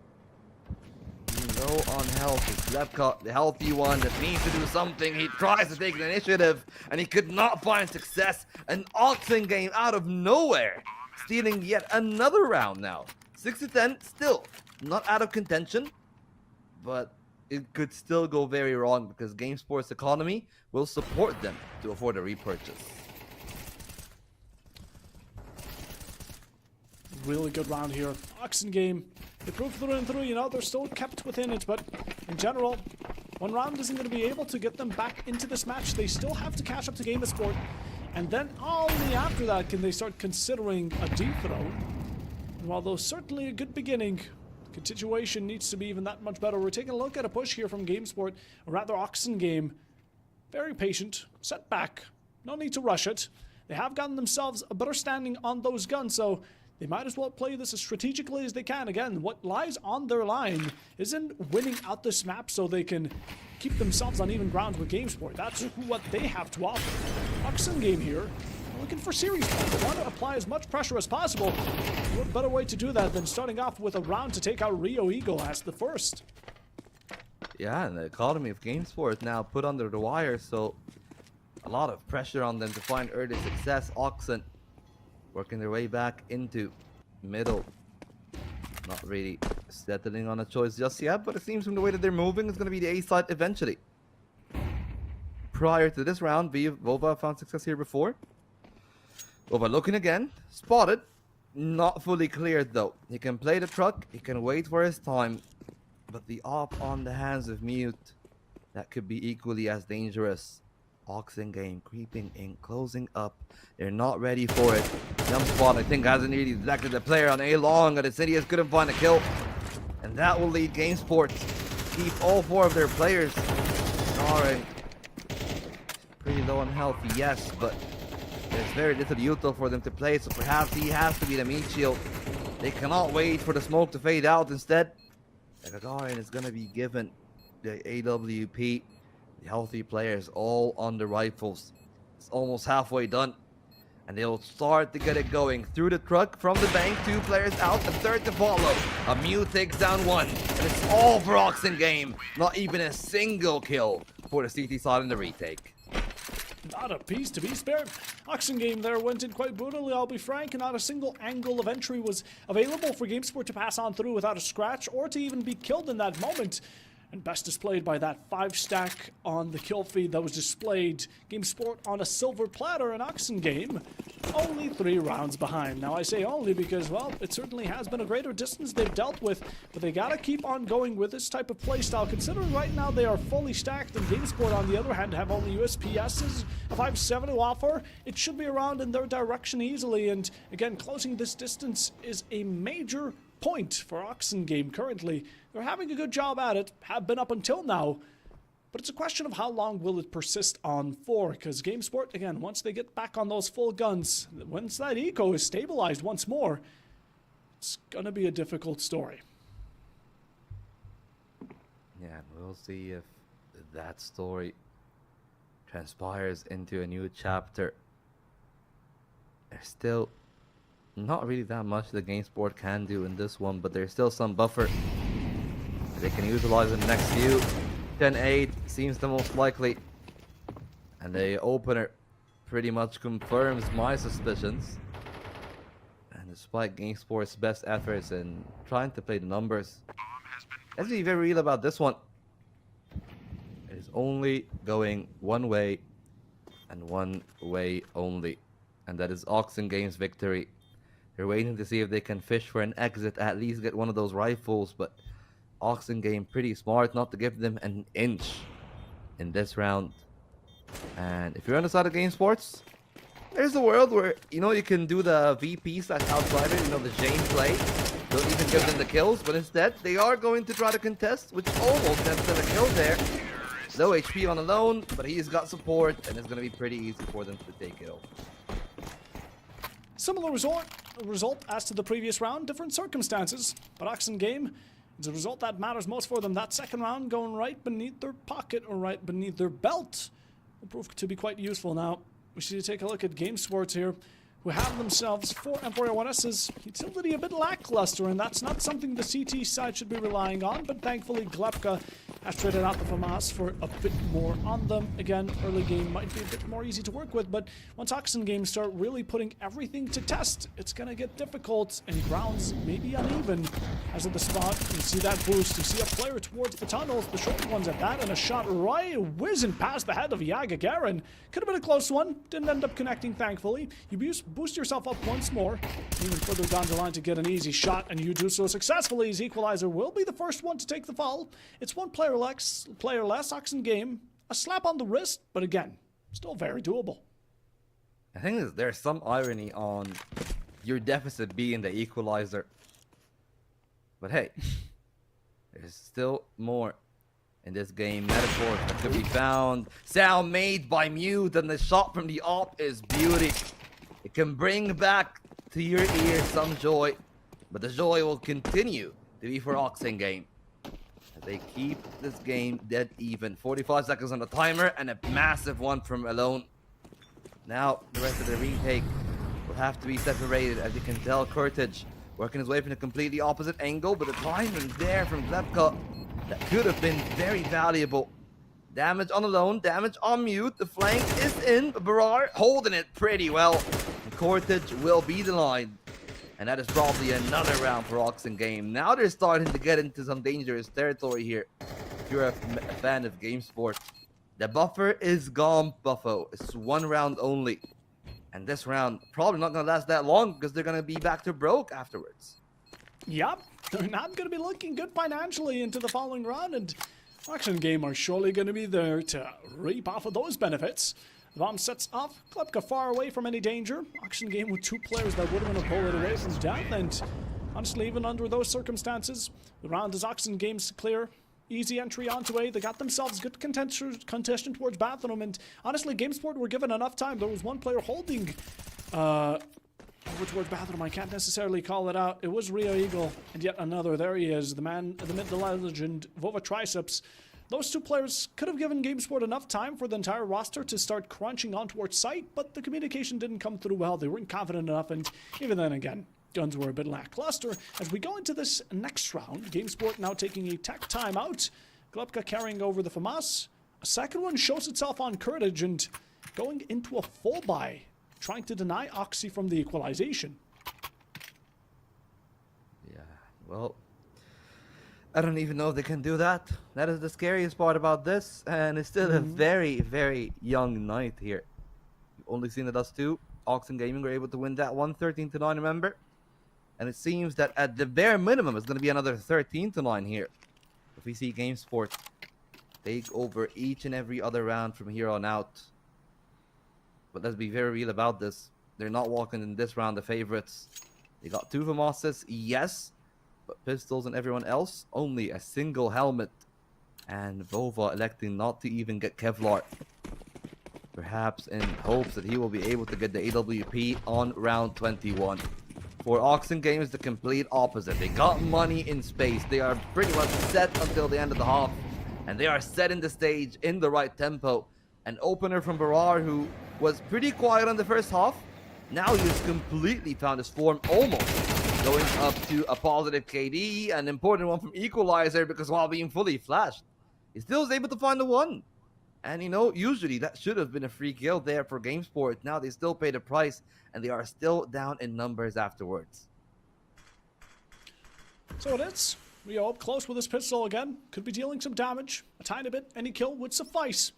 low on health, is Lepka, the healthy one that needs to do something. He tries to take the initiative, and he could not find success. An Oxen Game out of nowhere, stealing yet another round now. 6-10, still not out of contention, but it could still go very wrong because Game Sports economy will support them to afford a repurchase. Really good round here. Oxen Game, they proved through and through, you know, they're still kept within it, but in general, one round isn't going to be able to get them back into this match. They still have to catch up to Game of Sport, and then only after that can they start considering a dethrone. And while though certainly a good beginning, continuation needs to be even that much better. We're taking a look at a push here from GameSport, or rather Oxen Game. Very patient, set back, no need to rush it. They have gotten themselves a better standing on those guns, so they might as well play this as strategically as they can. Again, what lies on their line isn't winning out this map so they can keep themselves on even ground with GameSport. That's what they have to offer. Oxen Game here, looking for series points. They want to apply as much pressure as possible. What better way to do that than starting off with a round to take out Rio Eagle as the first? Yeah, and the economy of GameSport now put under the wire, so a lot of pressure on them to find early success. Oxen working their way back into middle. Not really settling on a choice just yet, but it seems from the way that they're moving, it's going to be the A side eventually. Prior to this round, Vova found success here before. Vova looking again, spotted, not fully cleared though. He can play the truck, he can wait for his time, but the op on the hands of Mute, that could be equally as dangerous. Oxen Game creeping in, closing up. They're not ready for it. Jump spot, I think, hasn't really detected the player on A long, and Insidious couldn't find a kill. And that will lead GameSport to keep all four of their players. Alright. Pretty low on health, yes, but there's very little util for them to play, so perhaps he has to be the meat shield. They cannot wait for the smoke to fade out. Instead, Gagarin is going to be given the AWP. The healthy players all on the rifles. It's almost halfway done. And they'll start to get it going. Through the truck, from the bank, two players out, a third to follow. A Mew takes down one. And it's all for Oxen Game. Not even a single kill for the CT side in the retake. Not a piece to be spared. Oxen Game there went in quite brutally, I'll be frank, and not a single angle of entry was available for GameSport to pass on through without a scratch or to even be killed in that moment. And best displayed by that 5-stack on the kill feed that was displayed. GameSport on a silver platter in Oxen Game, only 3 rounds behind. Now I say only because, well, it certainly has been a greater distance they've dealt with, but they gotta keep on going with this type of playstyle, considering right now they are fully stacked, and GameSport on the other hand have only USPSs, a 5-7 to offer. It should be around in their direction easily, and again, closing this distance is a major point for Oxen Game currently. They're having a good job at it, have been up until now, but it's a question of how long will it persist on for, because GameSport, again, once they get back on those full guns, once that eco is stabilized once more, it's gonna be a difficult story. Yeah, we'll see if that story transpires into a new chapter. There's still not really that much the GameSport can do in this one, but there's still some buffer they can utilize in the next few. 10-8 seems the most likely, and the opener pretty much confirms my suspicions. And despite GameSport's best efforts in trying to play the numbers, let's be very real about this one. It is only going one way, and one way only, and that is Oxen Game's victory. They're waiting to see if they can fish for an exit, at least get one of those rifles, but Oxen Game pretty smart not to give them an inch in this round. And if you're on the side of GameSports, there's a world where, you know, you can do the VP/outsider, you know, the Jane play. Don't even give them the kills, but instead, they are going to try to contest, which almost ends in a kill there. Low HP on alone, but he's got support, and it's going to be pretty easy for them to take it over. Similar result as to the previous round, different circumstances, but Oxen Game As a result, that matters most for them. That second round going right beneath their pocket or right beneath their belt will prove to be quite useful. Now, we should take a look at Game Sports here, who have themselves 4 M4A1Ss. Utility a bit lackluster, and that's not something the CT side should be relying on, but thankfully Glepka has traded out the FAMAS for a bit more on them. Again, early game might be a bit more easy to work with, but once Oxen Games start really putting everything to test, it's going to get difficult, and grounds may be uneven. As at the spot, you see that boost, you see a player towards the tunnels, the short ones at that, and a shot right whizzing past the head of Yaga Garen. Could have been a close one, didn't end up connecting, thankfully. You boost yourself up once more, even further down the line to get an easy shot, and you do so successfully, as Equalizer will be the first one to take the fall. It's one player less, Oxen Game, a slap on the wrist, but again, still very doable. I think there's some irony on your deficit being the equalizer. But hey, there's still more in this game. Metaphors that could be found. Sound made by Mute, and the shot from the op is beauty. It can bring back to your ear some joy, but the joy will continue to be for Oxen Game. They keep this game dead even. 45 seconds on the timer, and a massive one from Alone. Now, the rest of the retake will have to be separated. As you can tell, Kurtage working his way from a completely opposite angle, but the timing there from Glepka, that could have been very valuable. Damage on Alone, damage on Mute. The flank is in, but Barar holding it pretty well. And Kurtage will be the line. And that is probably another round for Oxen Game. Now they're starting to get into some dangerous territory here. If you're a fan of Game Sport, the buffer is gone, Buffo. It's one round only. And this round probably not going to last that long because they're going to be back to broke afterwards. Yep, they're not going to be looking good financially into the following round, and Oxen Game are surely going to be there to reap off of those benefits. The bomb sets off, Glepka far away from any danger. Oxen Game with 2 players that would have been a bullet away from death, and honestly, even under those circumstances, the round is Oxen Game's clear. Easy entry onto A. They got themselves good contention towards Bathroom, and honestly, GameSport were given enough time. There was one player holding over towards Bathroom. I can't necessarily call it out. It was Rio Eagle, and yet another. There he is, the man, the legend, Vova Triceps. Those 2 players could have given GameSport enough time for the entire roster to start crunching on towards site, but the communication didn't come through well. They weren't confident enough, and even then again, guns were a bit lackluster. As we go into this next round, GameSport now taking a tech timeout. Glepka carrying over the FAMAS. A second one shows itself on Kurtage and going into a full buy, trying to deny Oxy from the equalization. Yeah, well, I don't even know if they can do that. That is the scariest part about this, and it's still a very, very young night here. You've only seen it us 2. Oxen Gaming were able to win that one, 13-9, remember? And it seems that at the bare minimum, it's going to be another 13-9 here. If we see GameSport take over each and every other round from here on out. But let's be very real about this. They're not walking in this round the favorites. They got 2 FAMASs, yes. But pistols and everyone else, only a single helmet. And Vova electing not to even get Kevlar. Perhaps in hopes that he will be able to get the AWP on round 21. For Oxen Game is the complete opposite. They got money in space. They are pretty much set until the end of the half. And they are setting the stage in the right tempo. An opener from Barar, who was pretty quiet on the first half. Now he's completely found his form, almost going up to a positive KD. An important one from Equalizer, because while being fully flashed, he still was able to find the one. And, you know, usually that should have been a free kill there for GameSport. Now they still pay the price, and they are still down in numbers afterwards. So it is. Rio up close with his pistol again. Could be dealing some damage. A tiny bit. Any kill would suffice.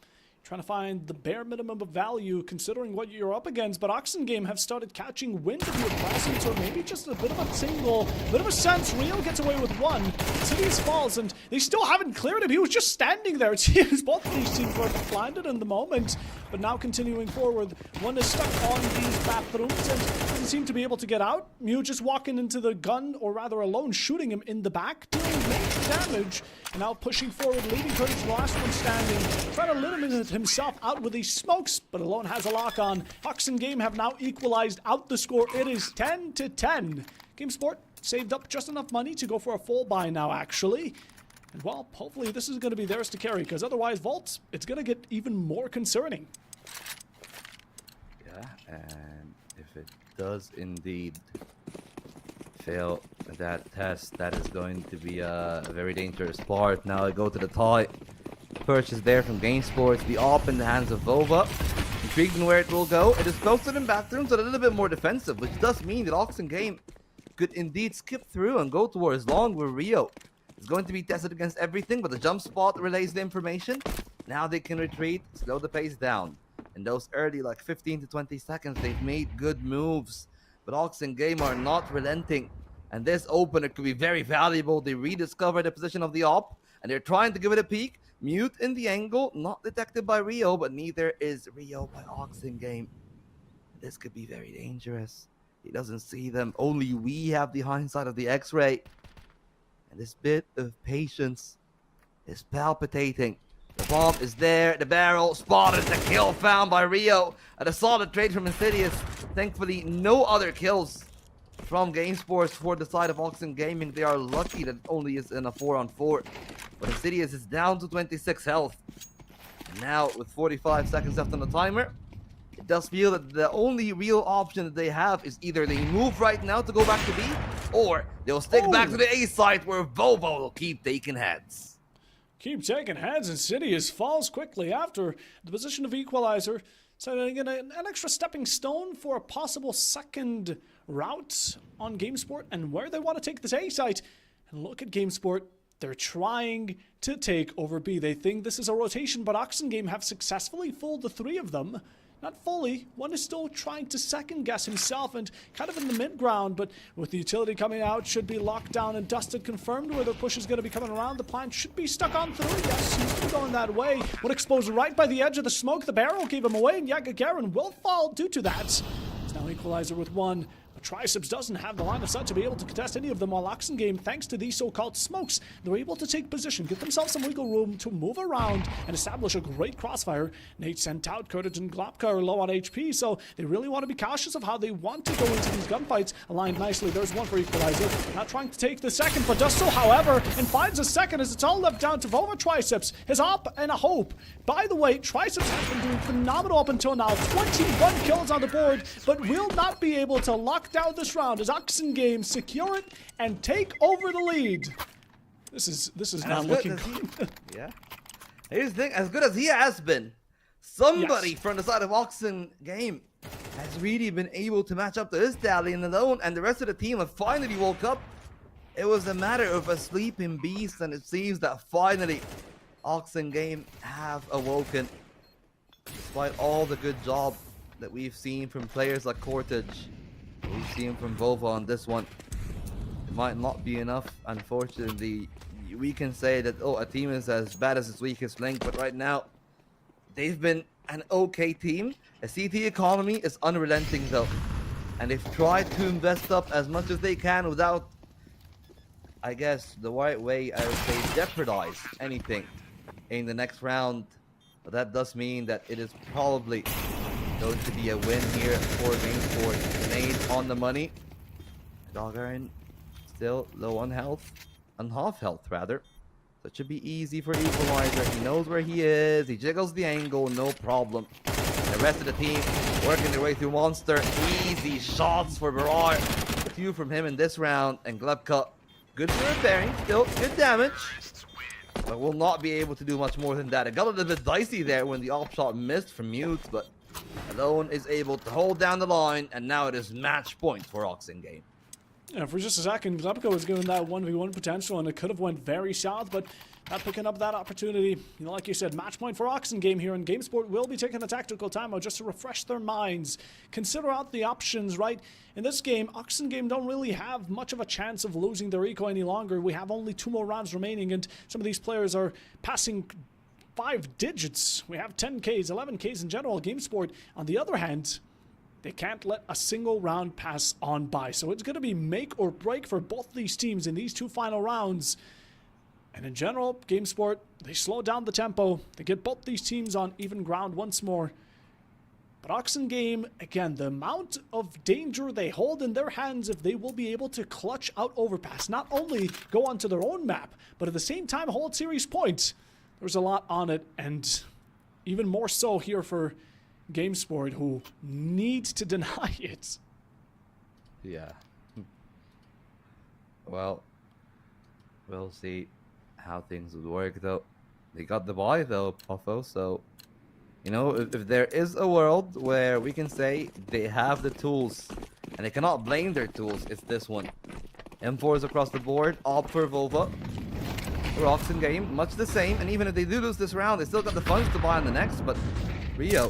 Trying to find the bare minimum of value considering what you're up against, but Oxen Game have started catching wind of your presence, or maybe just a bit of a tingle, a bit of a sense. Rio gets away with one. Cities falls, and they still haven't cleared him. He was just standing there. It seems both of these teams were blinded in the moment, but now continuing forward. One is stuck on these bathrooms and doesn't seem to be able to get out. Mew just walking into the gun, or rather Alone shooting him in the back, dealing major damage, and now pushing forward, leading towards the last one standing, trying to limit himself out with these smokes, but Alone has a lock on. Oxen Game have now equalized out the score. It is 10-10. GameSport saved up just enough money to go for a full buy now, actually. And, well, hopefully this is going to be theirs to carry, because otherwise, Vault, it's going to get even more concerning. Yeah, and if it does indeed fail that test, that is going to be a very dangerous part. Now I go to the tie. Purchase there from Game Sports. The AWP in the hands of Vova. Intrigued in where it will go. It is posted in bathrooms, but a little bit more defensive, which does mean that Oxen Game could indeed skip through and go towards long, where Rio is going to be tested against everything, but the jump spot relays the information. Now they can retreat, slow the pace down. In those early, like 15 to 20 seconds, they've made good moves. But Oxen Game are not relenting. And this opener could be very valuable. They rediscover the position of the AWP, and they're trying to give it a peek. Mute in the angle, not detected by Rio, but neither is Rio by Oxen Game. This could be very dangerous. He doesn't see them. Only we have the hindsight of the X-ray. And this bit of patience is palpitating. The bomb is there, the barrel spotted, the kill found by Rio. And a solid trade from Insidious. Thankfully, no other kills from Game Sports for the side of Oxen Gaming. They are lucky that it only is in a 4-on-4. But Insidious is down to 26 health. And now, with 45 seconds left on the timer, it does feel that the only real option that they have is either they move right now to go back to B, or they'll stick back to the A site where Vovo will keep taking heads. Keep taking heads. Insidious falls quickly after the position of equalizer, setting in an extra stepping stone for a possible second route on GameSport and where they want to take this A site. And look at GameSport. They're trying to take over B. They think this is a rotation, but Oxen Game have successfully fooled the three of them. Not fully. One is still trying to second guess himself and kind of in the mid-ground, but with the utility coming out, should be locked down and dusted, confirmed where the push is going to be coming around. The plan should be stuck on through. Yes, he's still going that way. When exposed right by the edge of the smoke, the barrel gave him away, and Gagarin will fall due to that. It's now equalizer with one. Triceps doesn't have the line of sight to be able to contest any of them, while Oxen Game, thanks to these so-called smokes, they're able to take position, get themselves some wiggle room to move around and establish a great crossfire. Nate sent out, Kurtage and Glopka are low on HP, so they really want to be cautious of how they want to go into these gunfights. Aligned nicely, there's one for equalizer. Not trying to take the second, but does so, however, and finds a second as it's all left down to Vova Triceps, his op and a hope. By the way, Triceps has been doing phenomenal up until now. 21 kills on the board, but will not be able to lock down this round as Oxen Game secure it and take over the lead. This is not looking good. Yeah. Here's the thing, as good as he has been, somebody from the side of Oxen Game has really been able to match up to his stallion alone, and the rest of the team have finally woke up. It was a matter of a sleeping beast, and it seems that finally Oxen Game have awoken. Despite all the good job that we've seen from players like Cortage, we've seen from Vova on this one, it might not be enough. Unfortunately, we can say that, oh, a team is as bad as its weakest link, but right now, they've been an okay team. The CT economy is unrelenting though, and they've tried to invest up as much as they can without, I guess, the right way, I would say, jeopardize anything in the next round. But that does mean that it is probably going to be a win here for GameSport. Nade on the money. Gagarin still low on health, on half health rather. So it should be easy for equalizer. He knows where he is. He jiggles the angle, no problem. The rest of the team working their way through Monster. Easy shots for Barar. A few from him in this round, and Glebka, good for repairing, still good damage, but will not be able to do much more than that. It got a little bit dicey there when the off shot missed from Mute, but Alone is able to hold down the line, and now it is match point for Oxen Game. Yeah, for just a second, Glebka was given that 1v1 potential, and it could have went very south, but not picking up that opportunity. You know, like you said, match point for Oxen Game here, and GameSport will be taking a tactical timeout just to refresh their minds. Consider out the options, right? In this game, Oxen Game don't really have much of a chance of losing their eco any longer. We have only 2 more rounds remaining, and some of these players are passing 5 digits. We have 10Ks, 11Ks in general. GameSport, on the other hand, they can't let a single round pass on by. So it's going to be make or break for both these teams in these 2 final rounds. And in general, GameSport, they slow down the tempo. They get both these teams on even ground once more. But Oxen Game, again, the amount of danger they hold in their hands if they will be able to clutch out Overpass. Not only go onto their own map, but at the same time hold series points. There's a lot on it, and even more so here for GameSport, who needs to deny it. Yeah. Well, we'll see how things would work, though. They got the buy, though, Puffo, so... You know, if there is a world where we can say they have the tools, and they cannot blame their tools, it's this one. M4s across the board, opt for Vova. Oxen Game, much the same, and even if they do lose this round, they still got the funds to buy on the next, but Rio,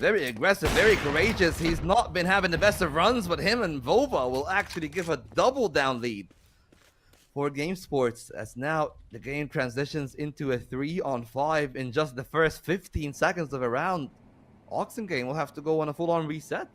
very aggressive, very courageous. He's not been having the best of runs, but him and Vova will actually give a double down lead for GameSports, as now the game transitions into a 3-on-5 in just the first 15 seconds of a round. Oxen Game will have to go on a full-on reset.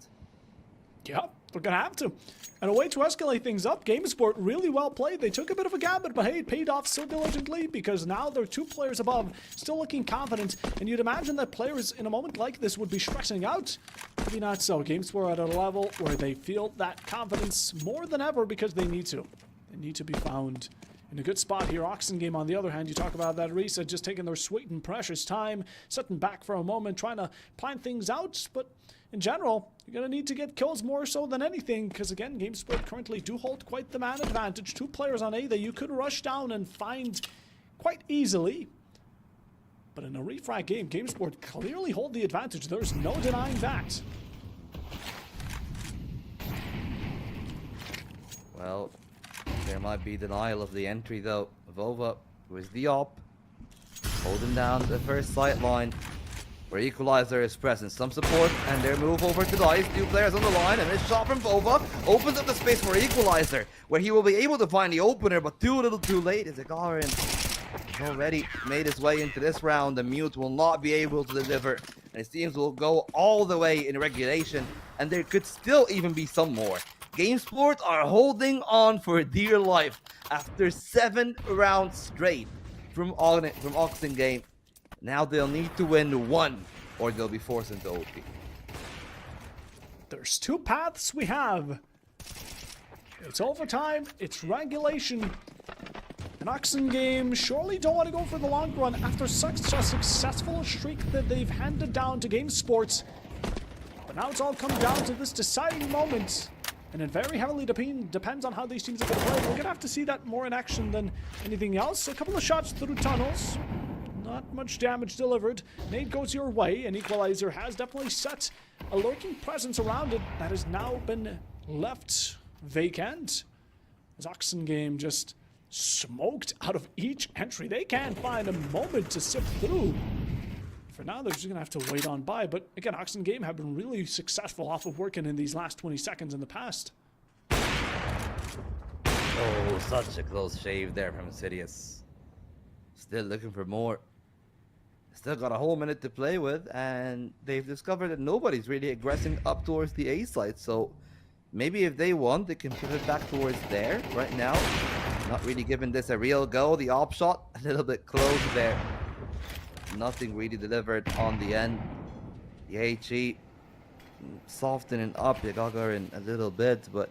Yeah, they're gonna have to. And a way to escalate things up, GameSport really well played. They took a bit of a gambit, but hey, it paid off so diligently because now they're 2 players above, still looking confident. And you'd imagine that players in a moment like this would be stressing out. Maybe not so. GameSport are at a level where they feel that confidence more than ever because they need to. They need to be found in a good spot here. Oxen Game, on the other hand, you talk about that reset, just taking their sweet and precious time, sitting back for a moment, trying to plan things out. But in general, you're going to need to get kills more so than anything, because again, GameSport currently do hold quite the man advantage. 2 players on A that you could rush down and find quite easily. But in a refrag game, GameSport clearly hold the advantage. There's no denying that. Well, there might be denial of the entry though. Vova, who is the op, holding down the first sight line, where Equalizer is present. Some support, and their move over to the ice. 2 players on the line, and this shot from Vova opens up the space for Equalizer, where he will be able to find the opener, but too little too late as Agarin already made his way into this round. The Mute will not be able to deliver, and his teams will go all the way in regulation, and there could still even be some more. GameSport are holding on for dear life after 7 rounds straight from Oxen Game. Now they'll need to win 1 or they'll be forced into OP. There's 2 paths we have. It's overtime, it's regulation. An Oxen Game surely don't want to go for the long run after such a successful streak that they've handed down to GameSports. But now it's all come down to this deciding moment. And it very heavily depends on how these teams are going to play. We're going to have to see that more in action than anything else. A couple of shots through tunnels. Not much damage delivered. Nade goes your way, and Equalizer has definitely set a lurking presence around it that has now been left vacant. As Oxen Game just smoked out of each entry. They can't find a moment to sift through. For now, they're just going to have to wait on by. But again, Oxen Game have been really successful off of working in these last 20 seconds in the past. Oh, such a close shave there from Insidious. Still looking for more. Still got a whole minute to play with, and they've discovered that nobody's really aggressing up towards the A side. So maybe if they want, they can pivot back towards there right now. Not really giving this a real go. The op shot, a little bit close there. Nothing really delivered on the end. The HE softening up the Gagarin a little bit, but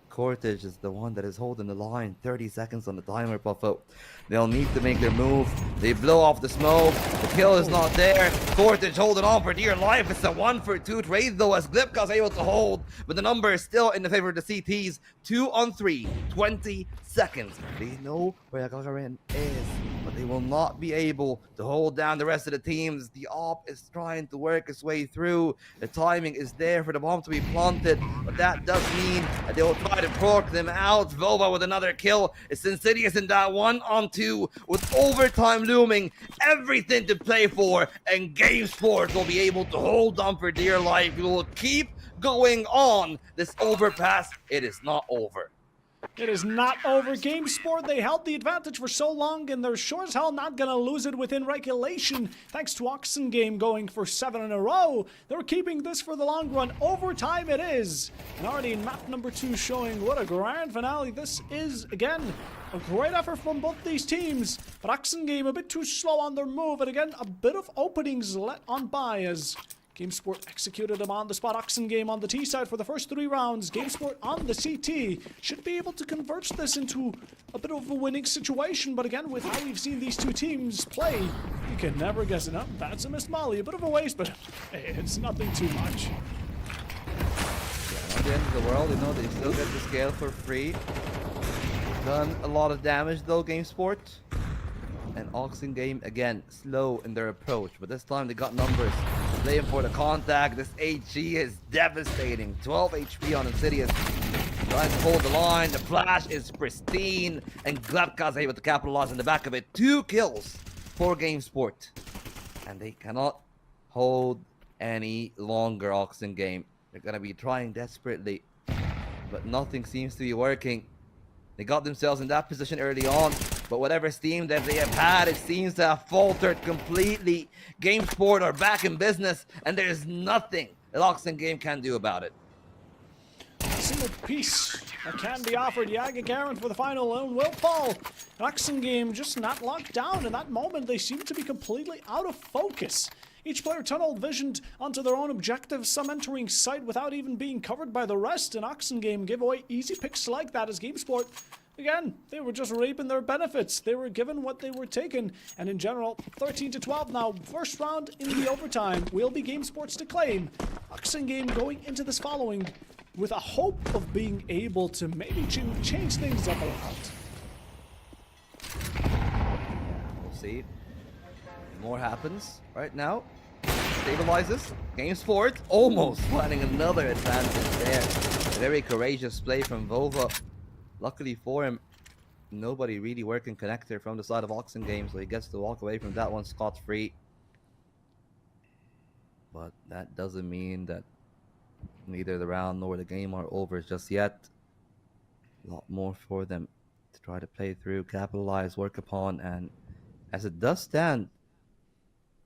Cortege is the one that is holding the line. 30 seconds on the timer, Buffo. They'll need to make their move. They blow off the smoke. The kill is not there. Cortege holding on for dear life. It's a 1-for-2 trade though, as Glipka's able to hold, but the number is still in the favor of the CTs. 2-on-3, 20 seconds. They know where Gagarin is, but they will not be able to hold down the rest of the teams. The op is trying to work its way through. The timing is there for the bomb to be planted, but that does mean that they will try to proc them out. Vova with another kill. It's Insidious in that 1-on-2 with overtime looming. Everything to play for, and GameSport will be able to hold on for dear life. We will keep going on this overpass. It is not over. It is not over. GameSport, they held the advantage for so long, and they're sure as hell not going to lose it within regulation. Thanks to Oxen Game going for 7 in a row. They're keeping this for the long run. Overtime it is. And already in map number 2 showing what a grand finale this is. Again, a great effort from both these teams. But Oxen Game a bit too slow on their move. And again, a bit of openings let on by as GameSport executed him on the spot. Oxen Game on the T side for the first 3 rounds. GameSport on the CT should be able to convert this into a bit of a winning situation. But again, with how we've seen these two teams play, you can never guess it. That's a missed molly. A bit of a waste, but hey, it's nothing too much. At the end of the world, you know, they still get the scale for free. Done a lot of damage though, GameSport. And Oxen Game, again, slow in their approach, but this time they got numbers. Playing for the contact. This HE is devastating. 12 HP on Insidious. Trying to hold the line. The flash is pristine. And Glebka's able to capitalize on the back of it. 2 kills for GameSport. And they cannot hold any longer, Oxen Game. They're going to be trying desperately, but nothing seems to be working. They got themselves in that position early on, but whatever steam that they have had, it seems to have faltered completely. GameSport are back in business, and there's nothing that Oxen Game can do about it. A single piece that can be offered. Garen for the final lone will fall. Oxen Game just not locked down in that moment. They seem to be completely out of focus. Each player tunnel visioned onto their own objectives, some entering sight without even being covered by the rest. An Oxen Game give away easy picks like that as GameSport, again, they were just reaping their benefits. They were given what they were taken. And in general, 13-12 now. First round in the overtime will be GameSport's to claim. Oxen Game going into this following with a hope of being able to maybe change things up a lot. We'll see. More happens right now. Stabilizes. GameSport almost planning another advantage there. A very courageous play from Vova. Luckily for him, nobody really working connector from the side of Oxen Game, so he gets to walk away from that one scot-free. But that doesn't mean that neither the round nor the game are over just yet. A lot more for them to try to play through, capitalize, work upon, and as it does stand,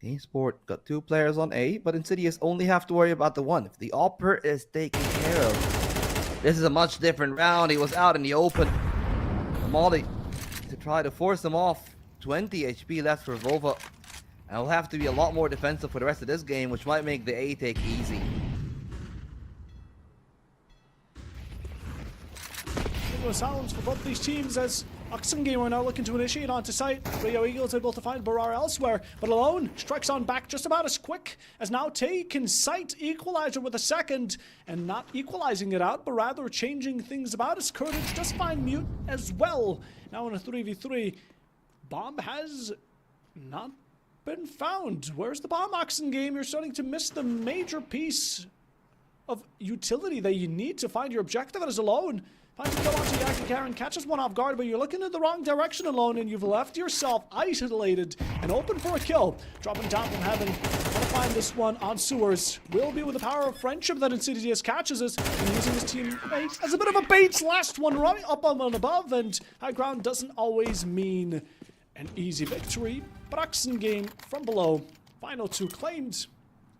GameSport got 2 players on A, but Insidious only have to worry about the one. If the Opera is taken care of, this is a much different round. He was out in the open. Molly to try to force him off. 20 HP left for Vova. And he'll have to be a lot more defensive for the rest of this game, which might make the A take easy. Sounds for both these teams as Oxen Game are now looking to initiate onto site. Rio Eagles able to find Barar elsewhere, but Alone strikes on back just about as quick as now taken sight. Equalizer with a second, and not equalizing it out, but rather changing things about as Kurtage does find Mute as well. Now in a 3v3, bomb has not been found. Where's the bomb, Oxen Game? You're starting to miss the major piece of utility that you need to find your objective as Alone. Finds to go on to Karen, catches one off guard, but you're looking in the wrong direction Alone, and you've left yourself isolated and open for a kill. Dropping down from heaven, trying to find this one on sewers. Will be with the power of friendship that Insidious catches us, and using his teammate as a bit of a bait. Last one running up on and above, and high ground doesn't always mean an easy victory. But Oxen Game from below, final 2 claimed.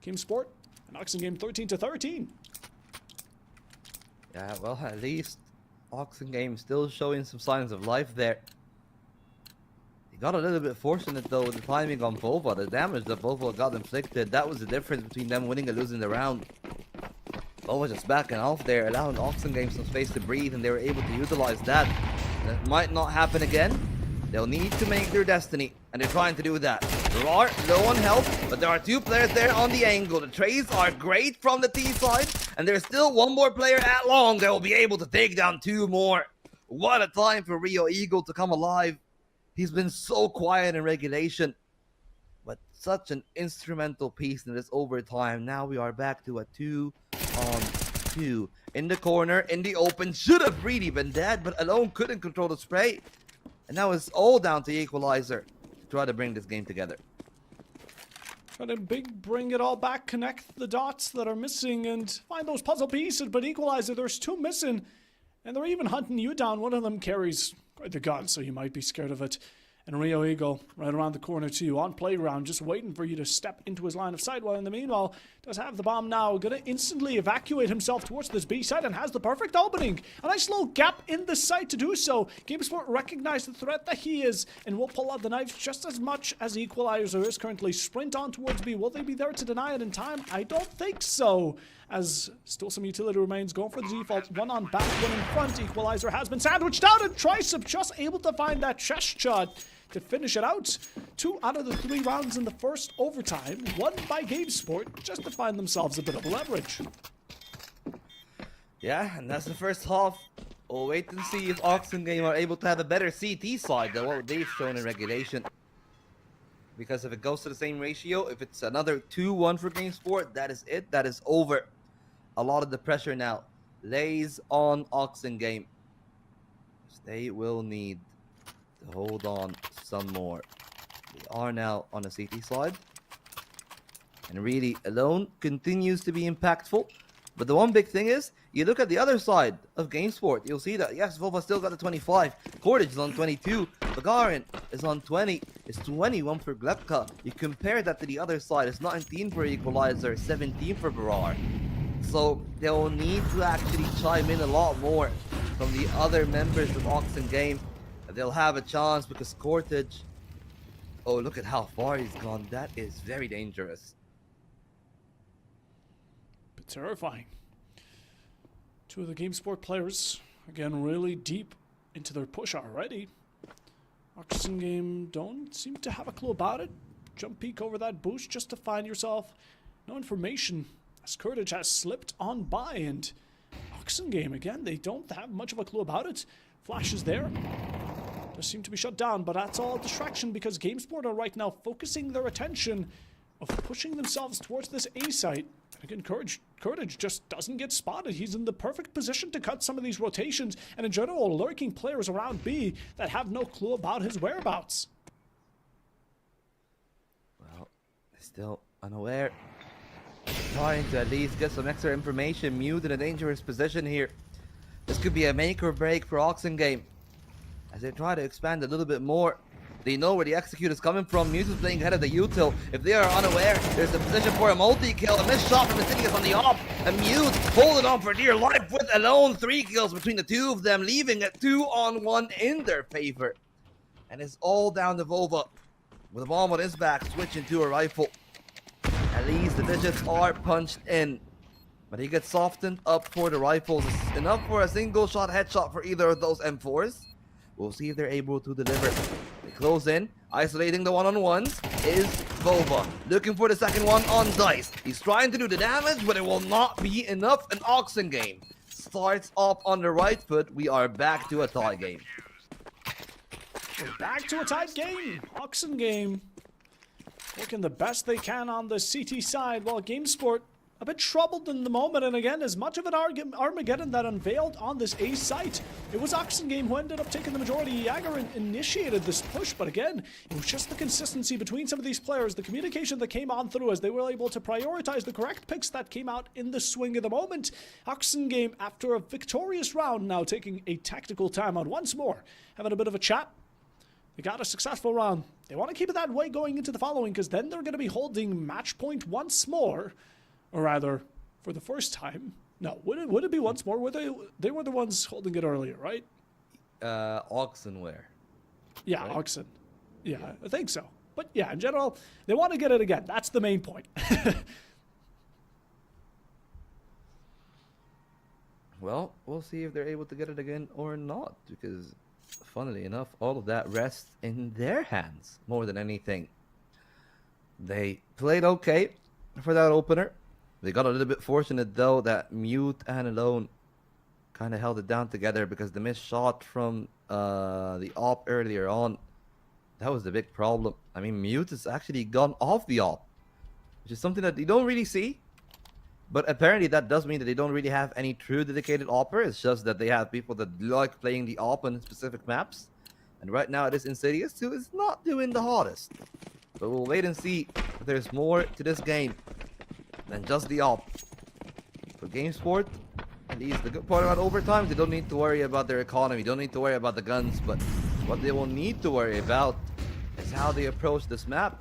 GameSport and Oxen Game 13-13. Yeah, well, at least Oxen Game still showing some signs of life there. He got a little bit fortunate though with the timing on Vova. The damage that Vova got inflicted, that was the difference between them winning and losing the round. Vova just backing off there, allowing Oxen Game some space to breathe, and they were able to utilize that. That might not happen again. They'll need to make their destiny, and they're trying to do that. There are low on health, but there are 2 players there on the angle. The trades are great from the T side, and there's still 1 more player at long that will be able to take down 2 more. What a time for Rio Eagle to come alive. He's been so quiet in regulation, but such an instrumental piece in this overtime. Now we are back to a 2-on-2. In the corner, in the open, should have really been dead, but Alone couldn't control the spray. And now it's all down to Equalizer to try to bring this game together. Try to bring it all back, connect the dots that are missing, and find those puzzle pieces. But Equalizer, there's 2 missing, and they're even hunting you down. One of them carries quite the gun, so you might be scared of it. And Rio Eagle right around the corner too, on playground, just waiting for you to step into his line of sight. While in the meanwhile, does have the bomb now, gonna instantly evacuate himself towards this B site and has the perfect opening. A nice little gap in the site to do so. GameSport recognized the threat that he is and will pull out the knife just as much as Equalizer is currently. Sprint on towards B. Will they be there to deny it in time? I don't think so. As still some utility remains, going for the default. One on back, one in front. Equalizer has been sandwiched out, and Tricep just able to find that chest shot to finish it out. 2 out of the 3 rounds in the first overtime, won by GameSport, just to find themselves a bit of leverage. Yeah, and that's the first half. We'll wait and see if Oxen Game are able to have a better CT side than what they've shown in regulation. Because if it goes to the same ratio, if it's another 2-1 for GameSport, that is it. That is over. A lot of the pressure now lays on Oxen Game. They will need to hold on some more. They are now on the CT side. And really, Alone continues to be impactful. But the one big thing is, you look at the other side of GameSport, you'll see that, yes, Vova still got the 25. Cordage is on 22. Bagarin is on 20. It's 21 for Glepka. You compare that to the other side, it's 19 for Equalizer, 17 for Barar. So they'll need to actually chime in a lot more from the other members of Oxen Game. They'll have a chance because Cortage, oh, look at how far he's gone. That is very dangerous. But terrifying. 2 of the GameSport players, again, really deep into their push already. Oxen Game don't seem to have a clue about it. Jump peek over that boost just to find yourself no information, as Courage has slipped on by, and Oxen Game, again, they don't have much of a clue about it. Flash is there. Does seem to be shut down, but that's all a distraction because GameSport are right now focusing their attention of pushing themselves towards this A site. And again, Courage just doesn't get spotted. He's in the perfect position to cut some of these rotations, and in general, lurking players around B that have no clue about his whereabouts. Well, still unaware. Trying to at least get some extra information. Mute in a dangerous position here. This could be a make or break for Oxen Game. As they try to expand a little bit more, they know where the execute is coming from. Mute is playing ahead of the util. If they are unaware, there's a position for a multi-kill. A missed shot from Insidious on the op. And Mute holding on for dear life with Alone. 3 kills between the 2 of them, leaving it 2-on-1 in their favor. And it's all down to Vova. With a bomb on his back, switching to a rifle. At least the digits are punched in. But he gets softened up for the rifles. It's enough for a single shot headshot for either of those M4s. We'll see if they're able to deliver. They close in. Isolating the one-on-ones is Vova. Looking for the second one on Dice. He's trying to do the damage, but it will not be enough. An Oxen Game starts off on the right foot. We are back to a tie game. We're back to a tight game. Oxen Game working the best they can on the CT side, while GameSport a bit troubled in the moment. And again, as much of an Armageddon that unveiled on this A site, it was Oxen Game who ended up taking the majority. Jagger initiated this push, but again, it was just the consistency between some of these players, the communication that came on through as they were able to prioritize the correct picks that came out in the swing of the moment. Oxen Game, after a victorious round, now taking a tactical timeout once more, having a bit of a chat. They got a successful round. They want to keep it that way going into the following, because then they're going to be holding match point once more. Or rather, for the first time. No, would it be once more? They were the ones holding it earlier, right? Oxenware. Yeah, right? Oxen. Yeah, I think so. But yeah, in general, they want to get it again. That's the main point. Well, we'll see if they're able to get it again or not, because funnily enough, all of that rests in their hands more than anything. They played okay for that opener. They got a little bit fortunate though that Mute and Alone kind of held it down together, because the missed shot from the op earlier on, that was the big problem. I mean, Mute has actually gone off the op, which is something that you don't really see. But apparently that does mean that they don't really have any true dedicated opper. It's just that they have people that like playing the op on specific maps. And right now it is Insidious who is not doing the hottest. But we'll wait and see if there's more to this game than just the op. For GameSport, at least the good part about overtime, they don't need to worry about their economy, don't need to worry about the guns, but what they will need to worry about is how they approach this map.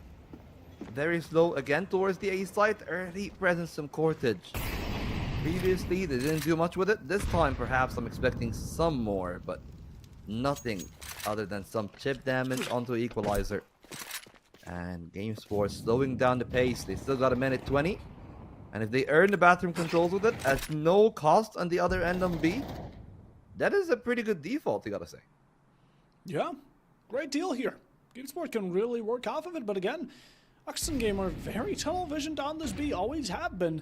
Very slow again towards the A side. Early presence from Cortage. Previously, they didn't do much with it. This time, perhaps I'm expecting some more, but nothing other than some chip damage onto Equalizer. And GameSport slowing down the pace. They still got a minute 20. And if they earn the bathroom controls with it at no cost on the other end on B, that is a pretty good default, you gotta say. Yeah, great deal here. GameSport can really work off of it, but again, Oxen are very tunnel visioned on this B, always have been.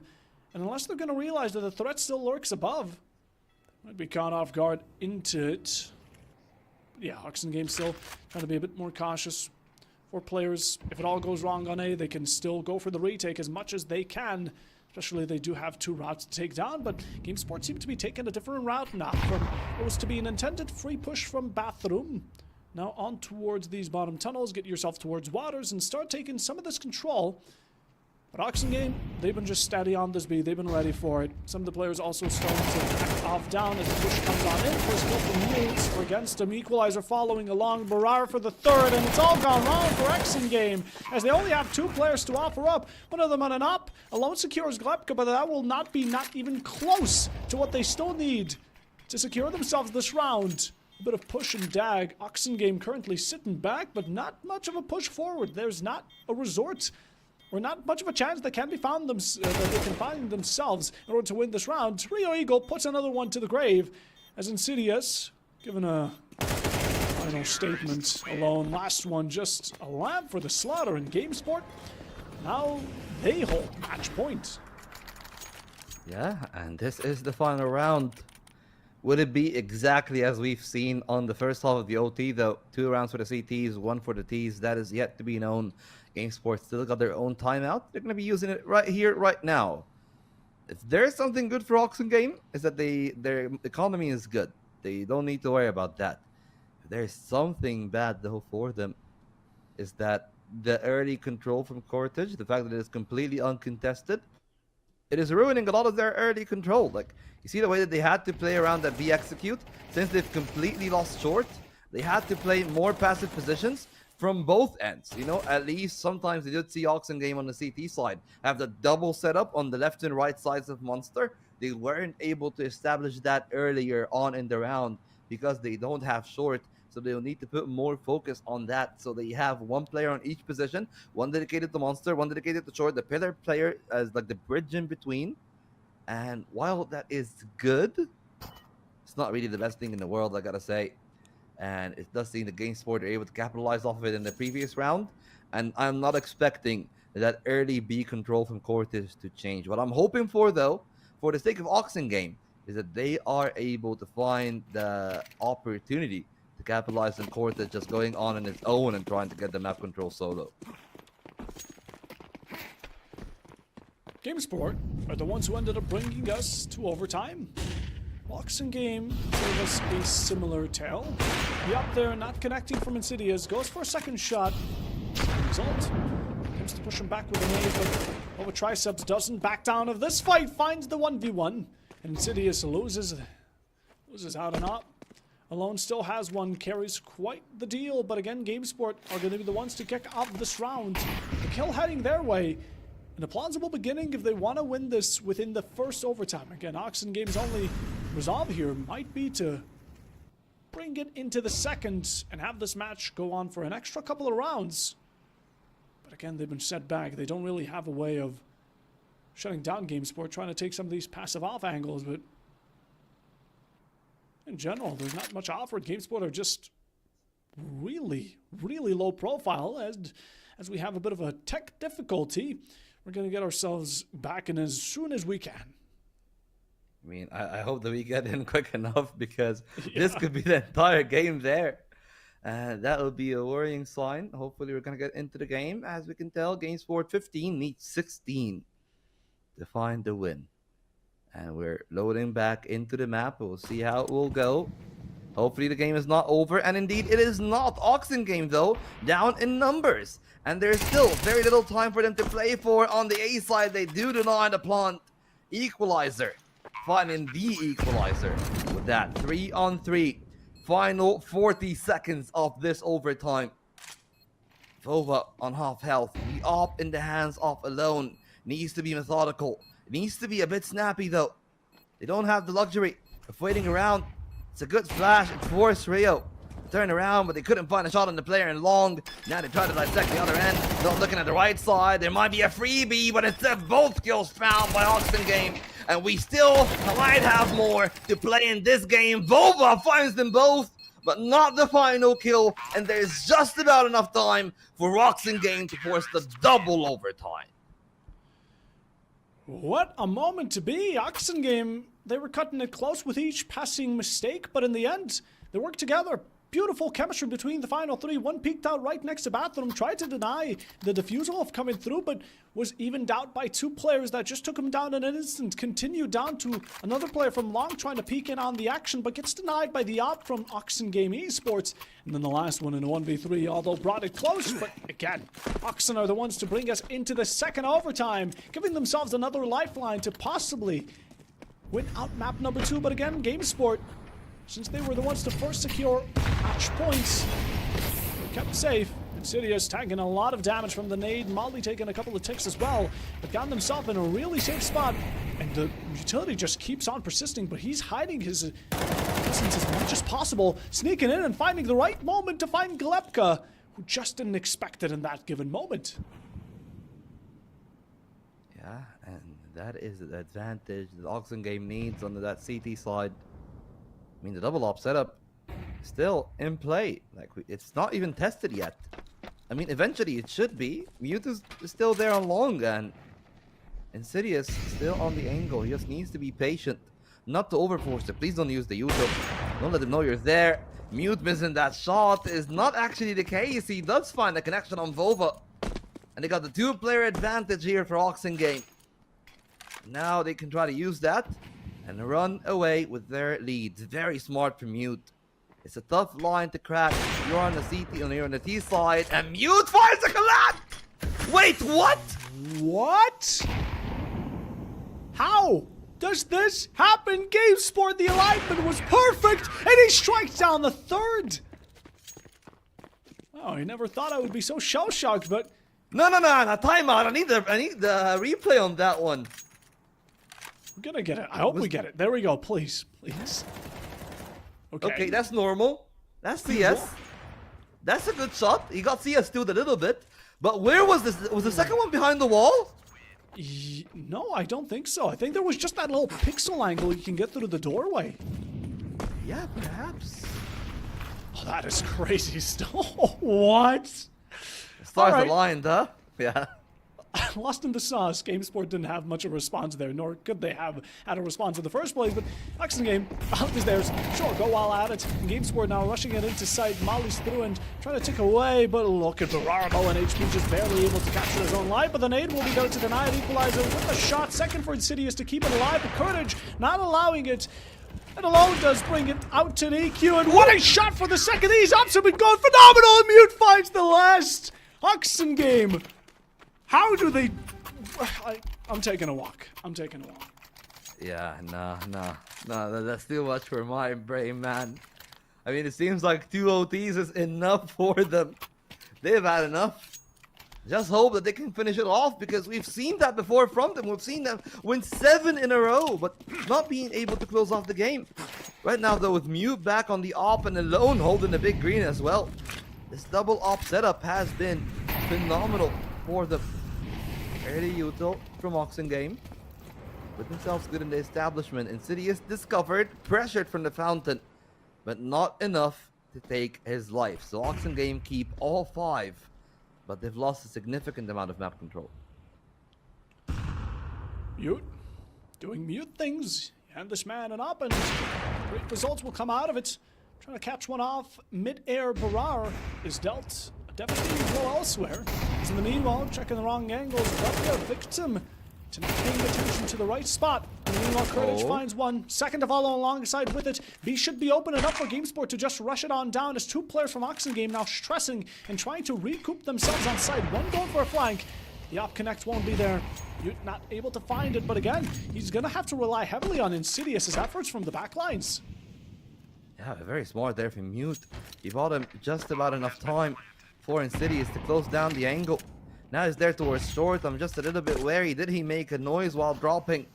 And unless they're going to realize that the threat still lurks above, might be caught off guard into it. Yeah, Oxen still trying to be a bit more cautious for players. If it all goes wrong on A, they can still go for the retake as much as they can. Especially they do have 2 routes to take down, but GameSport seem to be taking a different route now. From what was to be an intended free push from bathroom, now on towards these bottom tunnels, get yourself towards waters and start taking some of this control. But Oxen they've been just steady on this B. They've been ready for it. Some of the players also starting to back off down as the push comes on in. First kill from Mules against him. Equalizer following along. Barar for the third, and it's all gone wrong for Oxen as they only have 2 players to offer up. One of them on an up. Alone secures Glepka, but that will not be even close to what they still need to secure themselves this round. A bit of push and dag. Oxen currently sitting back, but not much of a push forward. There's not a resort or not much of a chance they can be found that they can find themselves in order to win this round. Rio Eagle puts another one to the grave as Insidious given a final statement alone. Last one just a lab for the slaughter in GameSport. Now they hold match point. Yeah, and this is the final round. Would it be exactly as we've seen on the first half of the OT, though? 2 rounds for the CTs, 1 for the Ts. That is yet to be known. GameSport still got their own timeout. They're going to be using it right here, right now. If there's something good for Oxen is that their economy is good. They don't need to worry about that. If there's something bad, though, for them, is that the early control from Cortage, the fact that it is completely uncontested, it is ruining a lot of their early control. Like, you see the way that they had to play around that B execute? Since they've completely lost short, they had to play more passive positions from both ends. You know, at least sometimes they did see Oxen on the CT side have the double setup on the left and right sides of Monster. They weren't able to establish that earlier on in the round because they don't have short. So they'll need to put more focus on that. So they have 1 player on each position, 1 dedicated to Monster, 1 dedicated to short, the pillar player as like the bridge in between. And while that is good, it's not really the best thing in the world, I gotta say. And it does seem the GameSport are able to capitalize off of it in the previous round. And I'm not expecting that early B control from Cortis to change. What I'm hoping for, though, for the sake of Oxen is that they are able to find the opportunity to capitalize on Cortis just going on its own and trying to get the map control solo. GameSport are the ones who ended up bringing us to overtime. Oxen gave us a similar tale. The up there, not connecting from Insidious, goes for a second shot. Result, attempts to push him back with a nade, but over Triceps doesn't back down of this fight, finds the 1v1, and Insidious loses out and up. Alone still has 1, carries quite the deal, but again, GameSport are going to be the ones to kick off this round. The kill heading their way. And a plausible beginning if they want to win this within the first overtime. Again, Oxen only resolve here might be to bring it into the second and have this match go on for an extra couple of rounds. But again, they've been set back. They don't really have a way of shutting down GameSport, trying to take some of these passive off angles, but in general, there's not much offered. GameSport are just really, really low profile as we have a bit of a tech difficulty. We're going to get ourselves back in as soon as we can. I mean, I hope that we get in quick enough because this could be the entire game there. That would be a worrying sign. Hopefully we're going to get into the game. As we can tell, GameSport 15 needs 16 to find the win. And we're loading back into the map. We'll see how it will go. Hopefully the game is not over. And indeed, it is not. Oxen though, down in numbers. And there's still very little time for them to play for. On the A side, they do deny the plant. Equalizer. Finding the equalizer with that 3-on-3. Final 40 seconds of this overtime. Vova on half health. The op in the hands of Alone needs to be methodical. It needs to be a bit snappy though. They don't have the luxury of waiting around. It's a good flash. It forced Rio to turn around, but they couldn't find a shot on the player in long. Now they try to dissect the other end. Not looking at the right side. There might be a freebie, but instead both kills found by Oxengame. And we still might have more to play in this game. Vova finds them both, but not the final kill. And there's just about enough time for Oxengame to force the double overtime. What a moment to be. Oxengame, they were cutting it close with each passing mistake, but in the end, they worked together. Beautiful chemistry between the final three. One peeked out right next to Bathroom, tried to deny the defusal of coming through, but was evened out by two players that just took him down in an instant. Continued down to another player from Long trying to peek in on the action, but gets denied by the op from Oxengame Esports. And then the last one in a 1v3, although brought it close, but again, Oxen are the ones to bring us into the second overtime, giving themselves another lifeline to possibly win out map number 2. But again, GameSport, since they were the ones to first secure match points, kept safe. Insidious taking a lot of damage from the nade. Molly taking a couple of ticks as well, but got himself in a really safe spot. And the utility just keeps on persisting, but he's hiding his presence as much as possible, sneaking in and finding the right moment to find Glepka, who just didn't expect it in that given moment. Yeah, and that is the advantage that Oxengame needs on that CT side. I mean, the double op setup still in play. Like, it's not even tested yet. I mean, eventually it should be. Mute is still there on long, and Insidious still on the angle. He just needs to be patient, not to overforce it. Please don't use the usual. Don't let him know you're there. Mute missing that shot is not actually the case. He does find a connection on Vova, and they got the two-player advantage here for Oxengame. Now they can try to use that and run away with their lead. Very smart from Mute. It's a tough line to crack. You're on the CT, and you're on the T side, and Mute finds a collapse! Wait, what? What? How does this happen? GameSport, the alignment was perfect, and he strikes down the third. Oh, I never thought I would be so shell-shocked, but... No, timeout. I need the replay on that one. We're gonna get it. I hope we get it. There we go. Please. Okay, that's normal. That's CS. That's a good shot. He got CS too a little bit. But where was this? Was the second one behind the wall? No, I don't think so. I think there was just that little pixel angle you can get through the doorway. Yeah, perhaps. Oh, that is crazy stuff. What? Stars aligned, huh? Yeah. Lost in the sauce. GameSport didn't have much of a response there, nor could they have had a response in the first place. But Oxengame out is theirs. Sure, go while at it. And GameSport now rushing it into sight. Molly's through and trying to tick away, but look at Bararbo and HP just barely able to capture his own life. But the nade will be there to deny it. Equalizer with a shot. Second for Insidious to keep it alive. But Courage not allowing it. And Alone does bring it out to an EQ. And what a shot for the second. These ups have been going phenomenal. And Mute finds the last. Oxengame. How do they... I'm taking a walk. Yeah, no, that's too much for my brain, man. I mean, it seems like 2 OTs is enough for them. They've had enough. Just hope that they can finish it off, because we've seen that before from them. We've seen them win 7 in a row, but not being able to close off the game. Right now, though, with Mute back on the op and Alone holding the big green as well, this double op setup has been phenomenal for them. Early util from Oxengame. With themselves good in the establishment. Insidious discovered, pressured from the fountain, but not enough to take his life. So Oxengame keep all 5, but they've lost a significant amount of map control. Mute. Doing Mute things. Hand this man an up and great results will come out of it. Trying to catch one off. Mid-air Barar is dealt a devastating blow elsewhere. He's in the meanwhile checking the wrong angles. But a victim to not paying attention to the right spot. In the meanwhile, Courage finds one. Second to follow alongside with it. B should be open enough for GameSport to just rush it on down as 2 players from Oxengame now stressing and trying to recoup themselves on side. One going for a flank. The op connect won't be there. You're not able to find it, but again, he's gonna have to rely heavily on Insidious's efforts from the backlines. Yeah, very smart there from Mute. He bought him just about enough time for Insidious to close down the angle. Now he's there towards short. I'm just a little bit wary. Did he make a noise while dropping?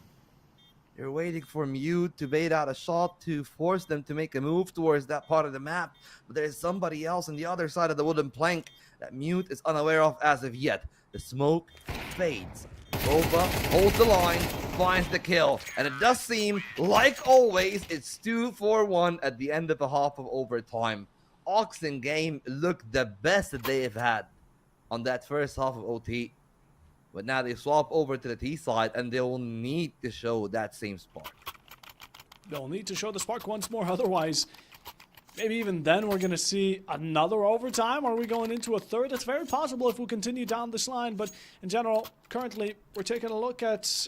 You're waiting for Mute to bait out a shot to force them to make a move towards that part of the map. But there's somebody else on the other side of the wooden plank that Mute is unaware of as of yet. The smoke fades. Bova holds the line, finds the kill. And it does seem, like always, it's 2-4-1 at the end of a half of overtime. Oxen Game looked the best that they have had on that first half of OT. But now they swap over to the T side, and they will need to show that same spark. They'll need to show the spark once more, otherwise, maybe even then we're going to see another overtime. Are we going into a third? It's very possible if we continue down this line, but in general, currently, we're taking a look at...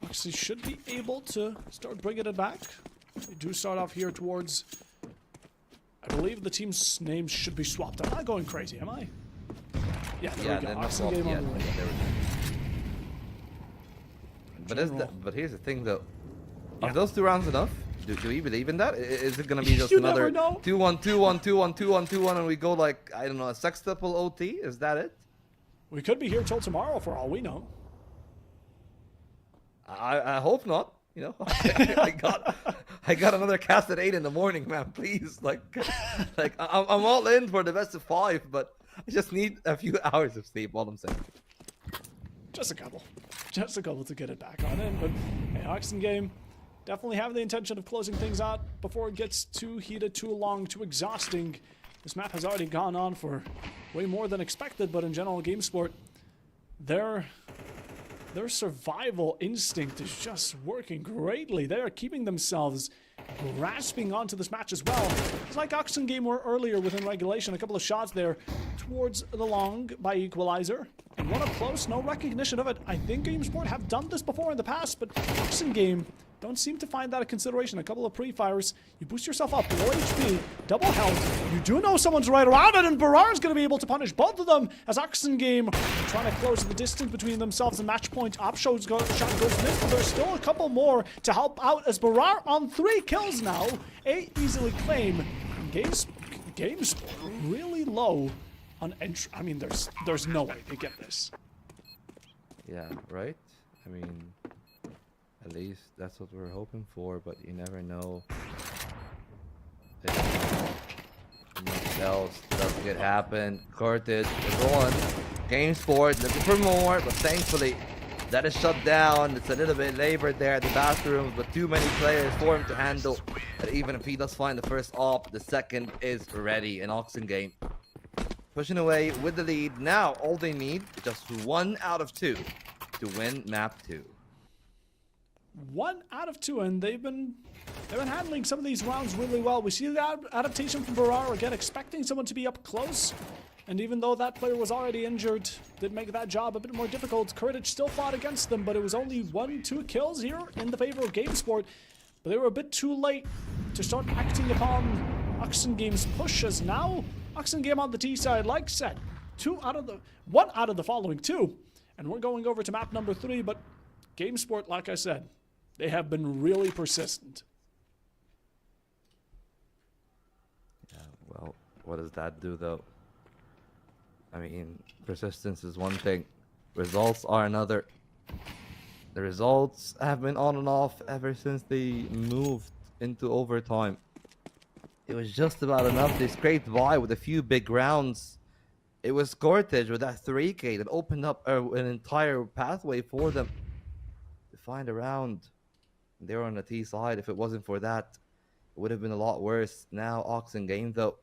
Actually, should be able to start bringing it back. We do start off here towards... I believe the team's names should be swapped. Am I going crazy? Am I? Yeah, there we go. Oxen Game on the way. But here's the thing, though. Are those 2 rounds enough? Do we believe in that? Is it going to be just another 2-1, 2-1, 2-1, 2-1, 2-1, and we go like, I don't know, a sextuple OT? Is that it? We could be here till tomorrow for all we know. I hope not. You know, I got another cast at 8 in the morning, man. Please, like I'm all in for the best of 5, but I just need a few hours of sleep. All I'm saying. Just a couple to get it back on in. But hey, Oxen Game definitely have the intention of closing things out before it gets too heated, too long, too exhausting. This map has already gone on for way more than expected, but in general, GameSport, their survival instinct is just working greatly. They are keeping themselves grasping onto this match as well. It's like Oxen Game were earlier within regulation. A couple of shots there towards the long by Equalizer. And one up close, no recognition of it. I think GameSport have done this before in the past, but Oxen Game don't seem to find that a consideration. A couple of pre-fires. You boost yourself up, low HP, double health. You do know someone's right around it, and Barrar's going to be able to punish both of them as Oxen Game trying to close the distance between themselves and match point. Shot goes missed, but there's still a couple more to help out as Barrar on 3 kills now. 8 easily claim. GameSport really low on entry. I mean, there's no way they get this. Yeah, right? I mean, at least that's what we're hoping for, but you never know. Much else doesn't get happen. Cortez is on. GameSport looking for more, but thankfully that is shut down. It's a little bit labored there at the bathrooms, but too many players for him to handle. But even if he does find the first op, the second is ready. An Oxen Game pushing away with the lead. Now all they need is just 1 out of 2 to win map 2. 1 out of 2, and they've been handling some of these rounds really well. We see the adaptation from Barrar again, expecting someone to be up close. And even though that player was already injured, did make that job a bit more difficult. Courage still fought against them, but it was only 1-2 kills here in the favor of GameSport. But they were a bit too late to start acting upon Oxen Game's push, as now Oxen Game on the T side, like said, 1 out of the following 2. And we're going over to map number 3, but GameSport, like I said, they have been really persistent. Yeah, well, what does that do, though? I mean, persistence is one thing. Results are another. The results have been on and off ever since they moved into overtime. It was just about enough. They scraped by with a few big rounds. It was Cortez with that 3K that opened up an entire pathway for them to find a round. They were on the T side. If it wasn't for that, it would have been a lot worse. Now Oxen Game, though,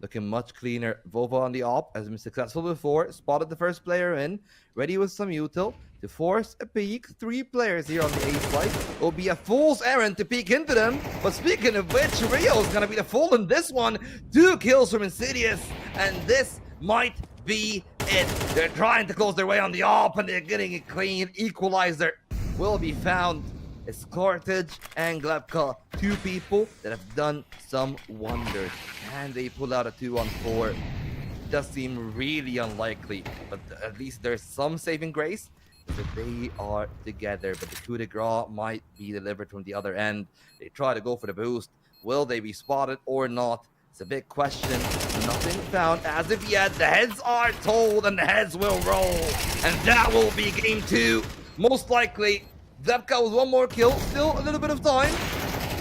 looking much cleaner. Vova on the op has been successful before. Spotted the first player in. Ready with some util to force a peek. 3 players here on the A side. It will be a fool's errand to peek into them. But speaking of which, Rio is going to be the fool in this one. 2 kills from Insidious. And this might be it. They're trying to close their way on the op, and they're getting it clean. Equalizer will be found. It's Cortez and Glebka, 2 people that have done some wonders. Can they pull out a 2-on-4? It does seem really unlikely, but at least there's some saving grace that they are together. But the coup de grace might be delivered from the other end. They try to go for the boost. Will they be spotted or not? It's a big question. Nothing found. As if yet, the heads are told and the heads will roll. And that will be game 2. Most likely, Zepka with one more kill. Still a little bit of time.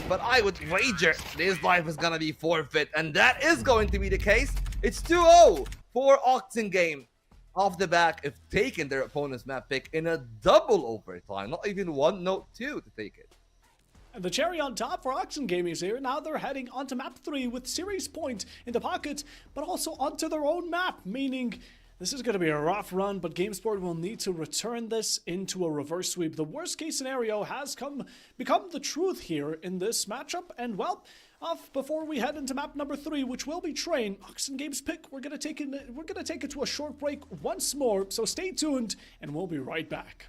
But I would wager his life is going to be forfeit. And that is going to be the case. It's 2-0 for Oxen Game. Off the back of taking their opponent's map pick in a double overtime. Not even 1, no 2 to take it. And the cherry on top for Oxen Gaming is here. Now they're heading onto map 3 with series point in the pocket, but also onto their own map, meaning this is going to be a rough run, but GameSport will need to return this into a reverse sweep. The worst case scenario has become the truth here in this matchup, and well, before we head into map number 3, which will be Train, Oxen Game's pick, we're gonna take it to a short break once more, so stay tuned, and we'll be right back.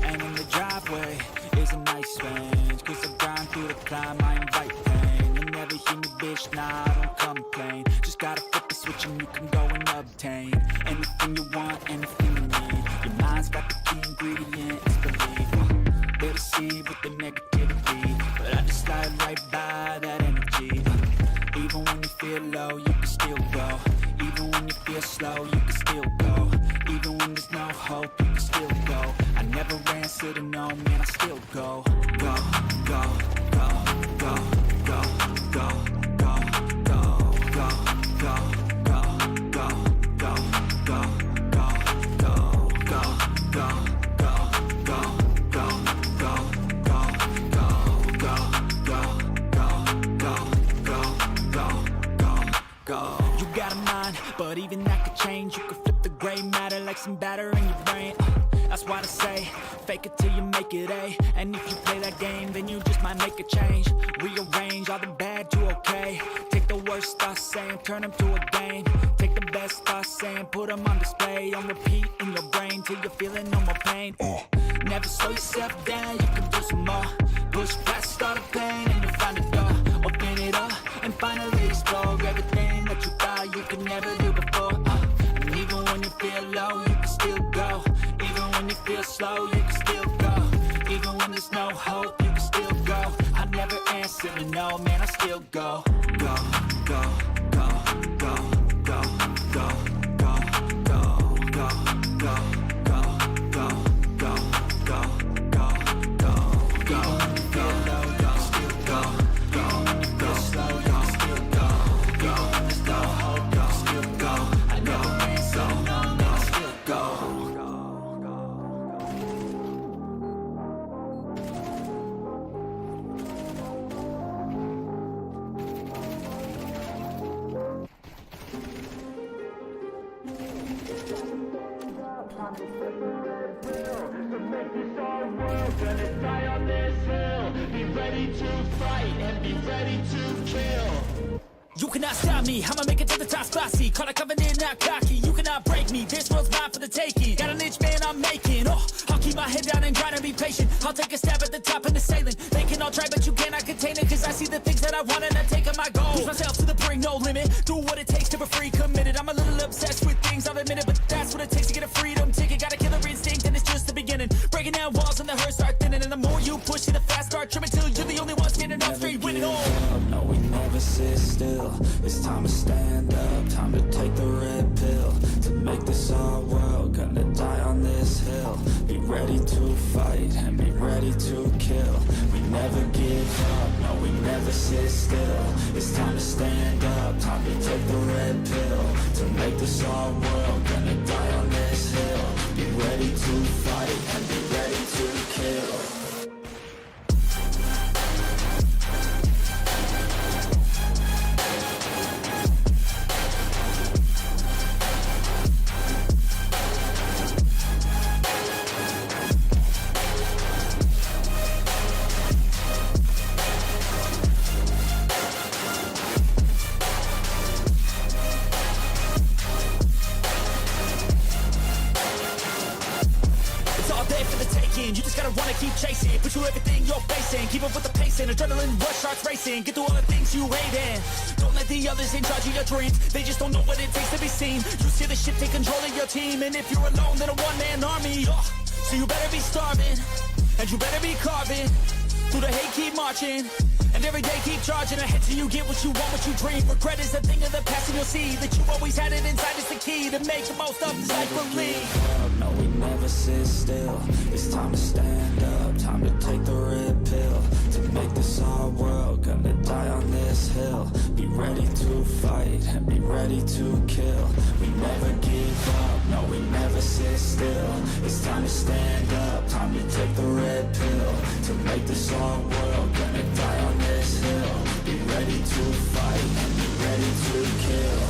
And in the driveway is a nice range. Cause I grind through the climb, I invite pain. You never hear me, bitch, nah, I don't complain. Just gotta flip the switch and you can go and obtain anything you want, anything you need. Your mind's got the key ingredient, it's belief. They deceive with the negativity, but I just slide right by that energy. Even when you feel low, you can still go. Even when you feel slow, you can still go. Even when there's no hope, you can still go. I never answer to no, man, I still go. Go, go, go, go, go, go, go, go, go, go, go, go, go, go, go. You got a mind, but even that could change. You could flip the gray matter like some batter in your brain. That's why I say, fake it till you make it A. And if you play that game, then you just might make a change. Rearrange all the bad to okay. Take the worst thoughts saying, turn them to a game. Take the best thoughts saying, put them on display. On repeat in your brain till you're feeling no more pain. Never slow yourself down, you can do some more. Push past all the pain and you'll find a door. Open it up and finally explore everything that you thought you could never do before. And even when you feel low, you can still go. Even when you feel slow, you can still go. Even when there's no hope, you can still go. I never answer to no, man, I still go. Go, go, go, go, go, go, go, go, go, go, go, go, go, go, go, go, go. Even when you feel low, you can still go. Even when you feel slow, you can still go. Even when there's no hope, you can still go. I never answer to no, man, I still go. Gonna die on this hill. Be ready to fight and be ready to kill. You cannot stop me, I'ma make it to the top spicy. Call a covenant, not cocky. You cannot break me, this world's mine for the taking. Got an itch, man, I'm making. Oh, I'll keep my head down and grind and be patient. I'll take a stab at the top and the sailing. They can all try, but you cannot contain it. Cause I see the things that I want and I take on my goals. Push myself to the brink, no limit. Do what it takes to be free, committed. I'm a little obsessed with things, I'll admit it. But that's what it takes to get a freedom ticket. Got a killer instinct and it's just the beginning. Breaking down walls and the hurt start thinning. And the more you push, see the fast start trimming. Till you're the only one standing up straight, winning all. No, we never sit still. It's time to stand up, time to take the red pill. To make this our world, gonna die on this hill. Be ready to fight and be ready to kill. We never give up, no, we never sit still. It's time to stand up, time to take the red pill. To make this our world, gonna die on this hill. Be ready to fight and be ready to kill. facing. You just gotta wanna keep chasing. Push through everything you're facing. Keep up with the pace and adrenaline rush starts racing. Get through all the things you hate in. Don't let the others in charge of your dreams. They just don't know what it takes to be seen. You see the shit take control of your team. And if you're alone, then a one-man army. So you better be starving. And you better be carving. Through the hate, keep marching. And every day keep charging ahead till you get what you want, what you dream. Regret is a thing of the past, and you'll see that you always had it inside. It's the key to make the most of this life believe. No, we never sit still. It's time to stand up, time to take the red pill. To make this our world, gonna die on this hill. Be ready to fight and be ready to kill. We never give up, no, we never sit still. It's time to stand up, time to take the red pill. To make this our world, gonna die on this hill. Be ready to fight and be ready to kill.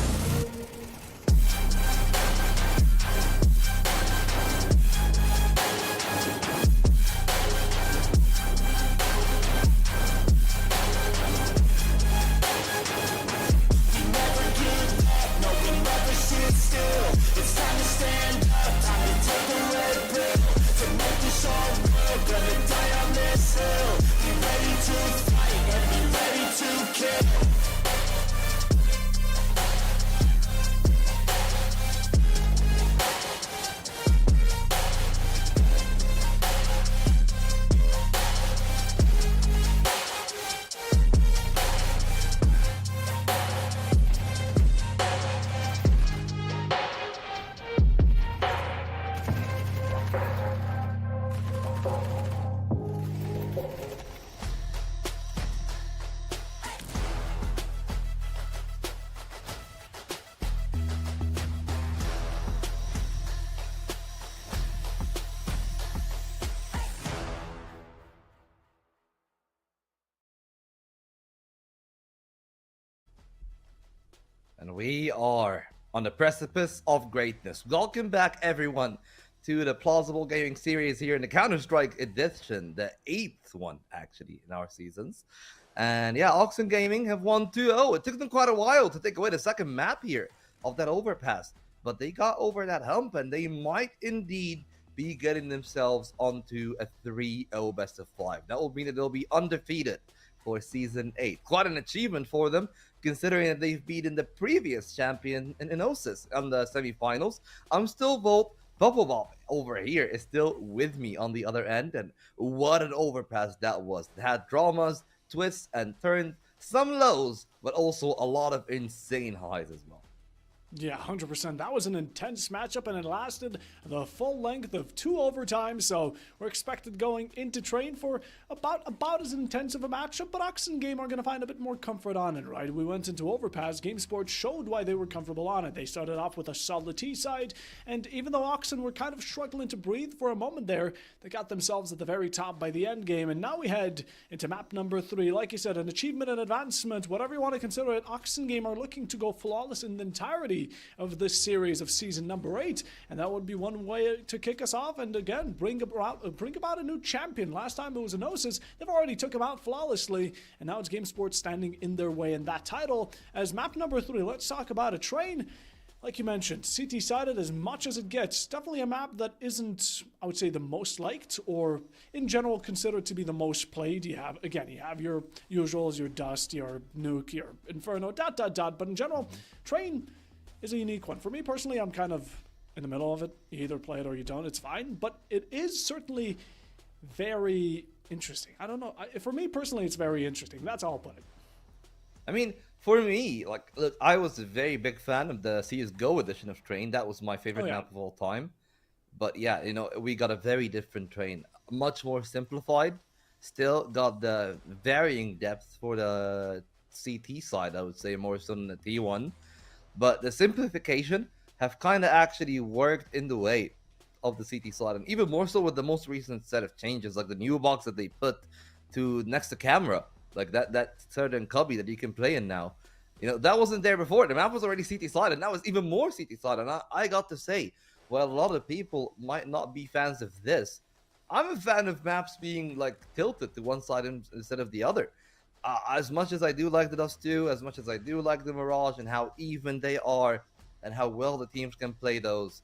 And we are on the precipice of greatness. Welcome back, everyone, to the Plausible Gaming series here in the Counter-Strike edition, the 8th one, actually, in our seasons. And yeah, Oxen Gaming have won 2-0. It took them quite a while to take away the second map here of that overpass, but they got over that hump, and they might indeed be getting themselves onto a 3-0 best of 5. That will mean that they'll be undefeated for Season 8. Quite an achievement for them, considering that they've beaten the previous champion in Inosis on the semifinals. I'm still vote Bubble over here is still with me on the other end, and what an overpass that was. It had dramas, twists, and turns, some lows, but also a lot of insane highs as well. Yeah, 100%. That was an intense matchup, and it lasted the full length of 2 overtimes, so we're expected going into train for about as intense of a matchup, but Oxen Game are going to find a bit more comfort on it, right? We went into overpass. GameSport showed why they were comfortable on it. They started off with a solid T side, and even though Oxen were kind of struggling to breathe for a moment there, they got themselves at the very top by the end game, and now we head into map number 3. Like you said, an achievement and advancement, whatever you want to consider it. Oxen Game are looking to go flawless in the entirety of this series of season number 8, and that would be one way to kick us off and again bring about a new champion. Last time it was Inosis. They've already took him out flawlessly, and now it's GameSport standing in their way in that title. As map number 3, let's talk about a train. Like you mentioned, CT sided as much as it gets. Definitely a map that isn't, I would say, the most liked, or in general considered to be the most played. You have your usuals, your Dust, your Nuke, your Inferno, ... But in general, Train is a unique one. For me personally, I'm kind of in the middle of it. You either play it or you don't. It's fine, but it is certainly very interesting. I don't know. For me personally, it's very interesting. That's all I'll put it. I mean, for me, like, look, I was a very big fan of the CSGO edition of Train. That was my favorite map of all time. But yeah, you know, we got a very different Train. Much more simplified. Still got the varying depth for the CT side, I would say, more so than the T1. But the simplification have kind of actually worked in the way of the CT side, and even more so with the most recent set of changes, like the new box that they put to next to camera, like that certain cubby that you can play in now. You know, that wasn't there before. The map was already CT side, and now it's even more CT side. And I got to say, while a lot of people might not be fans of this, I'm a fan of maps being like tilted to one side instead of the other. As much as I do like the Dust 2, as much as I do like the Mirage and how even they are and how well the teams can play those,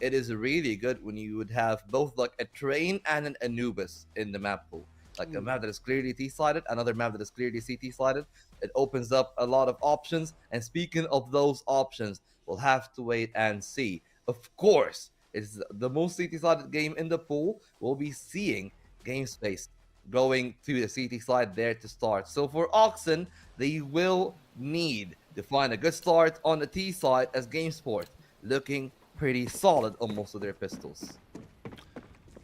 it is really good when you would have both like a train and an Anubis in the map pool. Like a map that is clearly T-sided, another map that is clearly CT-sided. It opens up a lot of options. And speaking of those options, we'll have to wait and see. Of course, it's the most CT-sided game in the pool. We'll be seeing game space going to the CT side there to start. So for Oxen, they will need to find a good start on the T side as GameSport looking pretty solid on most of their pistols.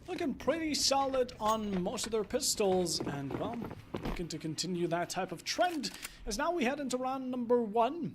Looking pretty solid on most of their pistols, and well, looking to continue that type of trend as now we head into round number 1.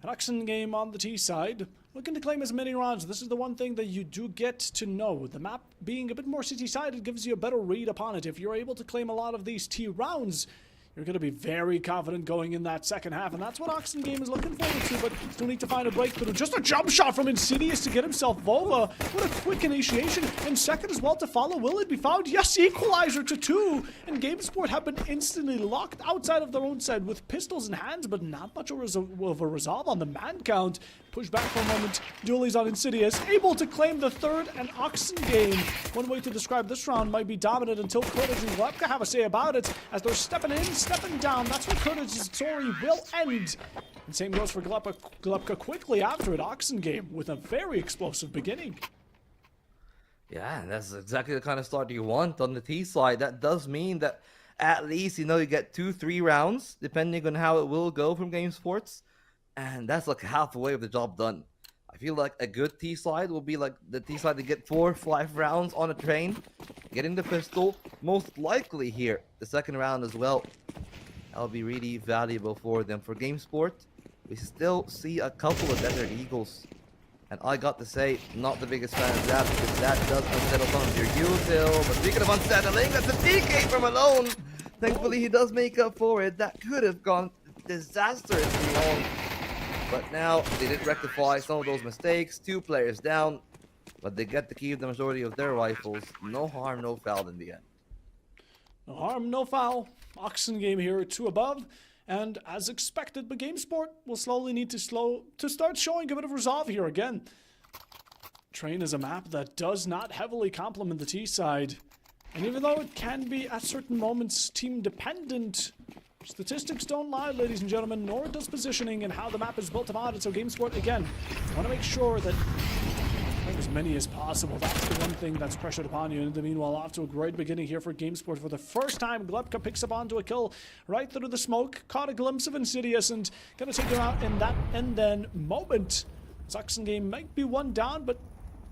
An Oxen game on the T side, looking to claim as many rounds. This is the one thing that you do get to know. The map being a bit more CT-sided gives you a better read upon it. If you're able to claim a lot of these T rounds, you're going to be very confident going in that second half, and that's what Oxen Game is looking forward to, but still need to find a breakthrough. Just a jump shot from Insidious to get himself Vova. What a quick initiation, and second as well to follow. Will it be found? Yes, equalizer to 2, and GameSport have been instantly locked outside of their own side with pistols in hands, but not much of a resolve on the man count. Push back for a moment. Dualies on Insidious, able to claim the third, and Oxen Game. One way to describe this round might be dominant until Kurtage and Glepka have a say about it, as they're stepping in, stepping down. That's where Kurtage's story will end. And same goes for Glepka quickly after it. Oxen Game with a very explosive beginning. Yeah, that's exactly the kind of start you want on the T side. That does mean that at least, you know, you get 2-3 rounds, depending on how it will go from GameSports. And that's like halfway of the job done. I feel like a good T side will be like the T side to get 4-5 rounds on a train, getting the pistol, most likely here the second round as well. That'll be really valuable for them. For GameSport, we still see a couple of Desert Eagles. And I got to say, not the biggest fan of that, because that does unsettle some of your util. But speaking of unsettling, that's a DK from Alone. Thankfully, he does make up for it. That could have gone disastrously wrong. But now they did rectify some of those mistakes. 2 players down, but they get to keep the majority of their rifles. No harm, no foul in the end. No harm, no foul. Oxen Game here, 2 above. And as expected, but GameSport will slowly need to start showing a bit of resolve here again. Train is a map that does not heavily complement the T side. And even though it can be at certain moments team dependent, statistics don't lie, ladies and gentlemen, nor does positioning and how the map is built about it. So GameSport, again, want to make sure that as many as possible. That's the one thing that's pressured upon you. In the meanwhile, off to a great beginning here for GameSport. For the first time, Glepka picks up onto a kill right through the smoke. Caught a glimpse of Insidious and gonna take him out in that and then moment. Oxen Game might be 1 down, but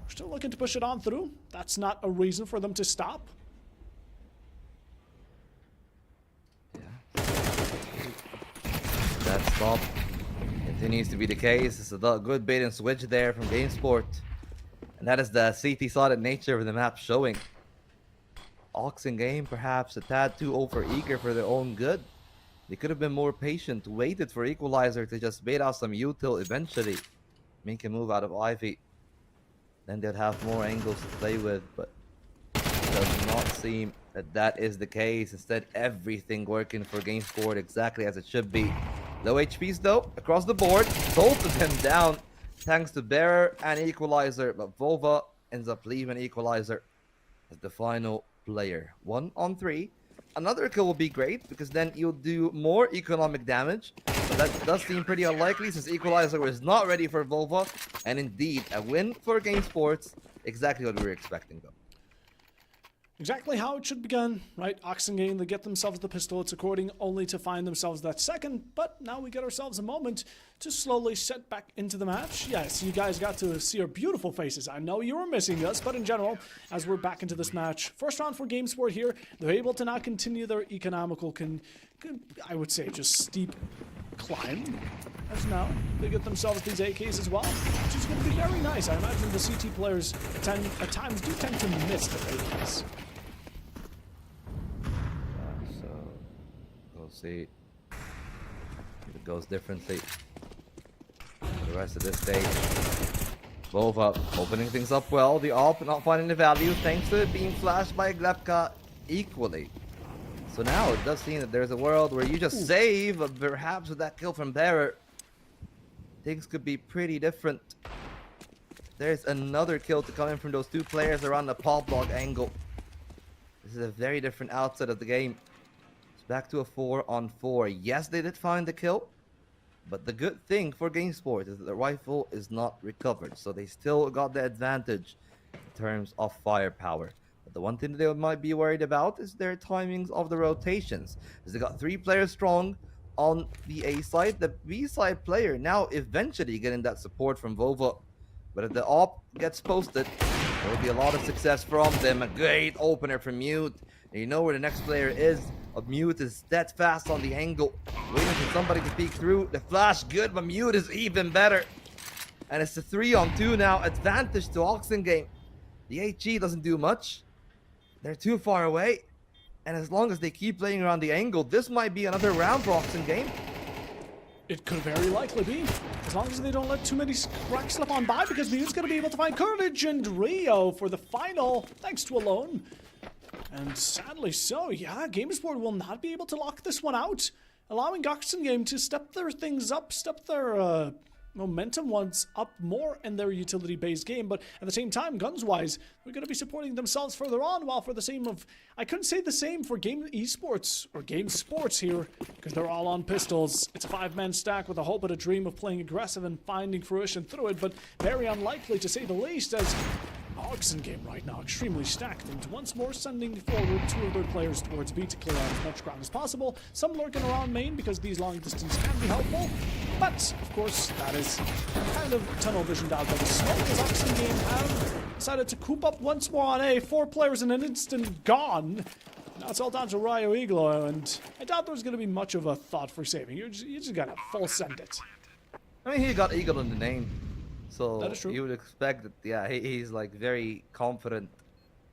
we're still looking to push it on through. That's not a reason for them to stop. That stop continues to be the case. It's a good bait and switch there from GameSport. And that is the CT-sided nature of the map showing. Oxen Game perhaps a tad too over-eager for their own good. They could have been more patient, waited for Equalizer to just bait out some util eventually. Make a move out of Ivy. Then they'd have more angles to play with, but it does not seem that that is the case. Instead, everything working for GameSport exactly as it should be. Low HPs though, across the board. Both of them down thanks to Bearer and Equalizer, but Vova ends up leaving Equalizer as the final player. 1 on 3. Another kill will be great, because then you'll do more economic damage. But that does seem pretty unlikely, since Equalizer was not ready for Vova. And indeed, a win for GameSports. Exactly what we were expecting though. Exactly how it should begin, right? Oxen Game, they get themselves the pistol. It's according only to find themselves that second, but now we get ourselves a moment to slowly set back into the match. Yes, you guys got to see our beautiful faces. I know you were missing us, but in general, as we're back into this match, first round for GameSport here, they're able to now continue their economical, I would say, just steep climb. As now, they get themselves these AKs as well, which is going to be very nice. I imagine the CT players at times do tend to miss the AKs. We'll see if it goes differently for the rest of this stage. Vova opening things up well. The AWP not finding the value thanks to it being flashed by Glepka equally. So now it does seem that there's a world where you just save, but perhaps with that kill from Bearer, things could be pretty different. there's another kill to come in from those two players around the pop block angle. This is a very different outset of the game. It's back to a 4-on-4. Yes, they did find the kill, but the good thing for GameSport is that the rifle is not recovered, so they still got the advantage in terms of firepower. But the one thing they might be worried about is their timings of the rotations, as they got 3 players strong on the A side. The B side player now eventually getting that support from Vova, but if the op gets posted, there will be a lot of success from them. A great opener from Mute. And you know where the next player is. Mute is steadfast on the angle, waiting for somebody to peek through. The flash good, but Mute is even better. And it's a 3-on-2 now. Advantage to Oxengame. The HE doesn't do much. They're too far away. And as long as they keep playing around the angle, this might be another round for Oxengame. It could very likely be, as long as they don't let too many cracks slip on by, because Mute's going to be able to find Courage and Rio for the final, thanks to Alone. And sadly so, yeah, GameSport will not be able to lock this one out, allowing Oxengame to step their things up, step their momentum once up more in their utility-based game, but at the same time, guns-wise, they're going to be supporting themselves further on, while for the same of... I couldn't say the same for Game Esports, or Game Sports here, because they're all on pistols. It's a 5-man stack with a hope and a dream of playing aggressive and finding fruition through it, but very unlikely to say the least, as Oxengame right now extremely stacked, and once more sending forward 2 of their players towards B to clear out as much ground as possible. Some lurking around main because these long distance can be helpful, but of course that is kind of tunnel visioned out by the smoke, as Oxengame have decided to coop up once more on A. 4 players in an instant gone. Now it's all down to Ryo Iglo, and I doubt there's going to be much of a thought for saving. You just gotta full send it. I mean, he got Eagle in the name. So That is true. you would expect that, yeah, he's like very confident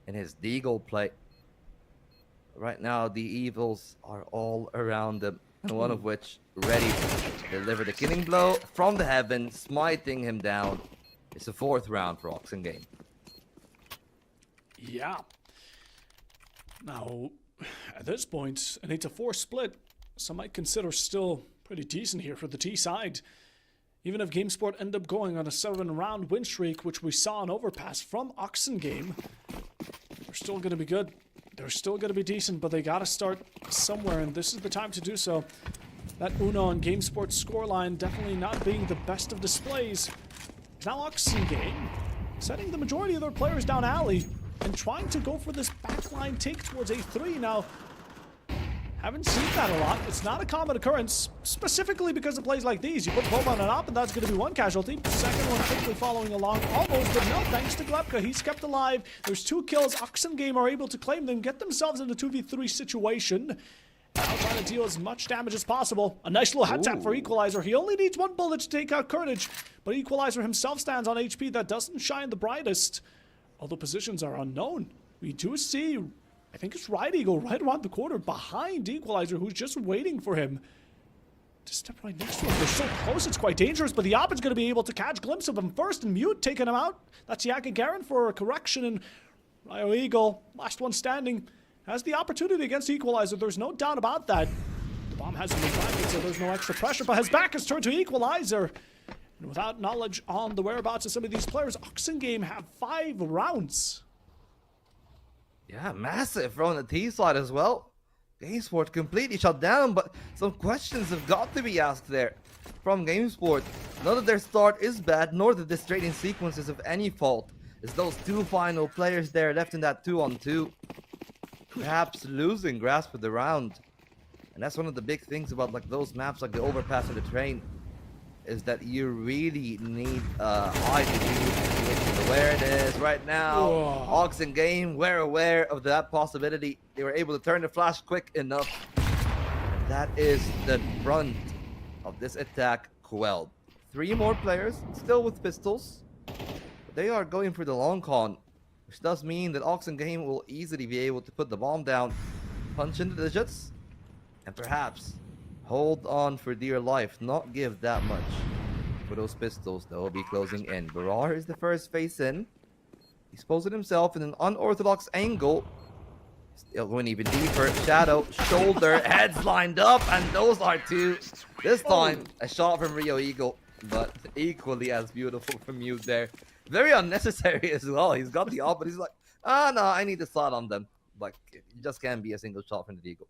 in his Deagle play. Right now, the evils are all around him, and one of which ready to deliver the killing blow from the heaven, smiting him down. It's the 4th round for Oxengame. Yeah. Now, at this point, an 8-4 split, some might consider still pretty decent here for the T side. Even if GameSport end up going on a 7-round win streak, which we saw an overpass from Oxengame, they're still going to be good. They're still going to be decent, but they got to start somewhere, and this is the time to do so. That Uno on GameSport's scoreline definitely not being the best of displays. Now Oxengame setting the majority of their players down alley and trying to go for this backline take towards A3. Now, haven't seen that a lot. It's not a common occurrence, specifically because of plays like these. You put Boba on an op, and that's going to be 1 casualty. Second one quickly following along, almost, but no, thanks to Glepka. He's kept alive. There's 2 kills. Oxengame are able to claim them, get themselves in a 2v3 situation. Now trying to deal as much damage as possible. A nice little head tap for Equalizer. He only needs 1 bullet to take out Courage, but Equalizer himself stands on HP that doesn't shine the brightest. Although positions are unknown, we do see... I think it's Right Eagle right around the corner behind Equalizer, who's just waiting for him to step right next to him. They're so close, it's quite dangerous, but the op is going to be able to catch a glimpse of him first, and Mute taking him out. That's Yaka Garen for a correction, and Ryo Eagle, last one standing, has the opportunity against Equalizer. There's no doubt about that. The bomb hasn't been planted, so there's no extra pressure, but his back is turned to Equalizer. And without knowledge on the whereabouts of some of these players, Oxengame have 5 rounds. Yeah, massive from the T side as well. GameSport completely shut down, but some questions have got to be asked there from GameSport. None of their start is bad, nor the trading sequences of any fault. It's those 2 final players there left in that 2-on-2. Perhaps losing grasp of the round. And that's one of the big things about like those maps like the overpass or the train, is that you really need eye to do where it is right now. Oxengame, we're aware of that possibility. They were able to turn the flash quick enough. That is the brunt of this attack quelled. 3 more players, still with pistols. But they are going for the long con, which does mean that Oxengame will easily be able to put the bomb down, punch in the digits, and perhaps hold on for dear life, not give that much for those pistols that will be closing in. Barar is the first face in. He's posted himself in an unorthodox angle. Still going even deeper. Shadow, shoulder, heads lined up, and those are 2. This time, a shot from Ryo Eagle but equally as beautiful from Mute there. Very unnecessary as well. He's got the op, but he's like, ah, no, I need to slot on them. Like, you just can't be a single shot from the Deagle.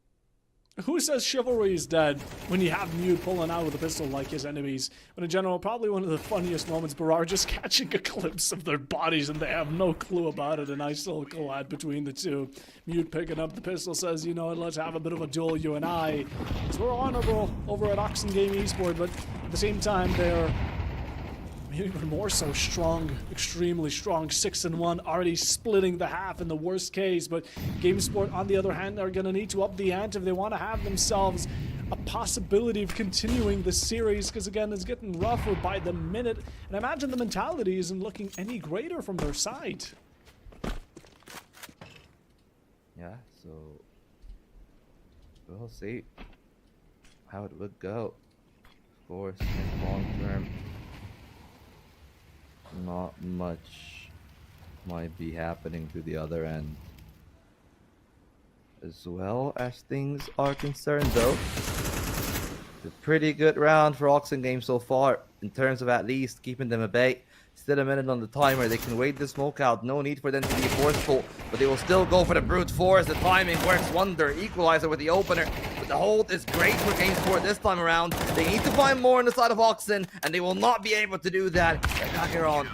Who says chivalry is dead when you have Mute pulling out with a pistol like his enemies? But in general, probably one of the funniest moments, Barar just catching a glimpse of their bodies and they have no clue about it. A nice little collide between the two. Mute picking up the pistol says, you know what, let's have a bit of a duel, you and I. Because we're honorable over at Oxen Game Esport, but at the same time, they're even more so strong, extremely strong, 6-1, already splitting the half in the worst case. But GameSport, on the other hand, are going to need to up the ante if they want to have themselves a possibility of continuing the series, because again, it's getting rougher by the minute, and I imagine the mentality isn't looking any greater from their side. Yeah, so we'll see how it would go. Of course, in long term, not much might be happening to the other end. As well as things are concerned, though, it's a pretty good round for Oxen Game so far, in terms of at least keeping them at bay. Still a minute on the timer, they can wait the smoke out, no need for them to be forceful, but they will still go for the brute force. The timing works wonder, equalizer with the opener, but the hold is great for GameSport this time around. They need to find more on the side of Oxen, and they will not be able to do that. Kakiron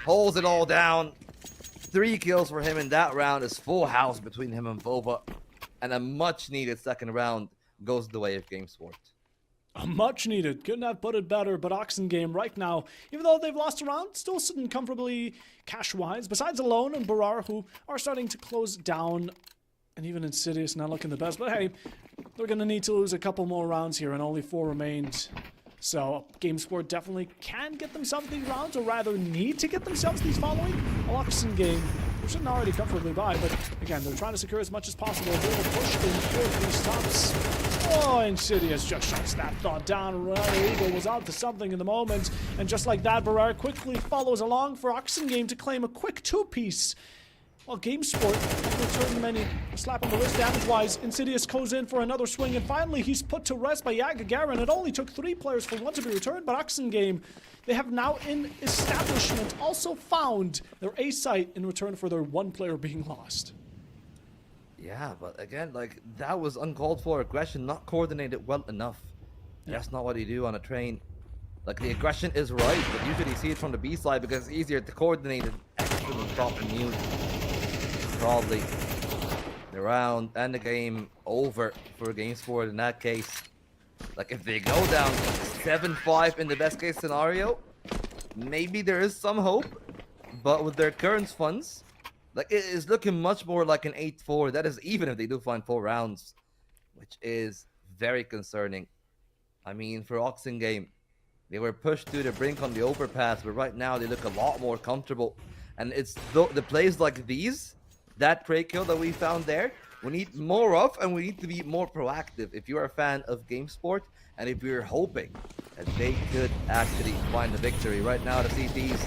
holds it all down. 3 kills for him in that round is full house between him and Vova, and a much needed second round goes the way of GameSport. Much needed. Couldn't have put it better, but Oxen Game right now, even though they've lost a round, still sitting comfortably cash-wise, besides Alone and Barar, who are starting to close down, and even Insidious not looking the best. But hey, they're going to need to lose a couple more rounds here, and only 4 remained. So GameSport definitely can get themselves these rounds, or rather need to get themselves these following. Oxen Game, they're sitting already comfortably by, but again, they're trying to secure as much as possible. They will push in for these tops. Oh, Insidious just shuts that thought down. Eagle was out to something in the moment, and just like that, Barar quickly follows along for Oxen Game to claim a quick 2-piece. While GameSport, after turning many, a slap on the wrist damage-wise, Insidious goes in for another swing, and finally he's put to rest by Yagagarin. It only took 3 players for 1 to be returned, but Oxen Game, they have now in establishment also found their A site in return for their 1 player being lost. Yeah, but again, like, that was uncalled for aggression, not coordinated well enough. Yeah. That's not what you do on a train. Like, the aggression is right, but usually you see it from the B side because it's easier to coordinate it. Excellent stop and mute. Probably the round and the game over for GameSport in that case. Like, if they go down 7-5 in the best case scenario, maybe there is some hope, but with their current funds, like, it is looking much more like an 8-4. That is even if they do find 4 rounds, which is very concerning. I mean, for Oxen Game, they were pushed to the brink on the overpass, but right now they look a lot more comfortable. And it's the plays like these, that prey kill that we found there, we need more of, and we need to be more proactive. If you're a fan of GameSport, and if you're hoping that they could actually find the victory. Right now, the CTs,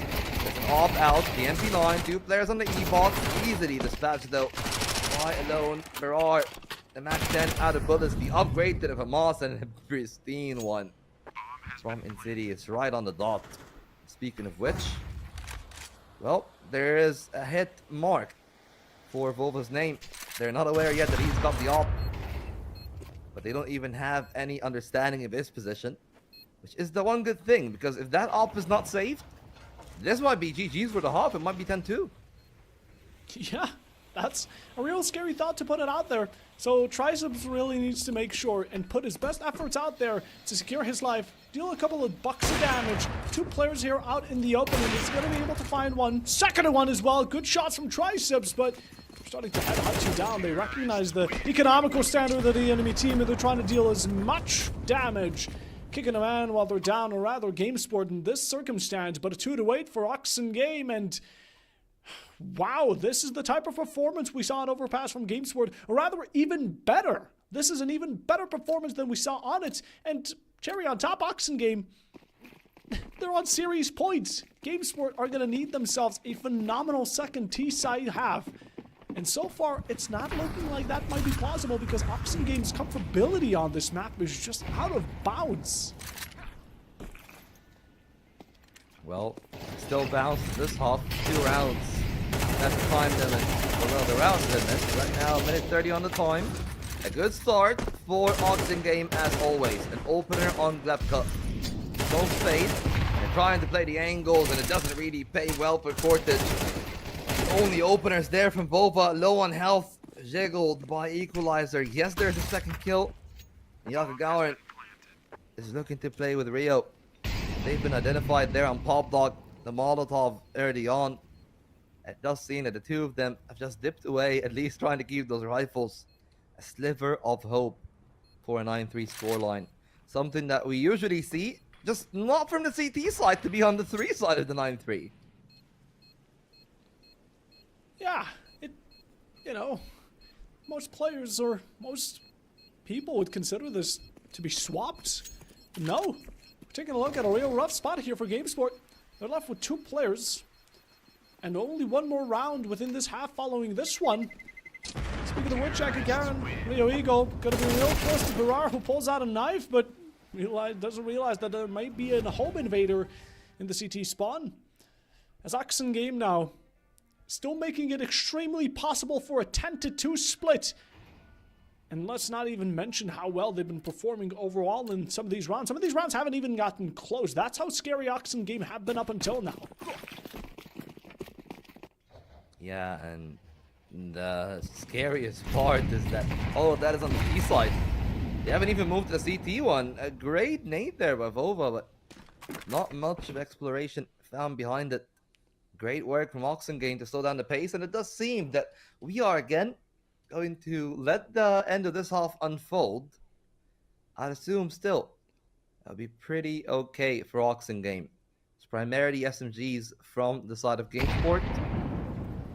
there's an opt-out, the MP line, 2 players on the E-box, easily dispatched though. Why alone? There are the max 10 out of bullets, the upgrade to the FAMAS, and a pristine one from Insidious right on the dot. Speaking of which, well, there is a hit mark for Volva's name. They're not aware yet that he's got the op, but they don't even have any understanding of his position, which is the one good thing, because if that op is not saved, this might be GG's for the half. It might be 10-2. Yeah, that's a real scary thought to put it out there. So Triceps really needs to make sure and put his best efforts out there to secure his life, deal a couple of bucks of damage. 2 players here out in the open, and he's going to be able to find one. Second one as well. Good shots from Triceps, but starting to hunt you down. They recognize the economical standard of the enemy team, and they're trying to deal as much damage, kicking a man while they're down, or rather GameSport in this circumstance. But a 2-8 for Oxen Game, and wow, this is the type of performance we saw in Overpass from GameSport, or rather even better. This is an even better performance than we saw on it, and cherry on top, Oxen Game, they're on series points. GameSport are going to need themselves a phenomenal second T-side half. And so far, it's not looking like that might be plausible, because Oxen Game's comfortability on this map is just out of bounds. Well, still bounced this half, 2 rounds. That's the time limit. Well, the round limit. Right now, minute 30 on the time. A good start for Oxen Game as always. An opener on Glepka. No fade. They're trying to play the angles and it doesn't really pay well for Cortage. The only openers there from Vova, low on health, jiggled by Equalizer. Yes, there's a second kill. Yakagawa is looking to play with Rio. They've been identified there on Pop Dog, the Molotov early on. It does seem that the two of them have just dipped away, at least trying to keep those rifles. A sliver of hope for a 9-3 scoreline. Something that we usually see, just not from the CT side, to be on the 3 side of the 9-3. Yeah, most players or most people would consider this to be swapped. No, we're taking a look at a real rough spot here for GameSport. They're left with 2 players and only 1 more round within this half following this one. Speaking of which, Garen, Rio Ego, gonna be real close to Virar, who pulls out a knife, but doesn't realize that there might be a home invader in the CT spawn. As Oxen Game now, still making it extremely possible for a 10-2 split. And let's not even mention how well they've been performing overall in some of these rounds. Some of these rounds haven't even gotten close. That's how scary Oxen Game have been up until now. Yeah, and the scariest part is that all of that is on the B side. They haven't even moved to the CT one. A great nade there by Vova, but not much of exploration found behind it. Great work from Oxen Game to slow down the pace, and it does seem that we are again going to let the end of this half unfold. I'd assume still that'll be pretty okay for Oxen Game. It's primarily SMGs from the side of GameSport,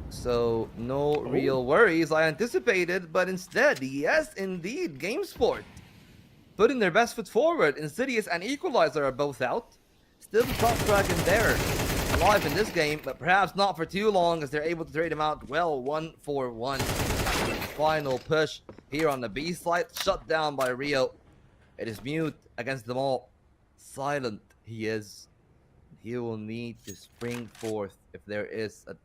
so no real worries I anticipated, but instead, yes indeed, GameSport putting their best foot forward. Insidious and Equalizer are both out. Still the top dragon there, alive in this game, but perhaps not for too long as they're able to trade him out well. 1-for-1. Final push here on the B side, shut down by Rio. It is mute against them all. Silent he is. He will need to spring forth if there is a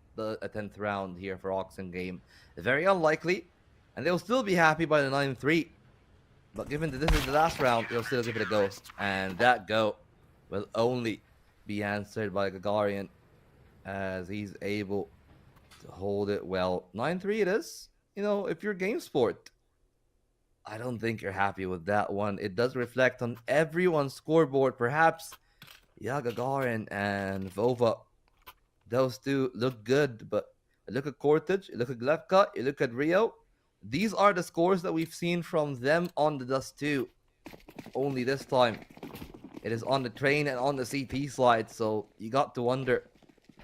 10th round here for Oxen Game. Very unlikely, and they'll still be happy by the 9-3. But given that this is the last round, they'll still give it a go. And that go will only be answered by Gagarian as he's able to hold it well. 9-3 it is. You know, if you're GameSport, I don't think you're happy with that one. It does reflect on everyone's scoreboard. Perhaps Gagarin and Vova, those two look good, but look at Cortage, you look at Glevka, you look at Rio. These are the scores that we've seen from them on the Dust 2. Only this time, it is on the train and on the CT slide, so you got to wonder,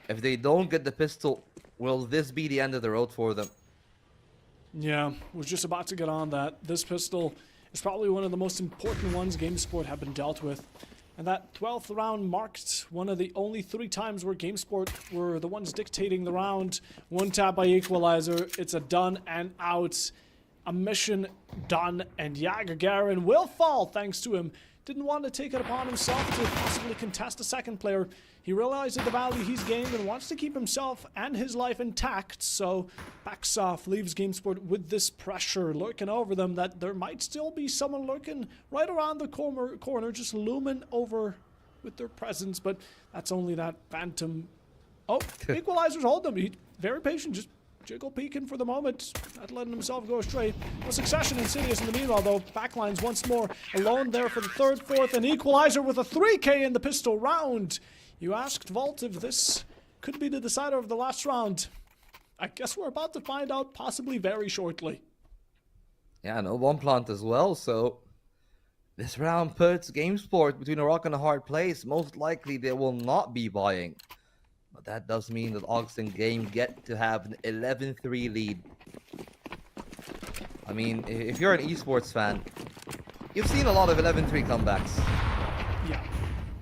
if they don't get the pistol, will this be the end of the road for them? Yeah, was just about to get on that. This pistol is probably one of the most important ones GameSport have been dealt with. And that 12th round marked one of the only 3 times where GameSport were the ones dictating the round. 1 tap by Equalizer, it's a done and out. A mission done, and Gagarin will fall thanks to him. Didn't want to take it upon himself to possibly contest a second player. He realizes the value he's gained and wants to keep himself and his life intact, so backs off, leaves GameSport with this pressure lurking over them that there might still be someone lurking right around the corner, just looming over with their presence, but that's only that phantom. Oh, Equalizer's hold them. He's very patient, just jiggle peeking for the moment, not letting himself go astray. No succession. Insidious in the meanwhile, though. Backlines once more alone there for the 3rd, 4th, and Equalizer with a 3K in the pistol round. You asked Vault if this could be the decider of the last round. I guess we're about to find out possibly very shortly. Yeah, no bomb plant as well, so this round puts GameSport between a rock and a hard place. Most likely they will not be buying. But that does mean that Oxen Game get to have an 11-3 lead. I mean, if you're an esports fan, you've seen a lot of 11-3 comebacks. Yeah.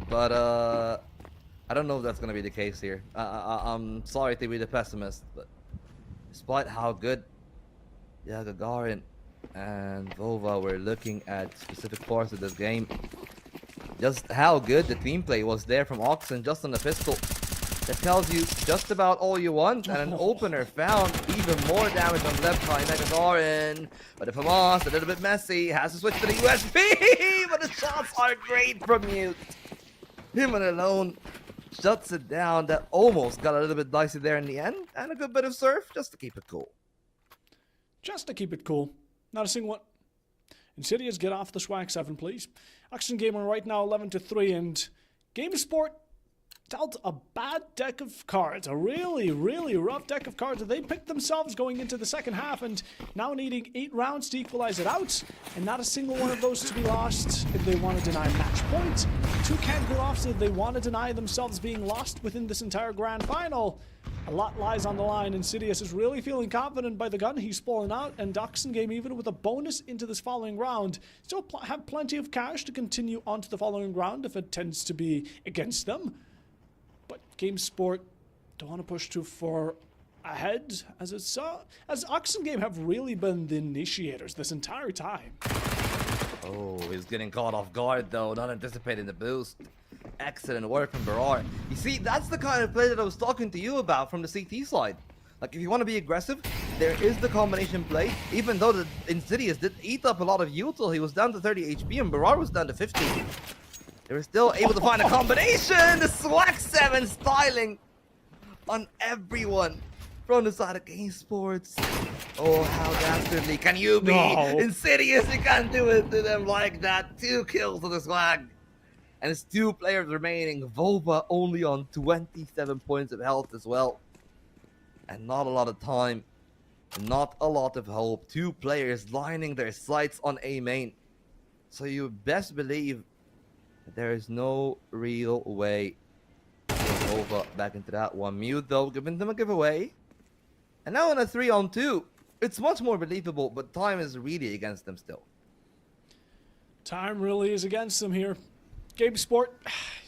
But, I don't know if that's going to be the case here. I'm sorry to be the pessimist, but despite how good Gagarin and Vova were looking at specific parts of this game, just how good the team play was there from Oxen just on the pistol. That tells you just about all you want, and an opener found even more damage on the left side. Megazorin, but if Hamas, a little bit messy, has to switch to the USP, but the shots are great from Mute. Him and alone shuts it down. That almost got a little bit dicey there in the end, and a good bit of surf just to keep it cool. Just to keep it cool. Not a single one. Insidious, get off the swag 7, please. Action Gamer right now 11-3, and GameSport dealt a bad deck of cards, a really, really rough deck of cards that they picked themselves going into the second half, and now needing 8 rounds to equalize it out, and not a single one of those to be lost if they want to deny match point. 2 can't be lost if they want to deny themselves being lost within this entire grand final. A lot lies on the line. Insidious is really feeling confident by the gun he's pulling out, and Oxen Game, even with a bonus into this following round, still have plenty of cash to continue on to the following round if it tends to be against them. But GameSport don't want to push too far ahead, as Oxen Game have really been the initiators this entire time. Oh, he's getting caught off guard though, not anticipating the boost. Excellent work from Barar. You see, that's the kind of play that I was talking to you about from the CT side. Like, if you want to be aggressive, there is the combination play. Even though the Insidious did eat up a lot of util, he was down to 30 HP and Barar was down to 50. They were still able to find a combination! The Swag 7 styling on everyone from the side of GameSports. Oh, how dastardly can you be? No. Insidious, you can't do it to them like that. 2 kills to the Swag. And it's 2 players remaining. Vova only on 27 points of health as well. And not a lot of time. Not a lot of hope. 2 players lining their sights on A main. So you best believe there is no real way to get Vova back into that one. Mute though, giving them a giveaway. And now in a 3-on-2, it's much more believable, but time is really against them still. Time really is against them here. GameSport,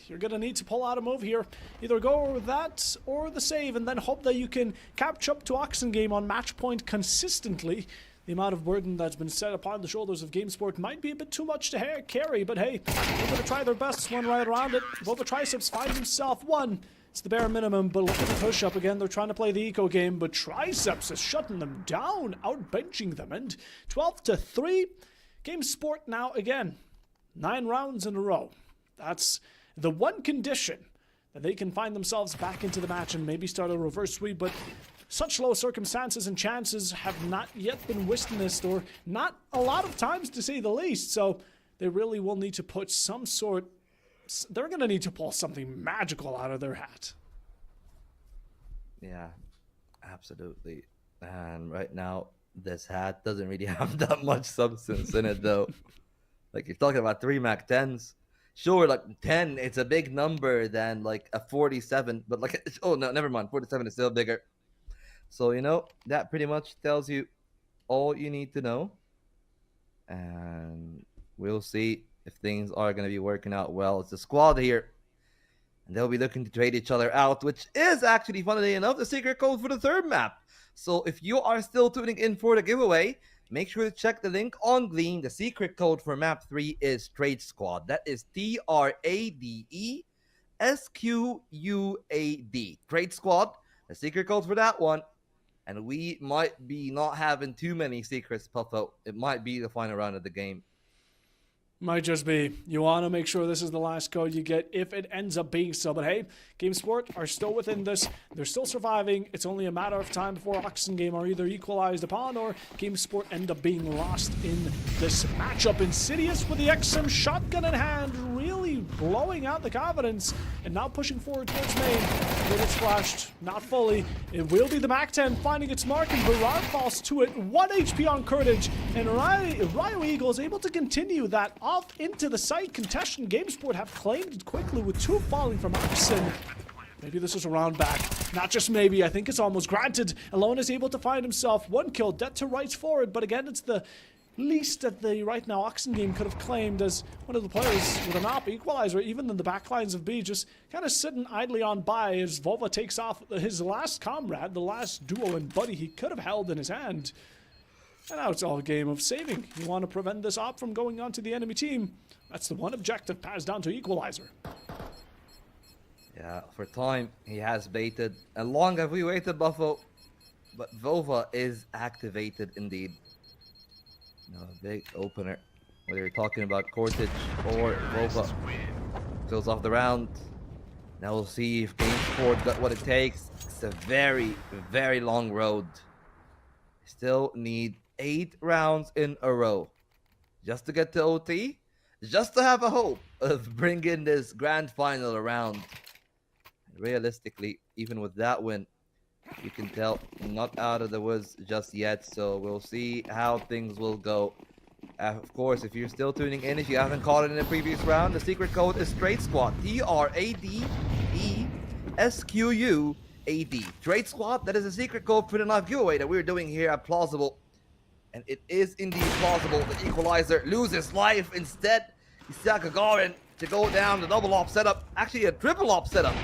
you're going to need to pull out a move here. Either go with that or the save, and then hope that you can catch up to Oxen Game on match point consistently. The amount of burden that's been set upon the shoulders of GameSport might be a bit too much to carry, but hey, they're going to try their best. One right around it. Vova Triceps finds himself one. It's the bare minimum, but look at the push-up again. They're trying to play the eco game, but Triceps is shutting them down, outbenching them. And 12-3, GameSport now again. 9 rounds in a row. That's the one condition that they can find themselves back into the match and maybe start a reverse sweep, but such low circumstances and chances have not yet been witnessed, or not a lot of times to say the least, so they really will need to put some sort... They're going to need to pull something magical out of their hat. Yeah, absolutely. And right now, this hat doesn't really have that much substance in it, though. Like, you're talking about 3 Mac 10s. Sure, like 10, it's a big number than like a 47, but like, oh no, never mind. 47 is still bigger. So, you know, that pretty much tells you all you need to know. And we'll see if things are going to be working out well. It's a squad here. And they'll be looking to trade each other out, which is actually, funnily enough, the secret code for the 3rd map. So if you are still tuning in for the giveaway, make sure to check the link on Glean. The secret code for map 3 is Trade Squad. That is TRADESQUAD. Trade Squad. The secret code for that one. And we might be not having too many secrets pop out. It might be the final round of the game. Might just be. You want to make sure this is the last code you get if it ends up being so. But hey, GameSport are still within this. They're still surviving. It's only a matter of time before Oxen Game are either equalized upon or GameSport end up being lost in this matchup. Insidious with the XM shotgun in hand, really blowing out the confidence and now pushing forward towards main. But it's flashed. Not fully. It will be the Mac 10 finding its mark, and Barrar falls to it. 1 HP on Courage, and Ryo Eagle is able to continue that off into the site. Contestant GameSport have claimed it quickly with 2 falling from Oxen. Maybe this is a round back. Not just maybe, I think it's almost granted. Alone is able to find himself 1 kill, dead to rights forward, but again, it's the least that the right now Oxen Game could have claimed as one of the players with an op equalizer, even in the backlines of B, just kind of sitting idly on by as Vova takes off his last comrade, the last duo and buddy he could have held in his hand. And now it's all a game of saving. You want to prevent this op from going on to the enemy team. That's the one objective passed down to Equalizer. Yeah, for time, he has baited. And long have we waited, Buffo. But Vova is activated indeed. No, big opener. Whether you're talking about Cortage or Vova. Fills off the round. Now we'll see if GameSport got what it takes. It's a very, very long road. Still need 8 rounds in a row. Just to get to OT. Just to have a hope of bringing this grand final around. Realistically, even with that win, you can tell not out of the woods just yet. So we'll see how things will go. Of course, if you're still tuning in, if you haven't caught it in the previous round, the secret code is Trade Squad. TRADESQUAD. Trade Squad, that is a secret code for the live giveaway that we're doing here at Plausible. And it is indeed plausible that Equalizer loses life. Instead, Isaac Gagarin to go down the double op setup. Actually, a triple op setup.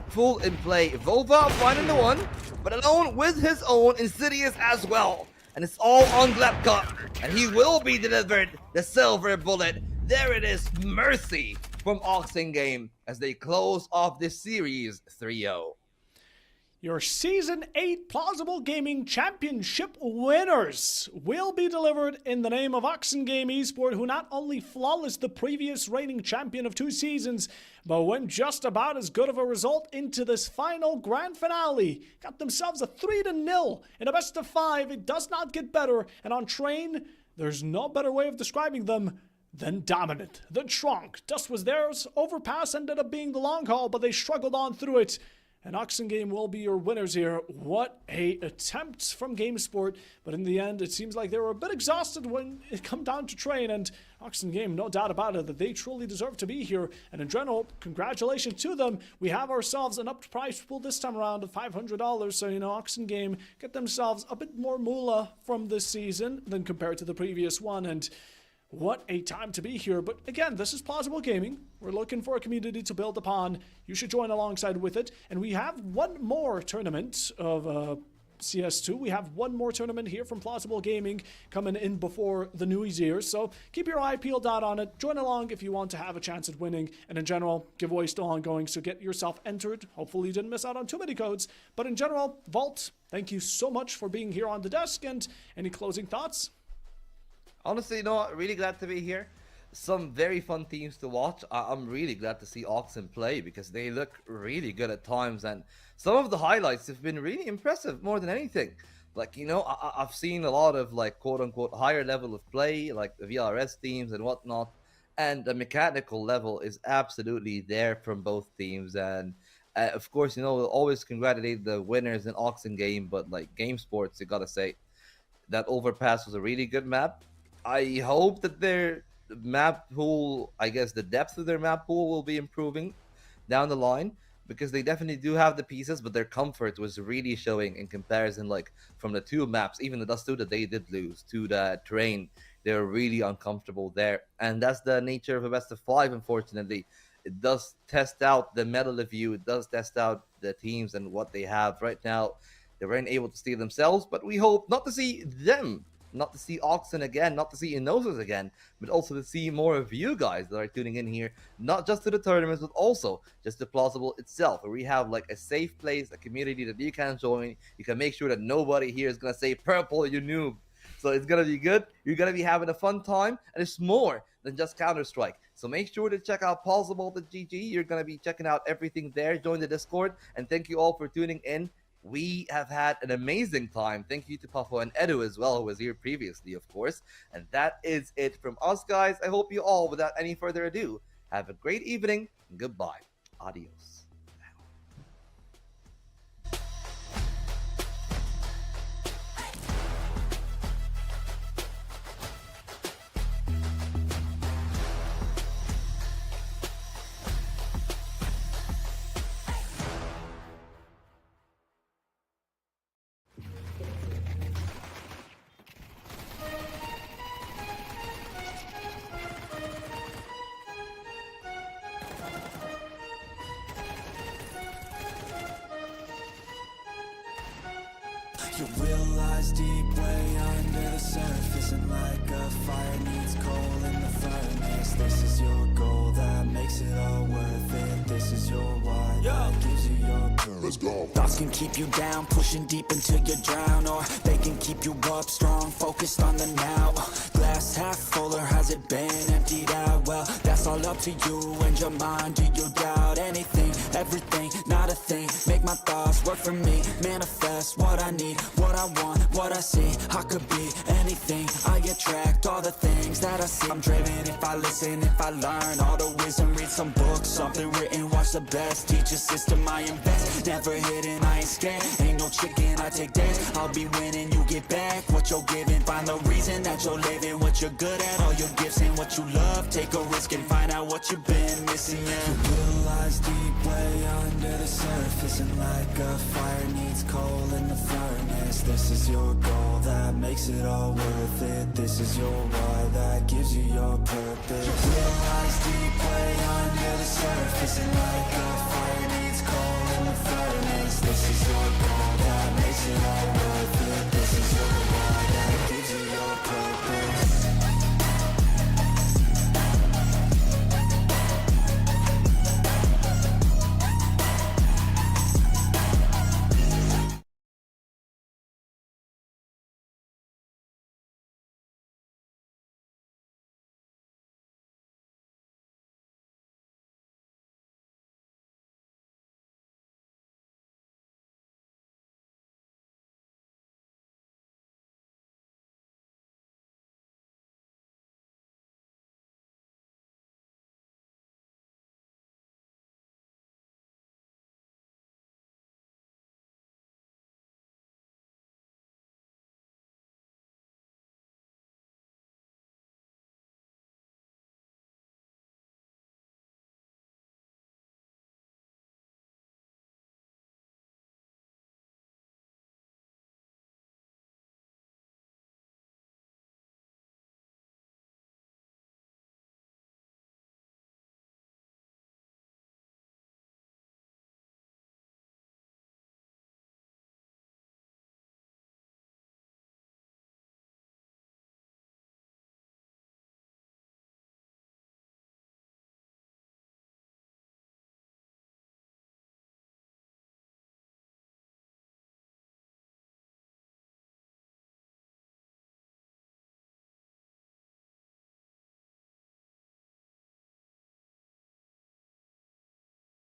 Full in play. Vova finding the one, but alone with his own Insidious as well. And it's all on Glepka, and he will be delivered the silver bullet. There it is, mercy from Oxengame as they close off this series 3-0. Your Season 8 Plausible Gaming Championship winners will be delivered in the name of Oxengame Esport, who not only flawless the previous reigning champion of 2 seasons, but went just about as good of a result into this final grand finale. Got themselves a 3-0 in a best of 5. It does not get better, and on Train, there's no better way of describing them than dominant. The trunk, dust was theirs, overpass ended up being the long haul, but they struggled on through it. And Oxengame will be your winners here. What a attempt from GameSport. But in the end, it seems like they were a bit exhausted when it come down to Train. And Oxengame, no doubt about it, that they truly deserve to be here. And in general, congratulations to them. We have ourselves an upped prize pool this time around of $500. So, you know, Oxengame get themselves a bit more moolah from this season than compared to the previous one. And what a time to be here. But again, this is Plausible Gaming. We're looking for a community to build upon. You should join alongside with it. And we have one more tournament of CS2. We have one more tournament here from Plausible Gaming coming in before the New Year. So keep your eye peeled out on it. Join along if you want to have a chance at winning. And in general, giveaway still ongoing. So get yourself entered. Hopefully you didn't miss out on too many codes. But in general, Vault, thank you so much for being here on the desk. And any closing thoughts? Honestly, you know what? Really glad to be here. Some very fun teams to watch. I'm really glad to see Oxen play because they look really good at times. And some of the highlights have been really impressive more than anything. Like, you know, I've seen a lot of, like, quote-unquote higher level of play, like the VRS teams and whatnot. And the mechanical level is absolutely there from both teams. And, of course, you know, we'll always congratulate the winners in Oxengame. But, like, Game Sports, you gotta say, that Overpass was a really good map. I hope that their map pool, I guess the depth of their map pool will be improving down the line because they definitely do have the pieces, but their comfort was really showing in comparison, like from the 2 maps, even the Dust 2 that they did lose to the Terrain. They're really uncomfortable there. And that's the nature of a best of 5, unfortunately. It does test out the metal of you. It does test out the teams and what they have right now. They weren't able to steal themselves, but we hope not to see them. Not to see Oxen again, not to see Inosus again, but also to see more of you guys that are tuning in here, not just to the tournaments, but also just to Plausible itself, where we have like a safe place, a community that you can join. You can make sure that nobody here is going to say, "Purple, you noob." So it's going to be good. You're going to be having a fun time, and it's more than just Counter-Strike. So make sure to check out plausible.gg. You're going to be checking out everything there. Join the Discord, and thank you all for tuning in. We have had an amazing time. Thank you to Puffo and Edu as well, who was here previously, of course. And that is it from us, guys. I hope you all, without any further ado, have a great evening. And goodbye. Adios. You realize deep way under the surface, and like a fire needs coal in the furnace. This is your goal that makes it all worth it. This is your why that gives you your purpose. Let's go. Thoughts can keep you down, pushing deep until you drown, or they can keep you up strong, focused on the now. Glass half full, or has it been emptied out? Well, that's all up to you and your mind. Do you doubt anything, everything, not a thing? Make my thoughts work for me, manifest what I need, what I want, what I see. I could be anything, I attract all the things that I see. I'm driven if I listen, if I learn all the wisdom. Read some books, something written, watch the best. Teach a system I invest, never hidden, I ain't scared. Ain't no chicken, I take dares. I'll be winning, you get back what you're giving. Find the reason that you're living, what you're good at, all your gifts and what you love. Take a risk and find out what you've been missing, yeah. You realize deep way under the surface, and like a fire needs coal in the furnace. This is your goal that makes it all worth it. This is your why that gives you your purpose. You realize deep way under the surface, and like a fire